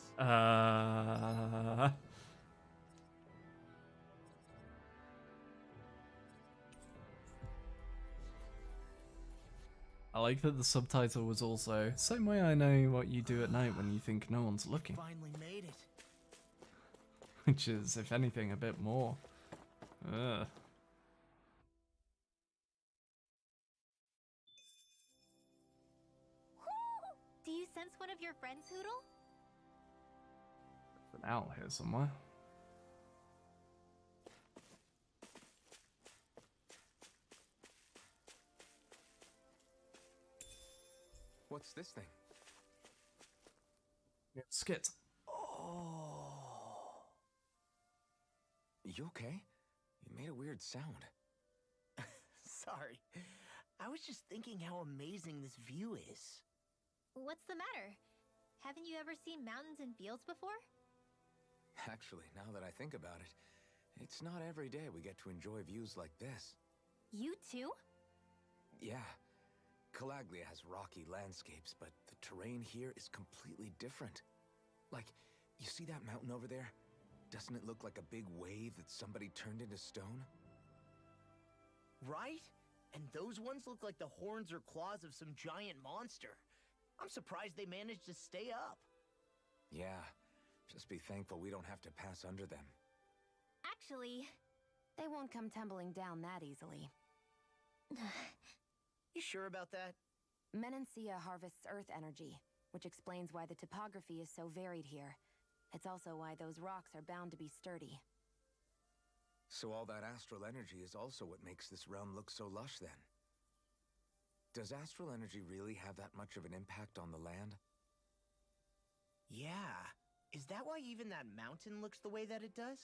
I like that the subtitle was also, same way I know what you do at night when you think no one's looking. Finally made it. Which is, if anything, a bit more. Ugh. Do you sense one of your friends, Hoodle? An owl here somewhere. What's this thing? Skit. Oh. You okay? You made a weird sound. Sorry. I was just thinking how amazing this view is. What's the matter? Haven't you ever seen mountains and fields before? Actually, now that I think about it, it's not every day we get to enjoy views like this. You too? Yeah. Calaglia has rocky landscapes, but the terrain here is completely different. Like, you see that mountain over there? Doesn't it look like a big wave that somebody turned into stone? Right? And those ones look like the horns or claws of some giant monster. I'm surprised they managed to stay up. Yeah. Just be thankful we don't have to pass under them. Actually, They won't come tumbling down that easily. You sure about that? Menancia harvests earth energy, which explains why the topography is so varied here. It's also why those rocks are bound to be sturdy. So all that astral energy is also what makes this realm look so lush then? Does astral energy really have that much of an impact on the land? Yeah. Is that why even that mountain looks the way that it does?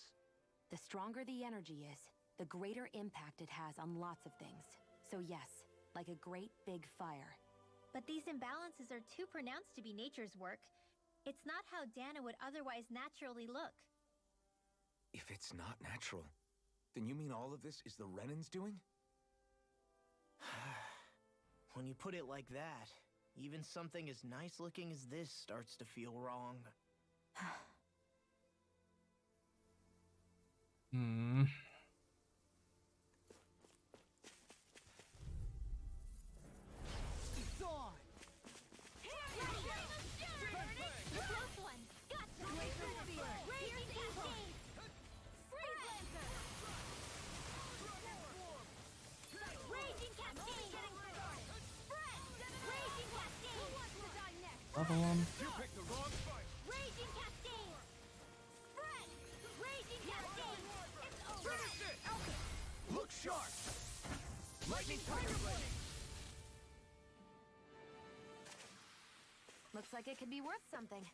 The stronger the energy is, the greater impact it has on lots of things. So yes, like a great big fire. but these imbalances are too pronounced to be nature's work. It's not how Dana would otherwise naturally look. If it's not natural, then you mean all of this is the Renans doing? When you put it like that, even something as nice looking as this starts to feel wrong. Hmm. It's on! Close one! Gotcha! Raging Cascade! Freeze Lancer! Raging Cascade! Raging Cascade! Who wants to die next? Other one. You picked the wrong fight! Raging Cascade! Spread! Raging Cascade! It's over! Finish it! Look sharp! Lightning Tiger Blade! Looks like it could be worth something.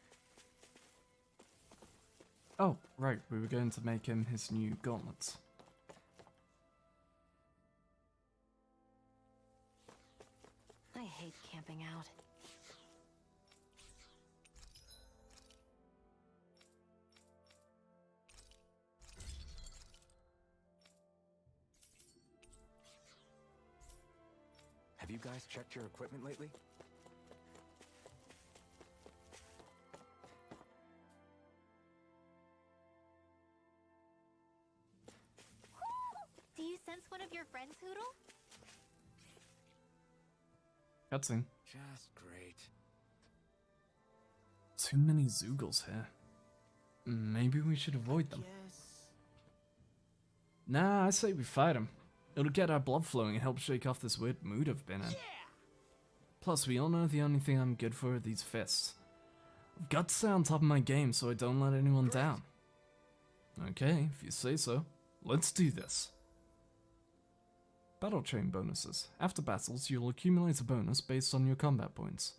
Oh, right, we were going to make him his new gauntlets. I hate camping out. you guys checked your equipment lately? Do you sense one of your friends, Hoodle? Cutscene. Just great. Too many Zoogles here. Maybe we should avoid them. Yes. Nah, I say we fight them. It'll get our blood flowing and help shake off this weird mood I've been in. Plus, we all know the only thing I'm good for are these fists. I've got to stay on top of my game so I don't let anyone down. Okay, if you say so. Let's do this. Battle chain bonuses. After battles, you'll accumulate a bonus based on your combat points.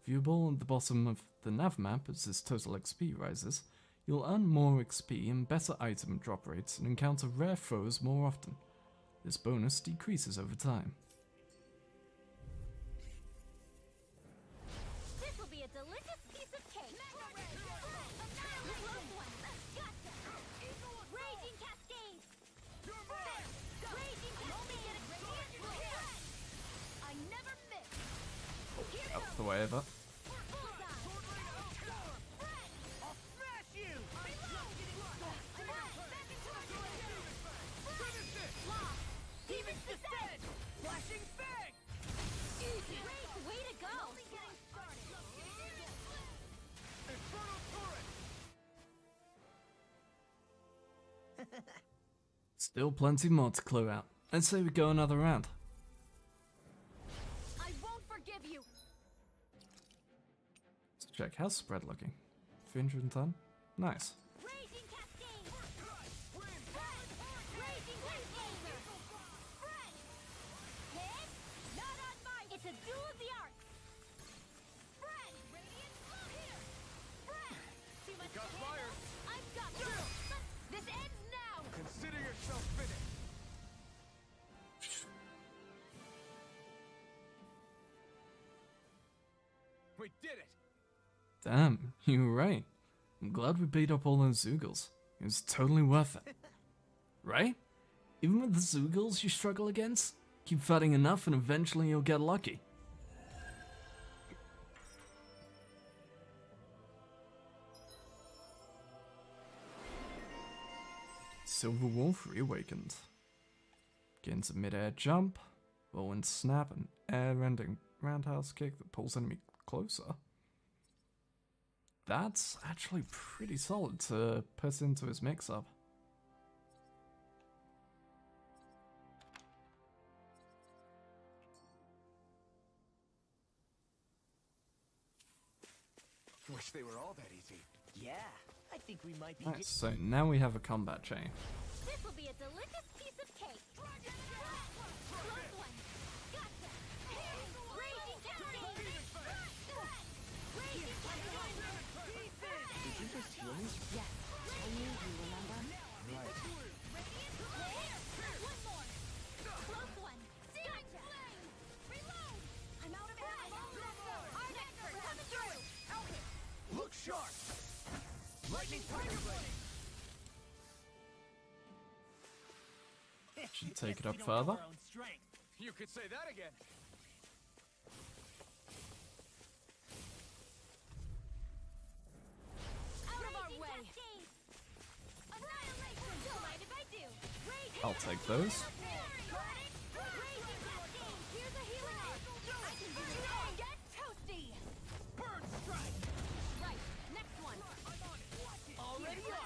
Viewable at the bottom of the nav map as this total XP rises, you'll earn more XP and better item drop rates and encounter rare foes more often. This bonus decreases over time. This will be a delicious piece of cake. Close one. Gotcha. Raging Cascade. Raging Cascade. I never miss. Out the way of it. Way to go! Still plenty more to clue out. I'd say we go another round. I won't forgive you. Let's check. How's spread looking? 310? Nice. Raging Cascade. Raging Cascade. Hit? Not on my. It's a duel of the arts. Fred. Radiant here. Fred. Too much Got to handle. fire. I've got this ends now. Consider yourself finished. We did it! Damn, you were right. I'm glad we beat up all those Zoogles. It was totally worth it. Right? Even with the Zoogles you struggle against, keep fighting enough and eventually you'll get lucky. Silver Wolf reawakened. Gains a mid-air jump, whirlwind snap, and air-ending roundhouse kick that pulls enemy closer. That's actually pretty solid to put into his mix-up. Wish they were all that easy. Yeah, I think we might be. Nice, so now we have a combat chain. This will be a delicious piece of cake. Close one. Gotcha. Raging Cascade. Raging Cascade. Did you just heal me? Yes, I knew you, remember? Right. One more. Close one. Gotcha. Reload. I'm out of ammo. Our expert coming through. Look sharp! Lightning Tiger Blade! Should take it up further. You could say that again. Out of our way. Annihilation. Don't mind if I do. I'll take those. Here's a healing art. I can do it. Get toasty. Bird strike! Right. Next one. Already on.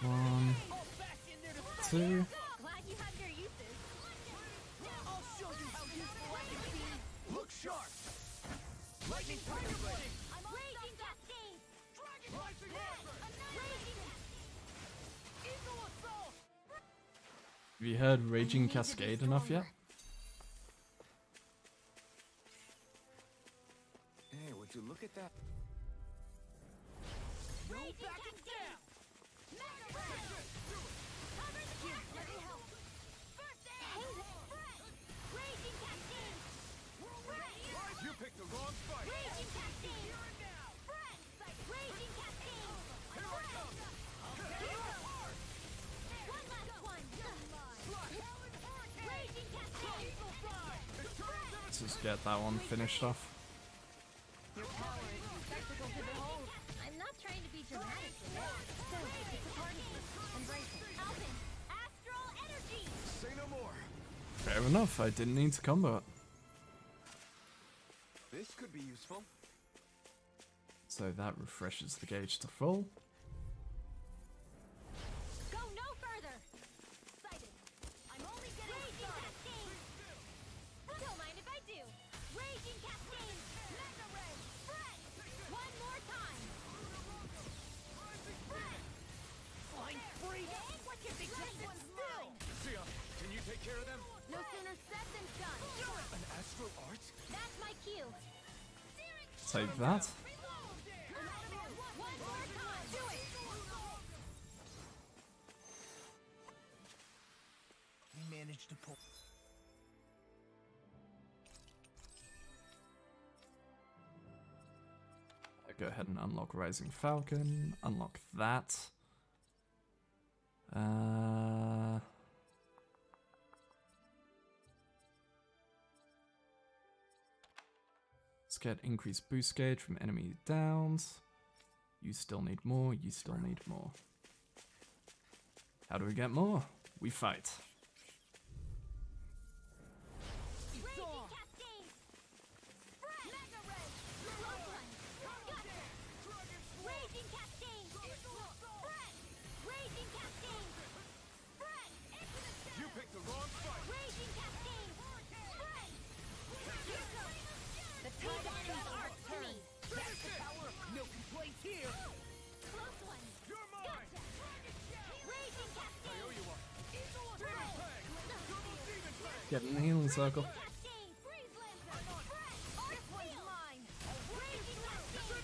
One, I'll bash in there to two. Glad you have your uses. I'll show you how useful I can be. Look sharp! Lightning Tiger Blade! I'm Raging Cascade. Rising Hammer! Eagle assault. Have you heard Raging Cascade enough yet? Hey, would you look at that? Raging Cascade. Mega Ray. Cover the gap. Let me help. First aid. Raging Cascade. You picked the wrong fight! Raging Cascade. Fred. Raging Cascade. Here I come! One last one. Raging Cascade. It turns Let's just get that one finished off. Your power is a spectacle to behold. I'm not trying to be dramatic with it. Still, it's a part of you. Embrace it. Alpin, astral energy! Say no more. Fair enough, I didn't need to combo it. This could be useful. So that refreshes the gauge to full. Go no further! Sighted. I'm only getting Raging Cascade! Don't mind if I do. Raging Cascade! Mega Ray! Spread! One more time! Spread! Fine freedom! It ain't what you think this one's mine! Sia, can you take care of them? No sooner said than done! An astral art? That's my cue! Take that. One more time! Do it! We managed to pull. Go ahead and unlock Rising Falcon. Unlock that. Let's get increased boost gauge from enemy downs. You still need more, you still need more. How do we get more? We fight. Raging Cascade! Spread! Mega Ray! Close one! Gotcha! Raging Cascade! Spread! Raging Cascade! Spread! You picked the wrong fight. Raging Cascade! Spread! Here goes! The tide of fate are turning! That's the power of no complaints here! Close one! You're mine. Gotcha! Raging Cascade! I owe you one. Spread! Demon Fang. Get in the healing circle. Cascade! Freeze Lancer! Spread! This one's mine! Raging Cascade!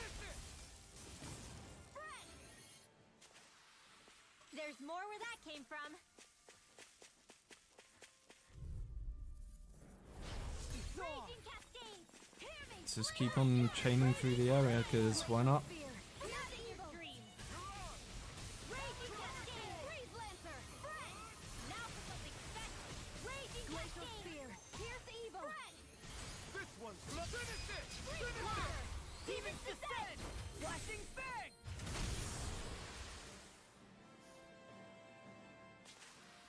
Spread! There's more where that came from. Raging Cascade! Hear me! Let's just keep on chaining through the area, because why not? Nothing you dream! Raging Cascade! Freeze Lancer! Spread! Now for something special! Raging Cascade! Here's the evil! Spread! This one's finish it. Freeze Water! Demon's Descent! Flashing Fang!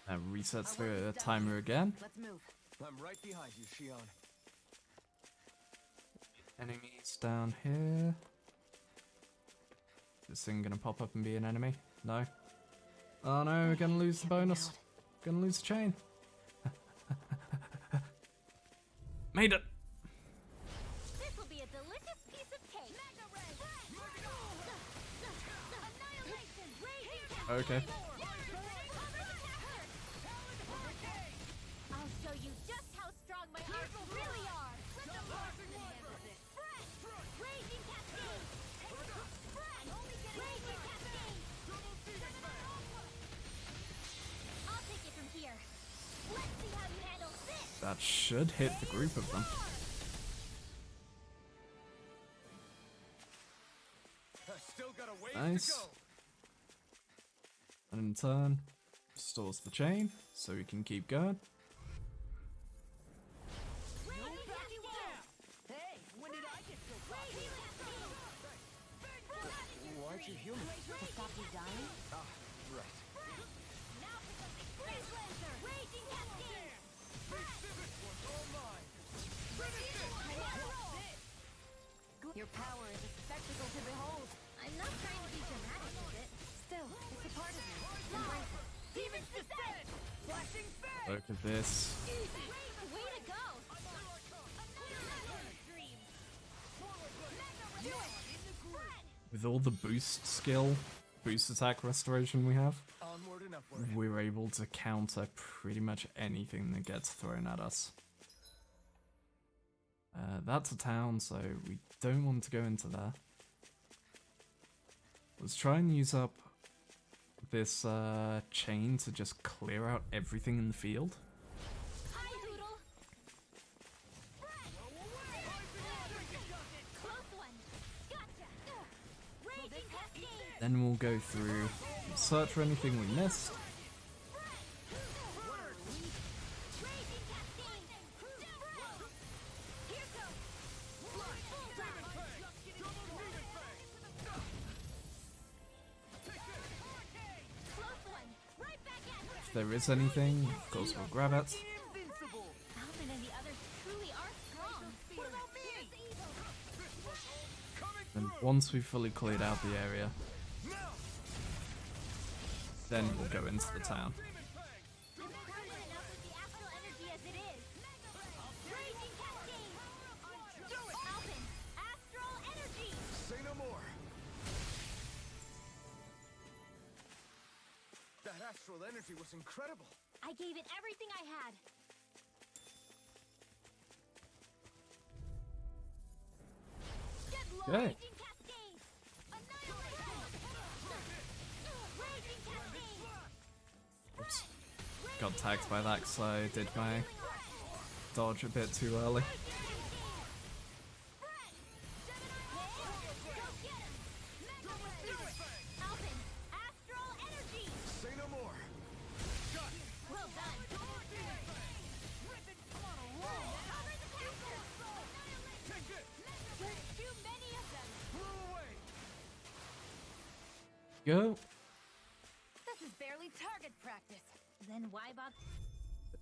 That resets the timer again. Let's move. I'm right behind you, Shion. Enemies down here. Is this thing gonna pop up and be an enemy? No. Oh no, we're gonna lose the bonus. Gonna lose the chain. Made it! This will be a delicious piece of cake! Mega Ray! Annihilation! Raging Okay. I'll show you just how strong my arms really are! Let the Martian handle this! Spread! Raging Cascade! Spread! Raging Cascade! I'll take it from here. Let's see how you handle this! That should hit the group of them. I still got a ways Nice. to go. And in turn, restores the chain, so we can keep going. Raging Cascade! Hey, when did I get so Raging Cascade! Why'd you heal me? To stop you dying? Ah, right. Now for something Freeze Lancer! Raging Cascade! This one's all mine. Your power is a spectacle to behold. I'm not trying to be dramatic with it. Still, it's a part of you. Embrace it. Demon's Descent! Flashing Fang! Look at this. Way to go! Dream! Do it! With all the boost skill, boost attack restoration we have, Onward and upward. we're able to counter pretty much anything that gets thrown at us. That's a town, so we don't want to go into there. Let's try and use up this chain to just clear out everything in the field. Hi, Doodle! Close one! Gotcha! Raging Cascade! Then we'll go through, search for anything we missed. Raging Cascade! there is anything, of course we'll grab it. Alvin and the others truly are strong. What about me? And once we've fully cleared out the area, then we'll go into the town. I'm crowded enough with the astral energy as it is. Raging Cascade! Alvin, astral energy! Say no more. That astral energy was incredible. I gave it everything I had. Get low, Okay. Raging Cascade! Annihilate! Raging Cascade! Oops. Got tagged by that because I did my dodge a bit too early. Alvin, astral energy! Say no more. Well done! Cover the castle! There's too many of them! Go. This is barely target practice. Then why bother?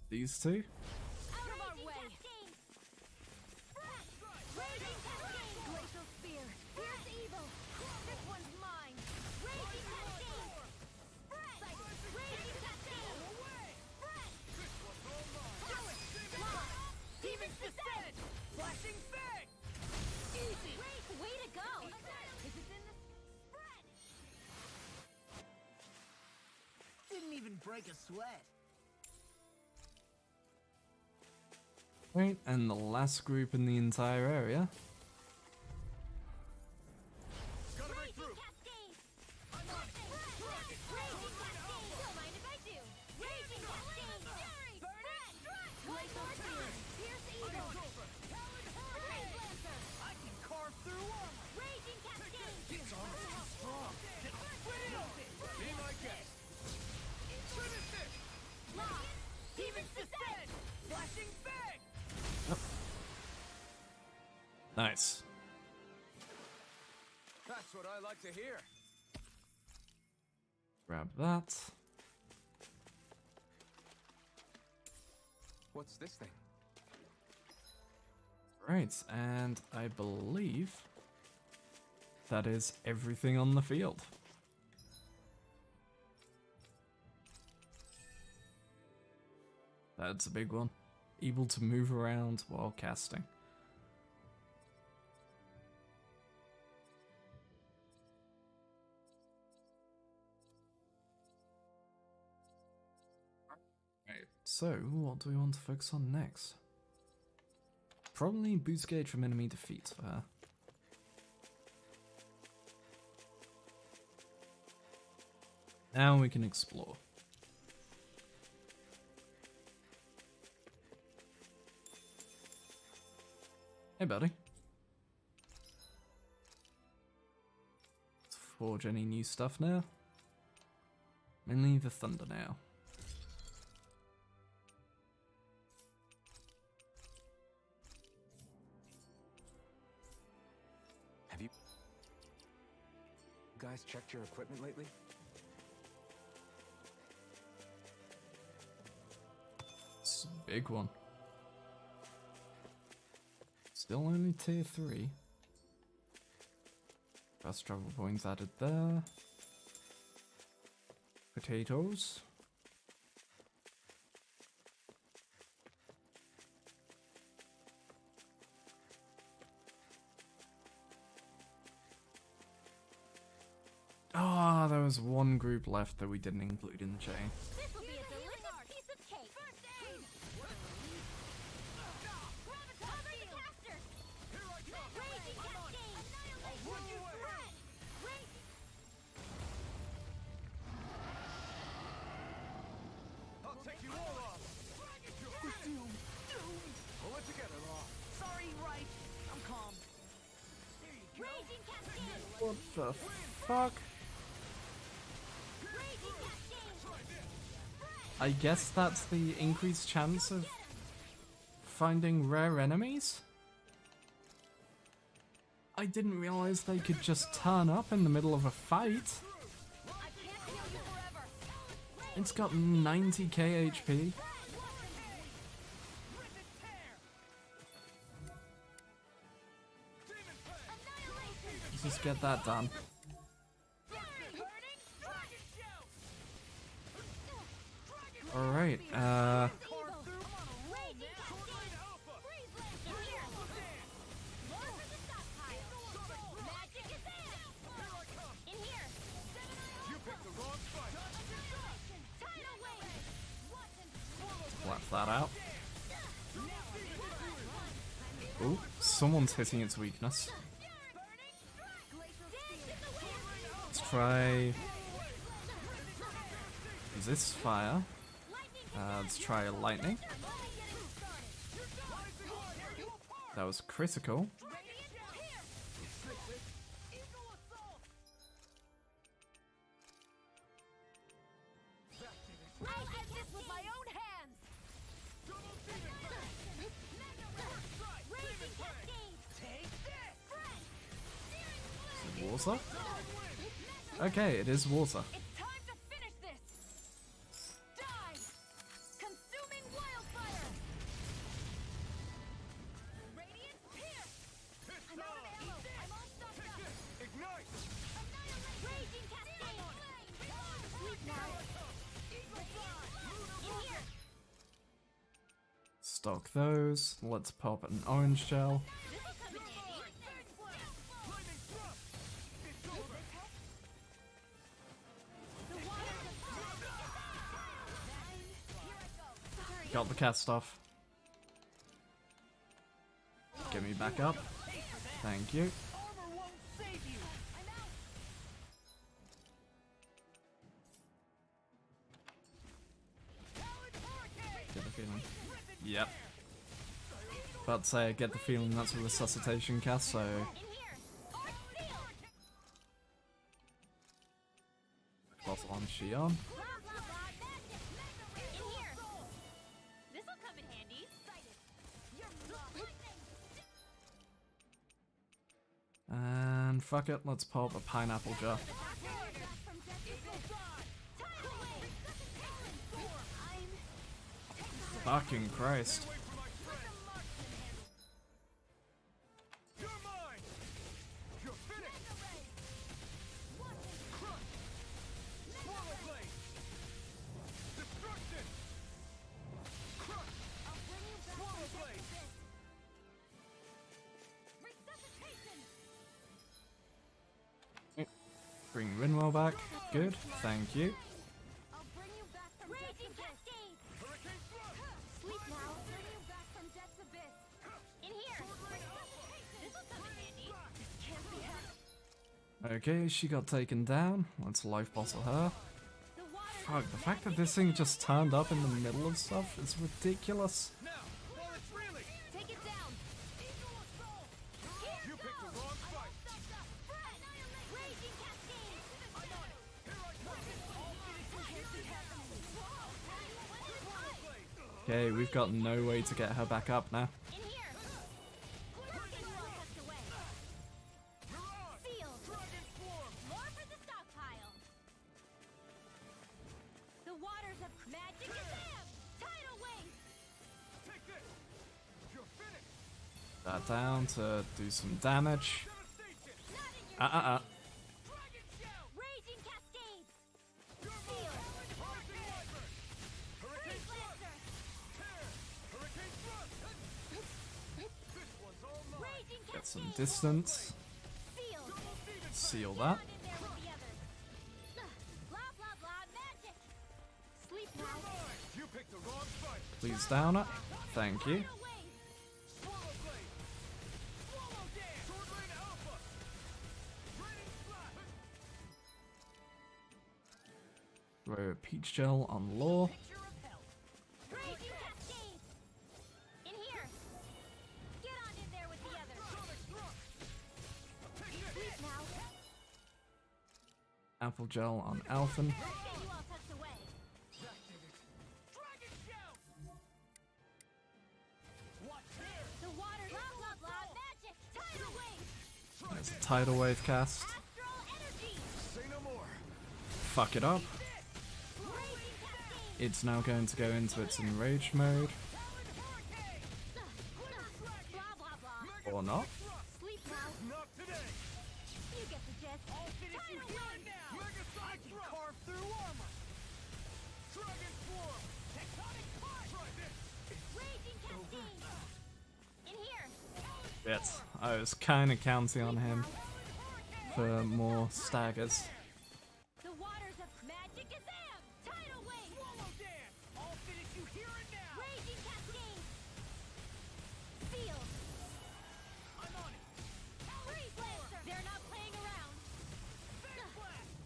These two. Out of our way! Raging Cascade! Glacial Spear! Fierce Evil! This one's mine! Raging Cascade! Raging Cascade! Demon's Descent! Flashing Fang! Easy! Way to go! Is it in the... Didn't even break a sweat. Right, and the last group in the entire area. Raging Cascade! Raging Cascade! Don't mind if I do! Raging Cascade! Fury! Glacial Spear! Fierce Evil! Blaze Lancer! I can carve through armor. Raging Cascade! His armor's too strong. Be my guest. Lock! Demon's Descent! Flashing Fang! Nice. That's what I like to hear. Grab that. What's this thing? Right, and I believe that is everything on the field. That's a big one. Able to move around while casting. Right, so what do we want to focus on next? Probably boost gauge from enemy defeat for her. Now we can explore. Hey, buddy. Let's forge any new stuff now. Mainly the thunder now. Have you guys checked your equipment lately? It's a big one. Still only tier 3. Fast travel points added there. Potatoes. Ah, there was one group left that we didn't include in the chain. This will be a delicious piece of cake! First aid! Cover the caster! Raging Cascade! I'll take you all off. Pull it together, Law. Sorry, right. I'm calm. There you go. Raging Cascade! What the fuck? Raging Cascade! I guess that's the increased chance of finding rare enemies? I didn't realize they could just turn up in the middle of a fight. I can't heal you forever! It's got 90k HP. Let's just get that done. Alright, blast that out. Ooh, someone's hitting its weakness. Let's try this fire. Let's try lightning. That was critical. Is it water? Okay, it is water. It's time to finish this! Die! Consuming wildfire! Radiant pierce! I'm out of ammo! I'm all stocked up! Ignite! Raging cascade! Sleep now! In here! Stock those. Let's pop an orange gel. This'll come in handy! Got the cast off. Get me back up. Thank you. Get the feeling. Yep. About to say, I get the feeling that's a resuscitation cast, so... In here! Boss on Xion. Blah, blah, blah, magic! In here! This'll come in handy! And fuck it, let's pop a pineapple jar. Fucking Christ. You're mine! You're finished! Crush! Swallow blade! Destruction! Crush! Swallow blade! Bring Rinwell back. Good, thank you. I'll bring you back from Raging Cascade! Hurricane thrust! Sleep now. I'll bring you back from Death's Abyss. In here. This'll come in handy. This can't be happening. Okay, she got taken down. Let's life bottle her. The water's Fuck, the fact that this thing just turned up in the middle of stuff is ridiculous. Now, while it's reeling! take it down. Eagle assault. Here You picked the goes. wrong fight! Raging Cascade. I'm on it! Here I come! Okay, we've got no way to get her back up now. In here. Tucked away. Sealed. More for the stockpile. The waters of magic Kazam! Tidal wave! Take this! You're finished! That down to do some damage. Devastation! Not in your Dragon shell! Raging Cascades! You're Sealed. mine! Rising Wyvern! Hurricane Freeze thrust! Lancer! Tear! Hurricane thrust! This one's all mine! Raging Get some Cascade! distance. Sealed. Seal Get that. on in there with the others. Blah, blah, blah, magic! Sleep now. Mine! You picked the wrong fight! Please down it. Thank you. Tidal wave! Swallow blade! Swallow dance! Sword lane alpha! Raining flash! Throw a peach gel on Law. Raging Cascade! In here! Get on in there with the others. Sonic thrust! Sleep now. Apple gel on Alphen. Let's get you all tucked away. Dragon shell! The water, blah, blah, blah, magic! Tidal wave! There's a tidal wave cast. Astral energy! Say no more! Fuck it up. Raging It's now going to go into its enraged mode. Blah blah blah. Or not. Sleep now. Not today! You get the gist. I'll finish you Tidal here wave. and now! I can carve through armor! Dragon Swarm! Tectonic Punch! Try this! Raging cascade. In here. Bits. I was kind of counting on him for more staggers. The waters of magic Kazam. Tidal wave. Swallow Dance! I'll finish you here and now! Raging cascade. Seal. I'm on it! Freeze Lancer. They're not playing around. Fake Blast!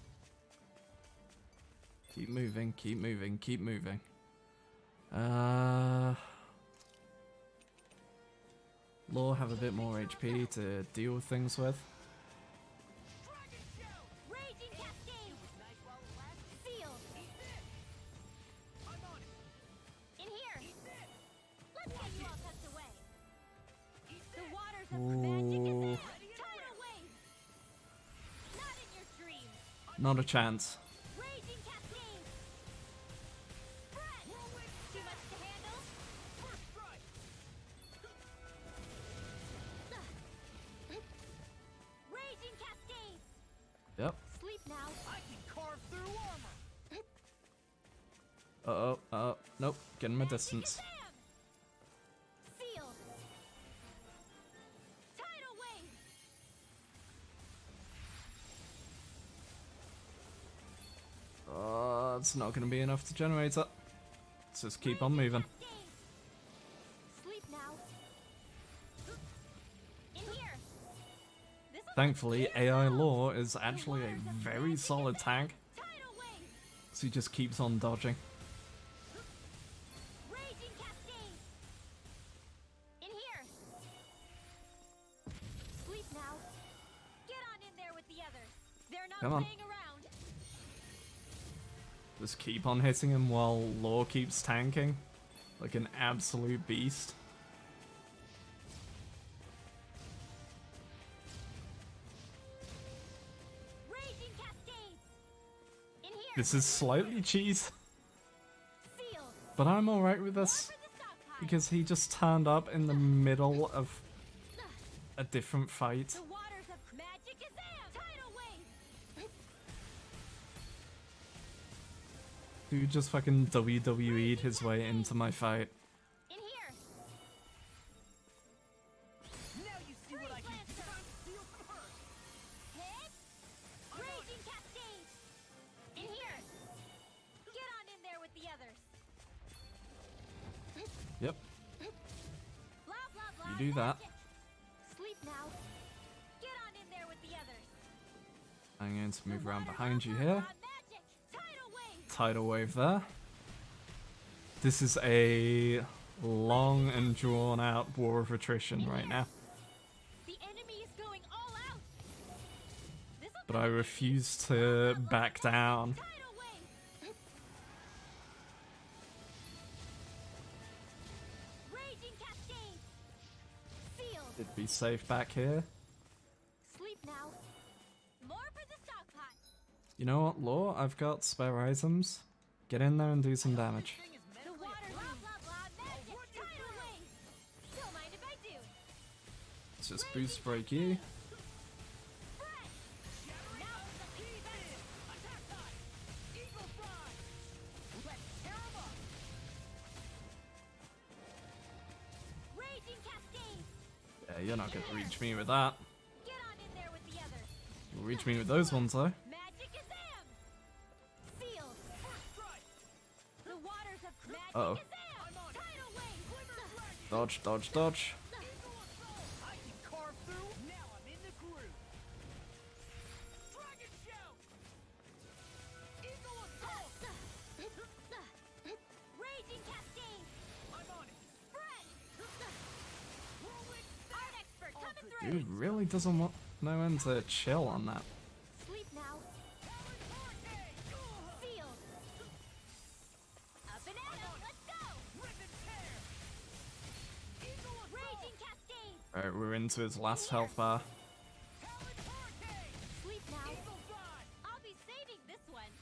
Keep moving, keep moving, keep moving. Law have a bit more HP to deal with things with. Dragon Shout! Raging cascade. Nice while it lasted. Seal. Eat this! I'm on it! In here. Eat this! Let's get you all tucked away. Eat The this! waters of magic Ooh. Kazam. Tidal wave. Not in your dreams. Not a chance. Raging cascade. Spread. Too much to handle. First strike! Raging cascades. Yep. Sleep now. I can carve through armor! Uh-oh, uh-oh. Nope, get him a distance. Kazam. Seal. Tidal wave. It's not going to be enough to generate it. Let's just keep on moving. Cascade. Sleep now. In here. This'll Thankfully, AI Law is actually a very solid tank, Tidal wave. so he just keeps on dodging. Raging cascade. In here. Sleep now. Get on in there with the others. They're not Come on. playing around. Just keep on hitting him while Law keeps tanking, like an absolute beast. Raging cascades. In here. This is slightly cheese, Seal. but I'm alright with this, For the stockpile. because he just turned up in the middle of a different fight. The waters of magic Kazam. Tidal wave. Dude just fucking WWE'd his way into my fight. In here. Now you see what I can do! Freeze Time to deal some hurt! Hit. Raging cascade. In here. Get on in there with the others. Yep, Blah blah blah. you do that. magic. Sleep now. Get on in there with the others. I'm going to move around Waters behind of you blah, here. blah, magic. Tidal wave. Tidal wave there. This is a long and drawn out war of attrition right now, The enemy is going all out. This'll but I refuse to back down. tidal wave. Raging cascade. Seal. It'd be safe back here. Sleep now. More for the stockpile. You know what, Law? I've got spare items. Get in there and do some damage. Thing is The medically water blah approved. blah blah magic. Tidal wave. Don't mind if I do. Let's just boost break you. Spread. Now it's the defense. Attack time! Eagle Fly! Let's tear 'em up! Raging cascade. Yeah, you're not gonna reach me with that. Get on in there with the others. You'll reach me with those ones though. Magic Kazam. Seal. First strike! The waters of magic Uh-oh. Kazam. I'm on it. Tidal wave. Dodge, dodge, dodge. Eagle Assault! I can carve through! Now I'm in the groove! Dragon Shout! Eagle Assault! Raging cascade. I'm on it! Spread. Whirlwind Art expert coming through. Dude really doesn't want know when to chill on that. Sleep now. Talon Hurricane! Seal. Up and at 'em. Let's go. Rip and tear! Eagle Assault! Raging cascade. Alright, we're into his last health bar. Talon Hurricane! Sleep now. Eagle Fly! I'll be saving this one.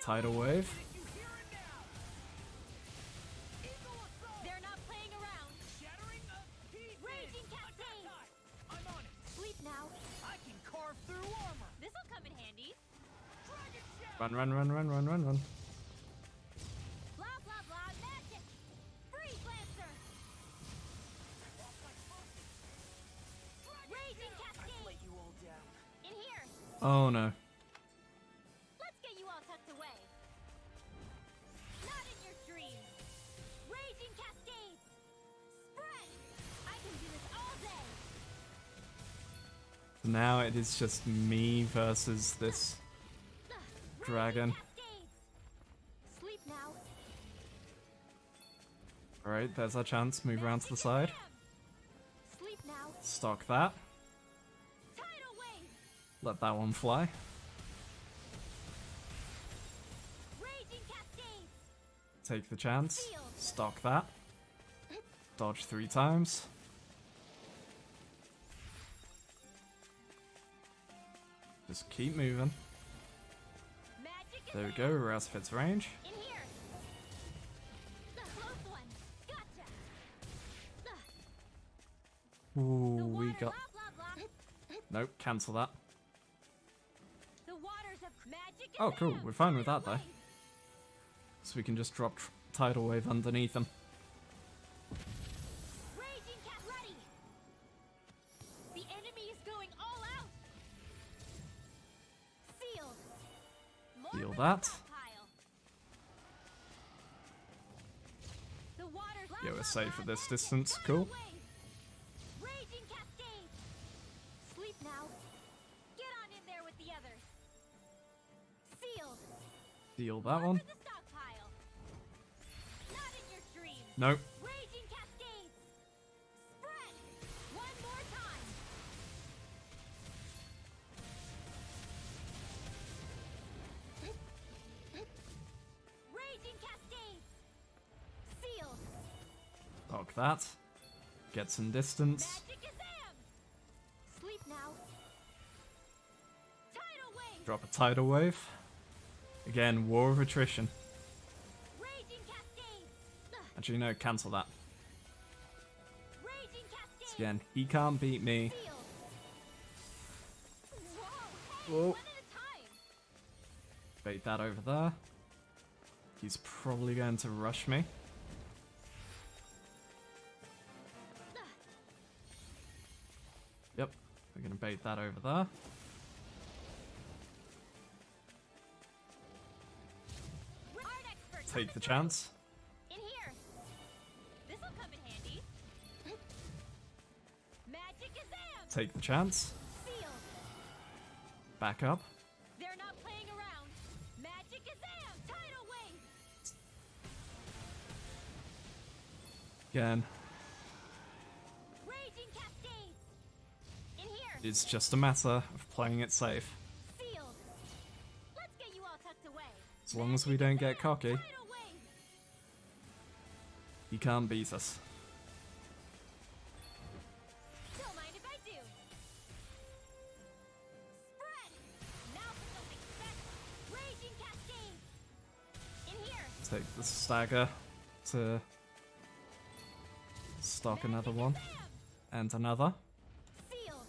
Tidal wave. Finish you Run, run, run, run, run, run, run. Blah blah blah magic. Freeze Lancer. Raging Cascade. Let you all down. In here. Oh no. Let's get you all tucked away. Not in your dreams. Raging Cascades. Spread. I can do this all day. Now it is just me versus this dragon. Cascades. Sleep now. Alright, there's our chance. Move around to the side. Sleep now. Stock that. Tidal wave. Let that one fly. Raging Cascades. Take the chance. Stock that. Dodge 3 times. Just keep moving. Magic is There we go, we're out of its range. in here. The close one. Gotcha. The Ooh, we water, got... blah blah blah. Nope, cancel that. The waters of magic. Oh, is cool, out. we're fine with that, though. Wave. So we can just drop Tidal Wave underneath them. Raging cat ready. The enemy is going all out. Sealed. More Seal for the that. stockpile. The waters. Blah, Yeah, we're blah, safe blah, at this magic. distance, Tidal cool. wave. Raging cascade. Sleep now. Get on in there with the others. Sealed. Deal that More one. for the stockpile. Not in your dreams. Nope. Raging cascades. Spread. One more time. Raging cascades. Sealed. Dog that. Get some distance. Magic Azam. Sleep now. Tidal wave. Drop a Tidal Wave. Again, War of Attrition. Raging cascades. Actually, no, cancel that. Raging cascades. Again, he can't beat me. Sealed. Whoa. Hey, Whoa. one at a time. Bait that over there. He's probably going to rush me. Yep, we're going to bait that over there. Art expert. Take the coming chance. through. In here. This'll come in handy. Magic Azam. Take the chance. Sealed. Back up. They're not playing around. Magic Azam. Tidal wave. Again, Raging cascades. In here. it's just a matter of playing it safe. Sealed. Let's get you all tucked away. As long as we don't get cocky, Tidal wave. he can't beat us. Don't mind if I do. Spread. Now for something special. Raging cascades. In here. Take the stagger to stock another one. And another. Sealed.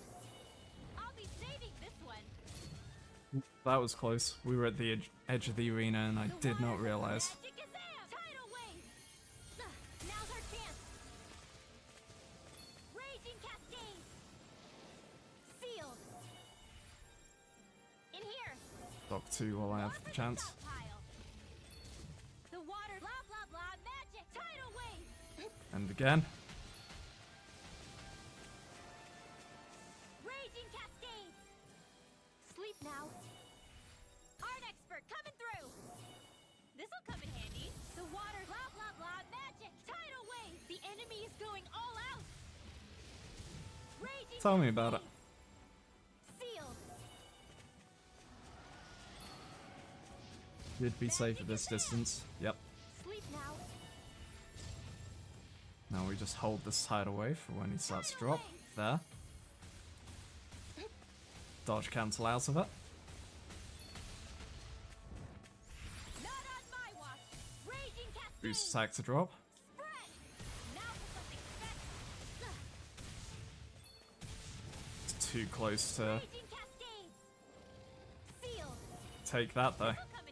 I'll be saving this one. That was close. We were at the edge of the arena and I The did not waters of realize. Magic Azam. Tidal wave. Now's our chance. Raging cascades. Sealed. In here. Dock 2 while I have the chance. Stockpile. The water. Blah blah blah. Magic. Tidal wave. And again. Raging cascades. Sleep now. Art expert coming through. This'll come in handy. The water. Blah blah blah. Magic. Tidal wave. The enemy is going all out. Raging. Tell me about it. Sealed. You'd be safe at this distance. Yep. Sleep now. Now we just hold this Tidal Wave for when he starts to drop. There. Dodge cancel out of it. Not on my watch. Raging cascades. Boost attack to drop. Spread. Now for something special. It's too close to Raging cascades. Sealed. take that though. This'll come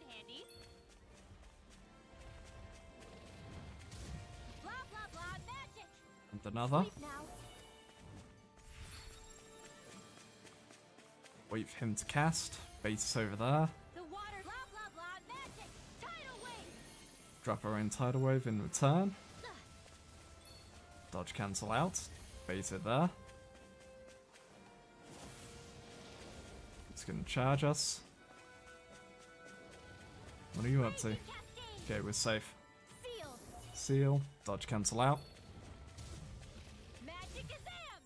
And another. Sleep now. Wait for him to cast. Base over there. The water. Blah blah blah. Magic. Tidal wave. Drop our own tidal wave in return. Dodge cancel out. Base it there. It's gonna charge us. What are you up to? Cascade. Okay, we're safe. Seal. Seal. Dodge cancel out. Magic Azam.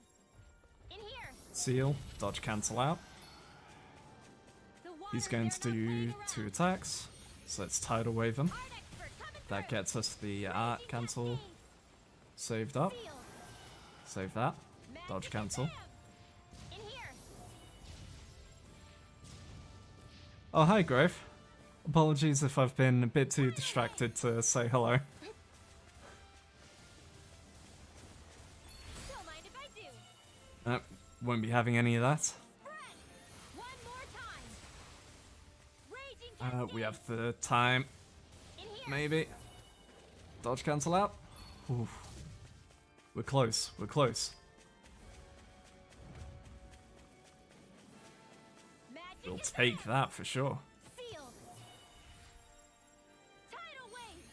In here. Seal. Dodge cancel out. The water. He's going to do 2 attacks. So let's tidal wave him. Art expert coming That through. gets us the art cancel saved up. Seal. Save that. Dodge Magic cancel. Azam. In here. Oh, hi, Grove. Apologies if I've been a bit too distracted to say hello. Don't mind if I do. Won't be having any of that. Spread. One more time. Raging We cascade. have the time, In here. maybe. Dodge cancel out. Oof. We're close. We're close. Magic We'll Azam. take that for sure. Seal. Tidal wave.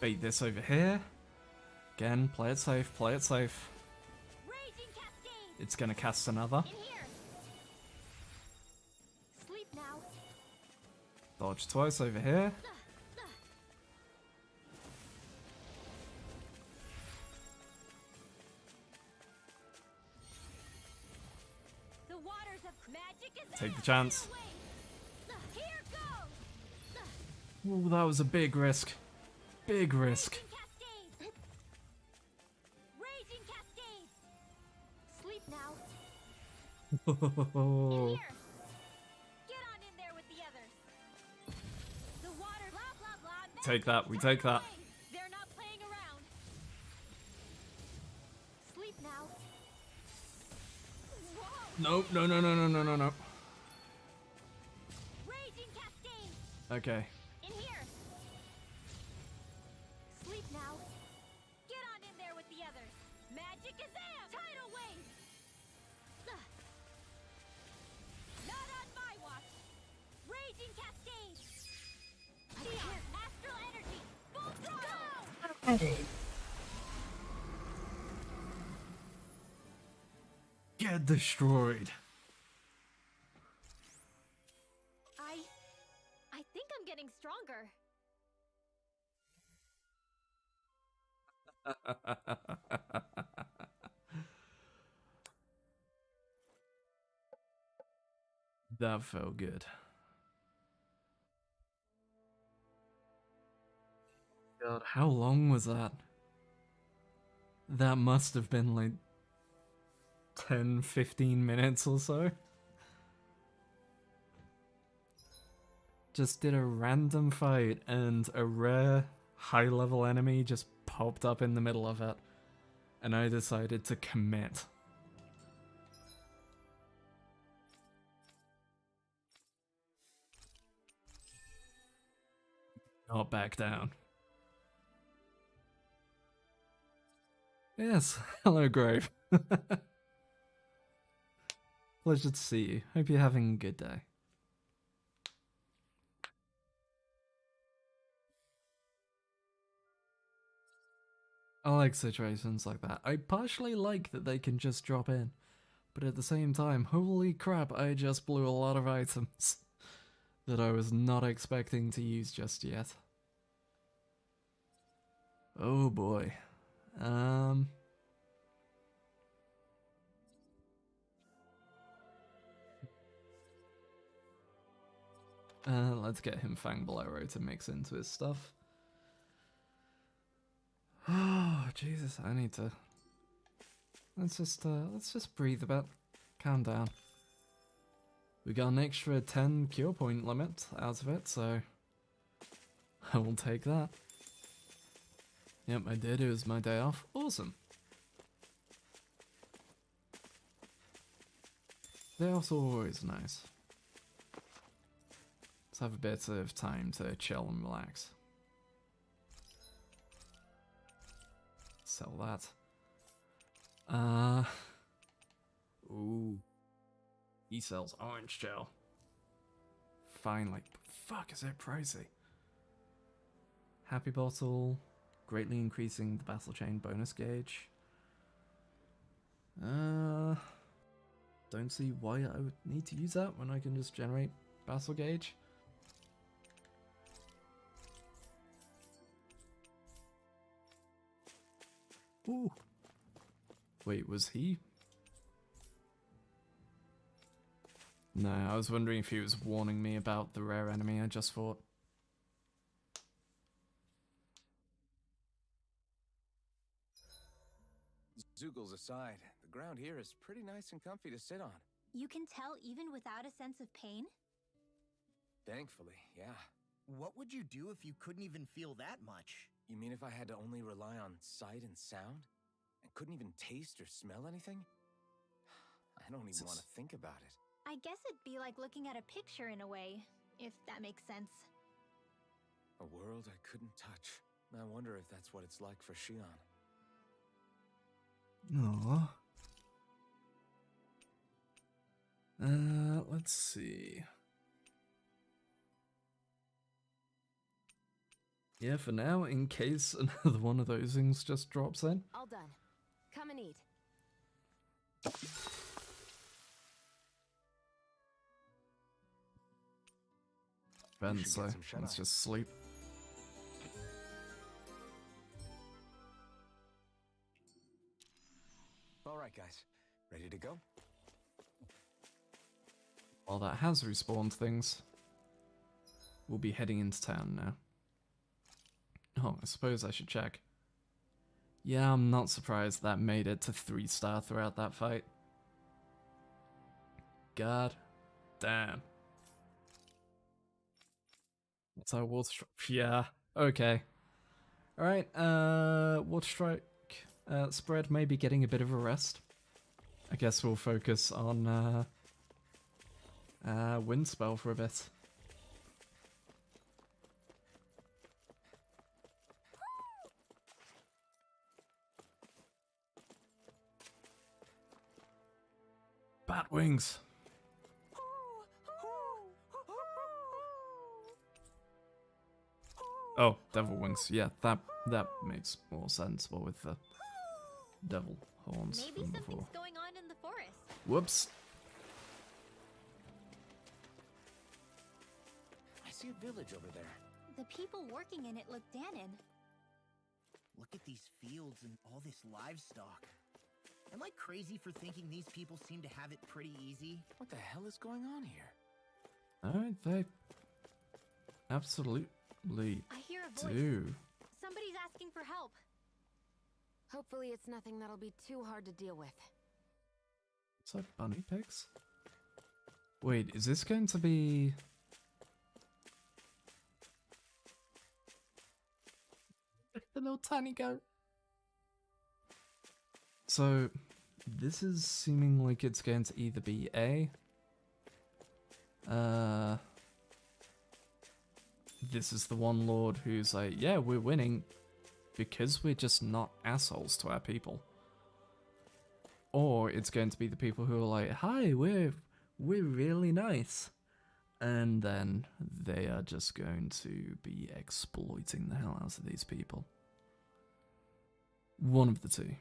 Bait this over here. Again, play it safe, play it safe. Raging cascade. It's gonna cast another. In here. Sleep now. Dodge twice over here. The waters of magic is Take the chance. Here goes. Ooh, that was a big risk. Big risk. Raging cascade. Raging cascade. Sleep now. In Oh, here. Get on in there with the others. The water. Blah blah blah. Take that, we take that. They're not playing around. Sleep now. Whoa. nope, no, no, no, no, no, no, no. Raging cascade. Okay, In here. Sleep now. Get on in there with the others. Magic Azam. Tidal wave. Not on my watch. Raging cascade. Seal. Astral energy. Full throttle. get destroyed. I think I'm getting stronger. That felt good. God, how long was that? That must have been like 10, 15 minutes or so. Just did a random fight and a rare high level enemy just popped up in the middle of it. And I decided to commit. Not back down. Yes, hello Grave. Pleasure to see you. Hope you're having a good day. I like situations like that. I partially like that they can just drop in. But at the same time, holy crap, I just blew a lot of items that I was not expecting to use just yet. Oh boy. Let's get him Fangbolero to mix into his stuff. Oh, Jesus, I need to... Let's just breathe a bit. Calm down. We got an extra 10 cure point limit out of it, so... I will take that. Yep, I did. It was my day off. Awesome. Day offs are always nice. Let's have a bit of time to chill and relax. sell that. Ooh. He sells orange gel. Finally. Fuck, is it pricey? Happy Bottle. Greatly increasing the battle chain bonus gauge. Don't see why I would need to use that when I can just generate battle gauge. Ooh. Wait, was he? No, I was wondering if he was warning me about the rare enemy I just fought. Zoogles aside, the ground here is pretty nice and comfy to sit on. You can tell even without a sense of pain? Thankfully, yeah. What would you do if you couldn't even feel that much? You mean if I had to only rely on sight and sound? And couldn't even taste or smell anything? I don't even want to think about it. I guess it'd be like looking at a picture in a way, if that makes sense. A world I couldn't touch. I wonder if that's what it's like for Xion. Aww. Let's see. Yeah, for now, in case another one of those things just drops in. All done. Come and eat. Ben, so let's just sleep. Alright guys, ready to go? Well, that has respawned things. We'll be heading into town now. Oh, I suppose I should check. Yeah, I'm not surprised that made it to 3-star throughout that fight. God damn. What's our Water Strike? Yeah, okay. Alright, Water Strike spread may be getting a bit of a rest. I guess we'll focus on Wind Spell for a bit. Bat wings. Oh, devil wings. Yeah, that makes more sense. But with the devil horns Maybe from something's before. going on in the forest. Whoops. I see a village over there. The people working in it look Danon. Look at these fields and all this livestock. Am I crazy for thinking these people seem to have it pretty easy? What the hell is going on here? Alright, they absolutely I hear a voice. do. Somebody's asking for help. Hopefully it's nothing that'll be too hard to deal with. Is that bunny pigs? Wait, is this going to be... the little tiny goat? So, this is seeming like it's going to either be this is the one lord who's like, yeah, we're winning because we're just not assholes to our people. Or it's going to be the people who are like, hi, we're really nice. And then they are just going to be exploiting the hell out of these people. One of the two.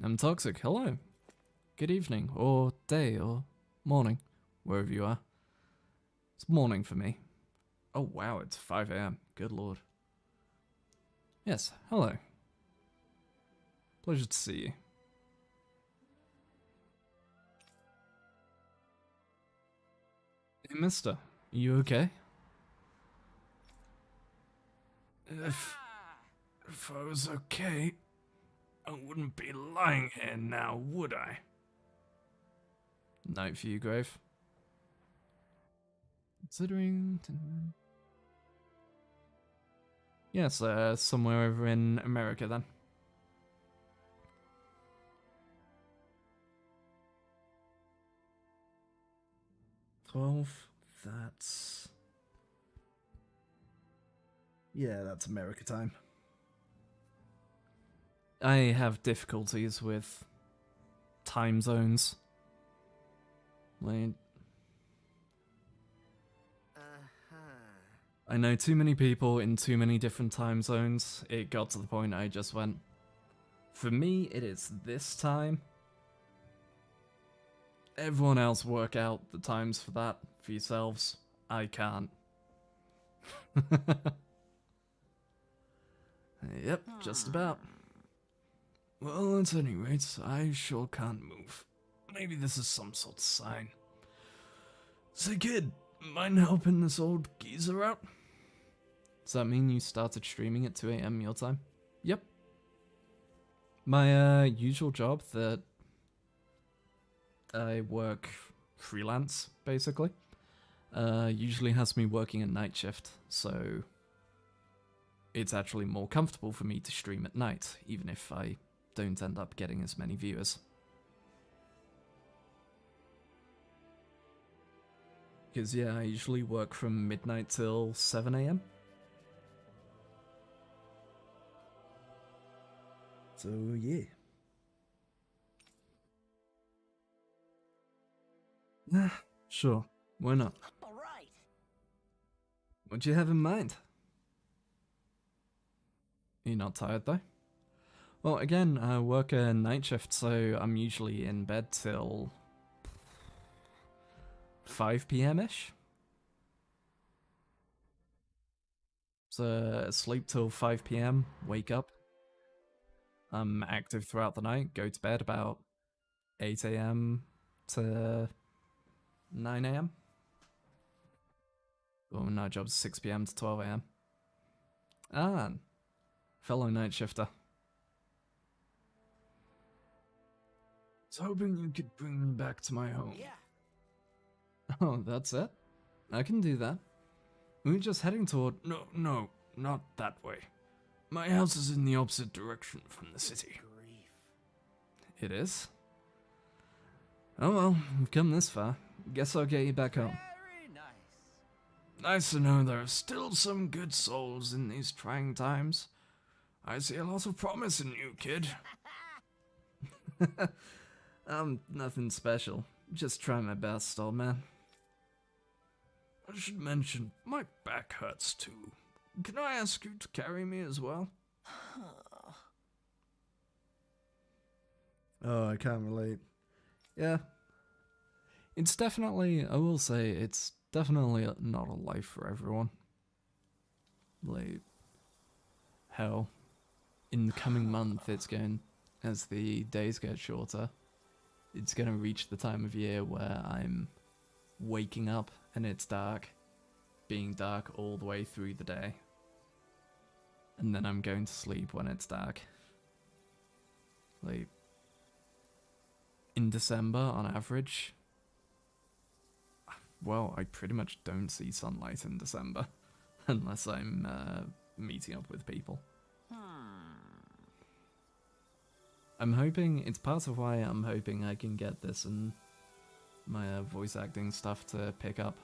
I'm Toxic, hello. Good evening, or day, or morning, wherever you are. It's morning for me. Oh wow, it's 5 AM, good lord. Yes, hello. Pleasure to see you. Hey mister, you okay? If I was okay, I wouldn't be lying here now, would I? Night for you, Grave. Considering... Yes, somewhere over in America then. That's... Yeah, that's America time. I have difficulties with time zones. Like, I know too many people in too many different time zones. It got to the point I just went, for me, it is this time. Everyone else work out the times for that for yourselves. I can't. Yep, just about. Well, at any rate, I sure can't move. Maybe this is some sort of sign. Say, kid, mind helping this old geezer out? Does that mean you started streaming at 2 AM your time? Yep. My usual job that I work freelance, basically, usually has me working a night shift, so it's actually more comfortable for me to stream at night, even if I don't end up getting as many viewers. Because, yeah, I usually work from midnight till 7 AM. So, yeah. Sure, why not? All right. What do you have in mind? You're not tired, though? Well, again, I work a night shift, so I'm usually in bed till 5 PM-ish. So, sleep till 5 PM, wake up. I'm active throughout the night, go to bed about 8 AM to 9 AM. Well, night job's 6 PM to 12 AM. Ah, fellow night shifter. I was hoping you could bring me back to my home. Yeah. Oh, that's it? I can do that. We're just heading toward... No, not that way. My house is in the opposite direction from the city. Grief. It is? Oh well, we've come this far. Guess I'll get you back home. Very nice. Nice to know there are still some good souls in these trying times. I see a lot of promise in you, kid. Nothing special. Just trying my best, old man. I should mention, my back hurts too. Can I ask you to carry me as well? Oh, I can't relate. Yeah. It's definitely, I will say, it's definitely not a life for everyone. Like, hell, in the coming month, it's going, as the days get shorter, it's going to reach the time of year where I'm waking up and it's dark, being dark all the way through the day. And then I'm going to sleep when it's dark. Like, in December, on average, well, I pretty much don't see sunlight in December, unless I'm meeting up with people. I'm hoping, it's part of why I'm hoping I can get this and my voice acting stuff to pick up.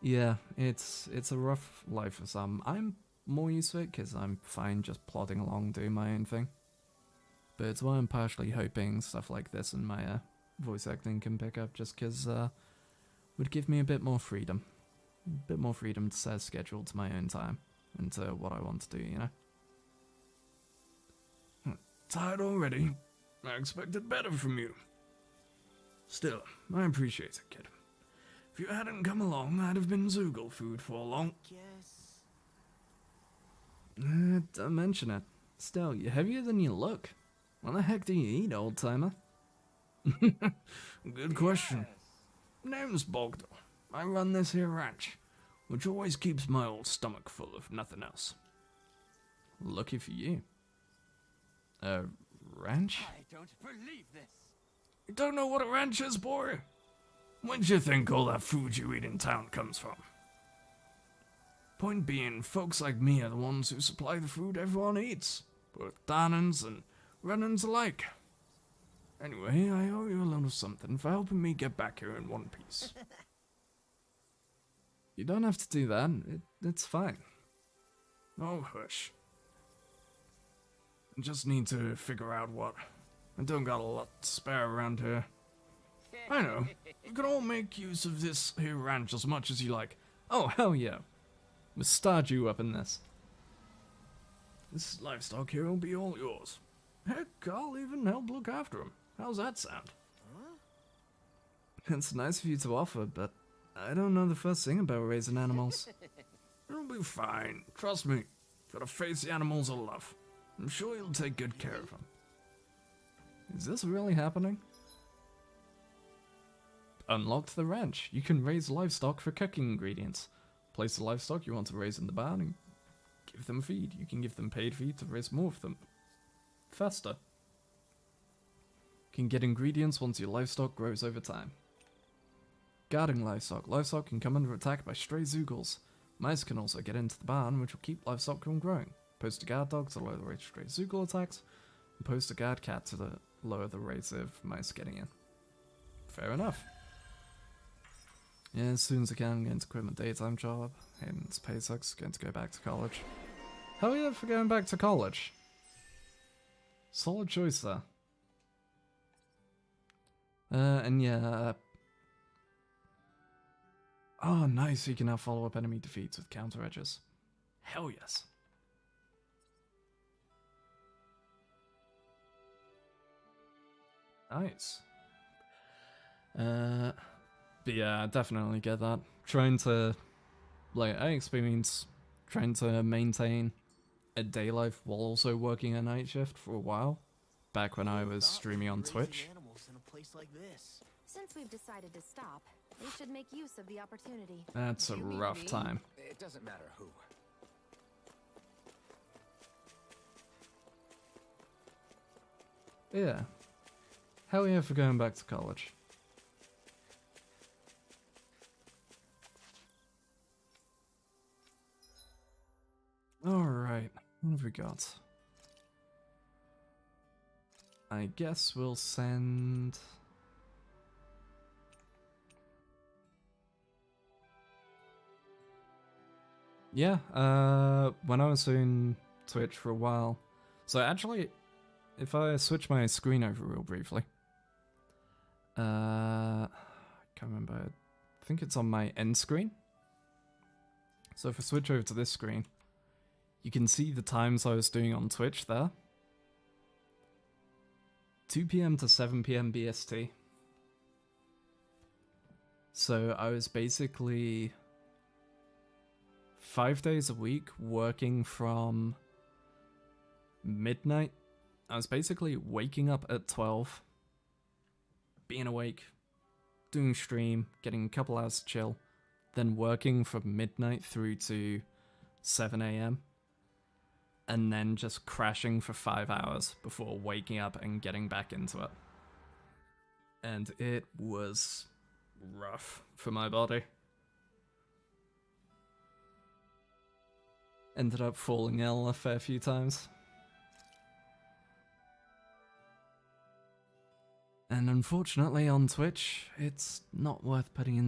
Yeah, it's a rough life for some. I'm more used to it because I'm fine just plodding along doing my own thing. But it's why I'm partially hoping stuff like this and my voice acting can pick up, just because would give me a bit more freedom. A bit more freedom to set a schedule to my own time and to what I want to do, you know? Tired already? I expected better from you. Still, I appreciate it, kid. If you hadn't come along, I'd have been Zoogle food for long. Guess. Don't mention it. Still, you're heavier than you look. What the heck do you eat, old-timer? Good question. Name's Bogdo. I run this here ranch, which always keeps my old stomach full of nothing else. Lucky for you. A ranch? I don't believe this. You don't know what a ranch is, boy? Where'd you think all that food you eat in town comes from? Point being, folks like me are the ones who supply the food everyone eats, both Darnans and Renans alike. Anyway, I owe you a little something for helping me get back here in one piece. You don't have to do that, it's fine. Oh, hush. Just need to figure out what. I don't got a lot to spare around here. I know. You can all make use of this here ranch as much as you like. Oh, hell yeah. We'll start you up in this. This livestock here will be all yours. Heck, I'll even help look after them. How's that sound? It's nice of you to offer, but I don't know the first thing about raising animals. It'll be fine. Trust me. Gotta face the animals I love. I'm sure you'll take good care of them. Is this really happening? Unlocked the ranch. You can raise livestock for cooking ingredients. Place the livestock you want to raise in the barn and give them feed. You can give them paid feed to raise more of them faster. You can get ingredients once your livestock grows over time. Guarding livestock. Livestock can come under attack by stray Zeugles. Mice can also get into the barn, which will keep livestock from growing. Post a guard dog to lower the rate of stray Zeugle attacks, and post a guard cat to lower the rate of mice getting in. Fair enough. Yeah, as soon as I can, I'm going to quit my daytime job. Hayden's pay sucks, going to go back to college. Hell yeah for going back to college. Solid choice there. And yeah, oh, nice, you can now follow up enemy defeats with counter edges. Hell yes. Nice. But yeah, I definitely get that. Trying to, like, I experience trying to maintain a day life while also working a night shift for a while. Back when I was streaming on Twitch. Since we've decided to stop, we should make use of the opportunity. That's a rough time. It doesn't matter who. Yeah. Hell yeah for going back to college. Alright, what have we got? I guess we'll send... Yeah, when I was doing Twitch for a while... So actually, if I switch my screen over real briefly... I can't remember, I think it's on my end screen. So if I switch over to this screen, you can see the times I was doing on Twitch there. 2 PM to 7 PM BST. So I was basically 5 days a week working from midnight. I was basically waking up at 12, being awake, doing stream, getting a couple hours to chill, then working from midnight through to 7 AM. And then just crashing for 5 hours before waking up and getting back into it. And it was rough for my body. Ended up falling ill a fair few times. And unfortunately on Twitch, it's not worth putting in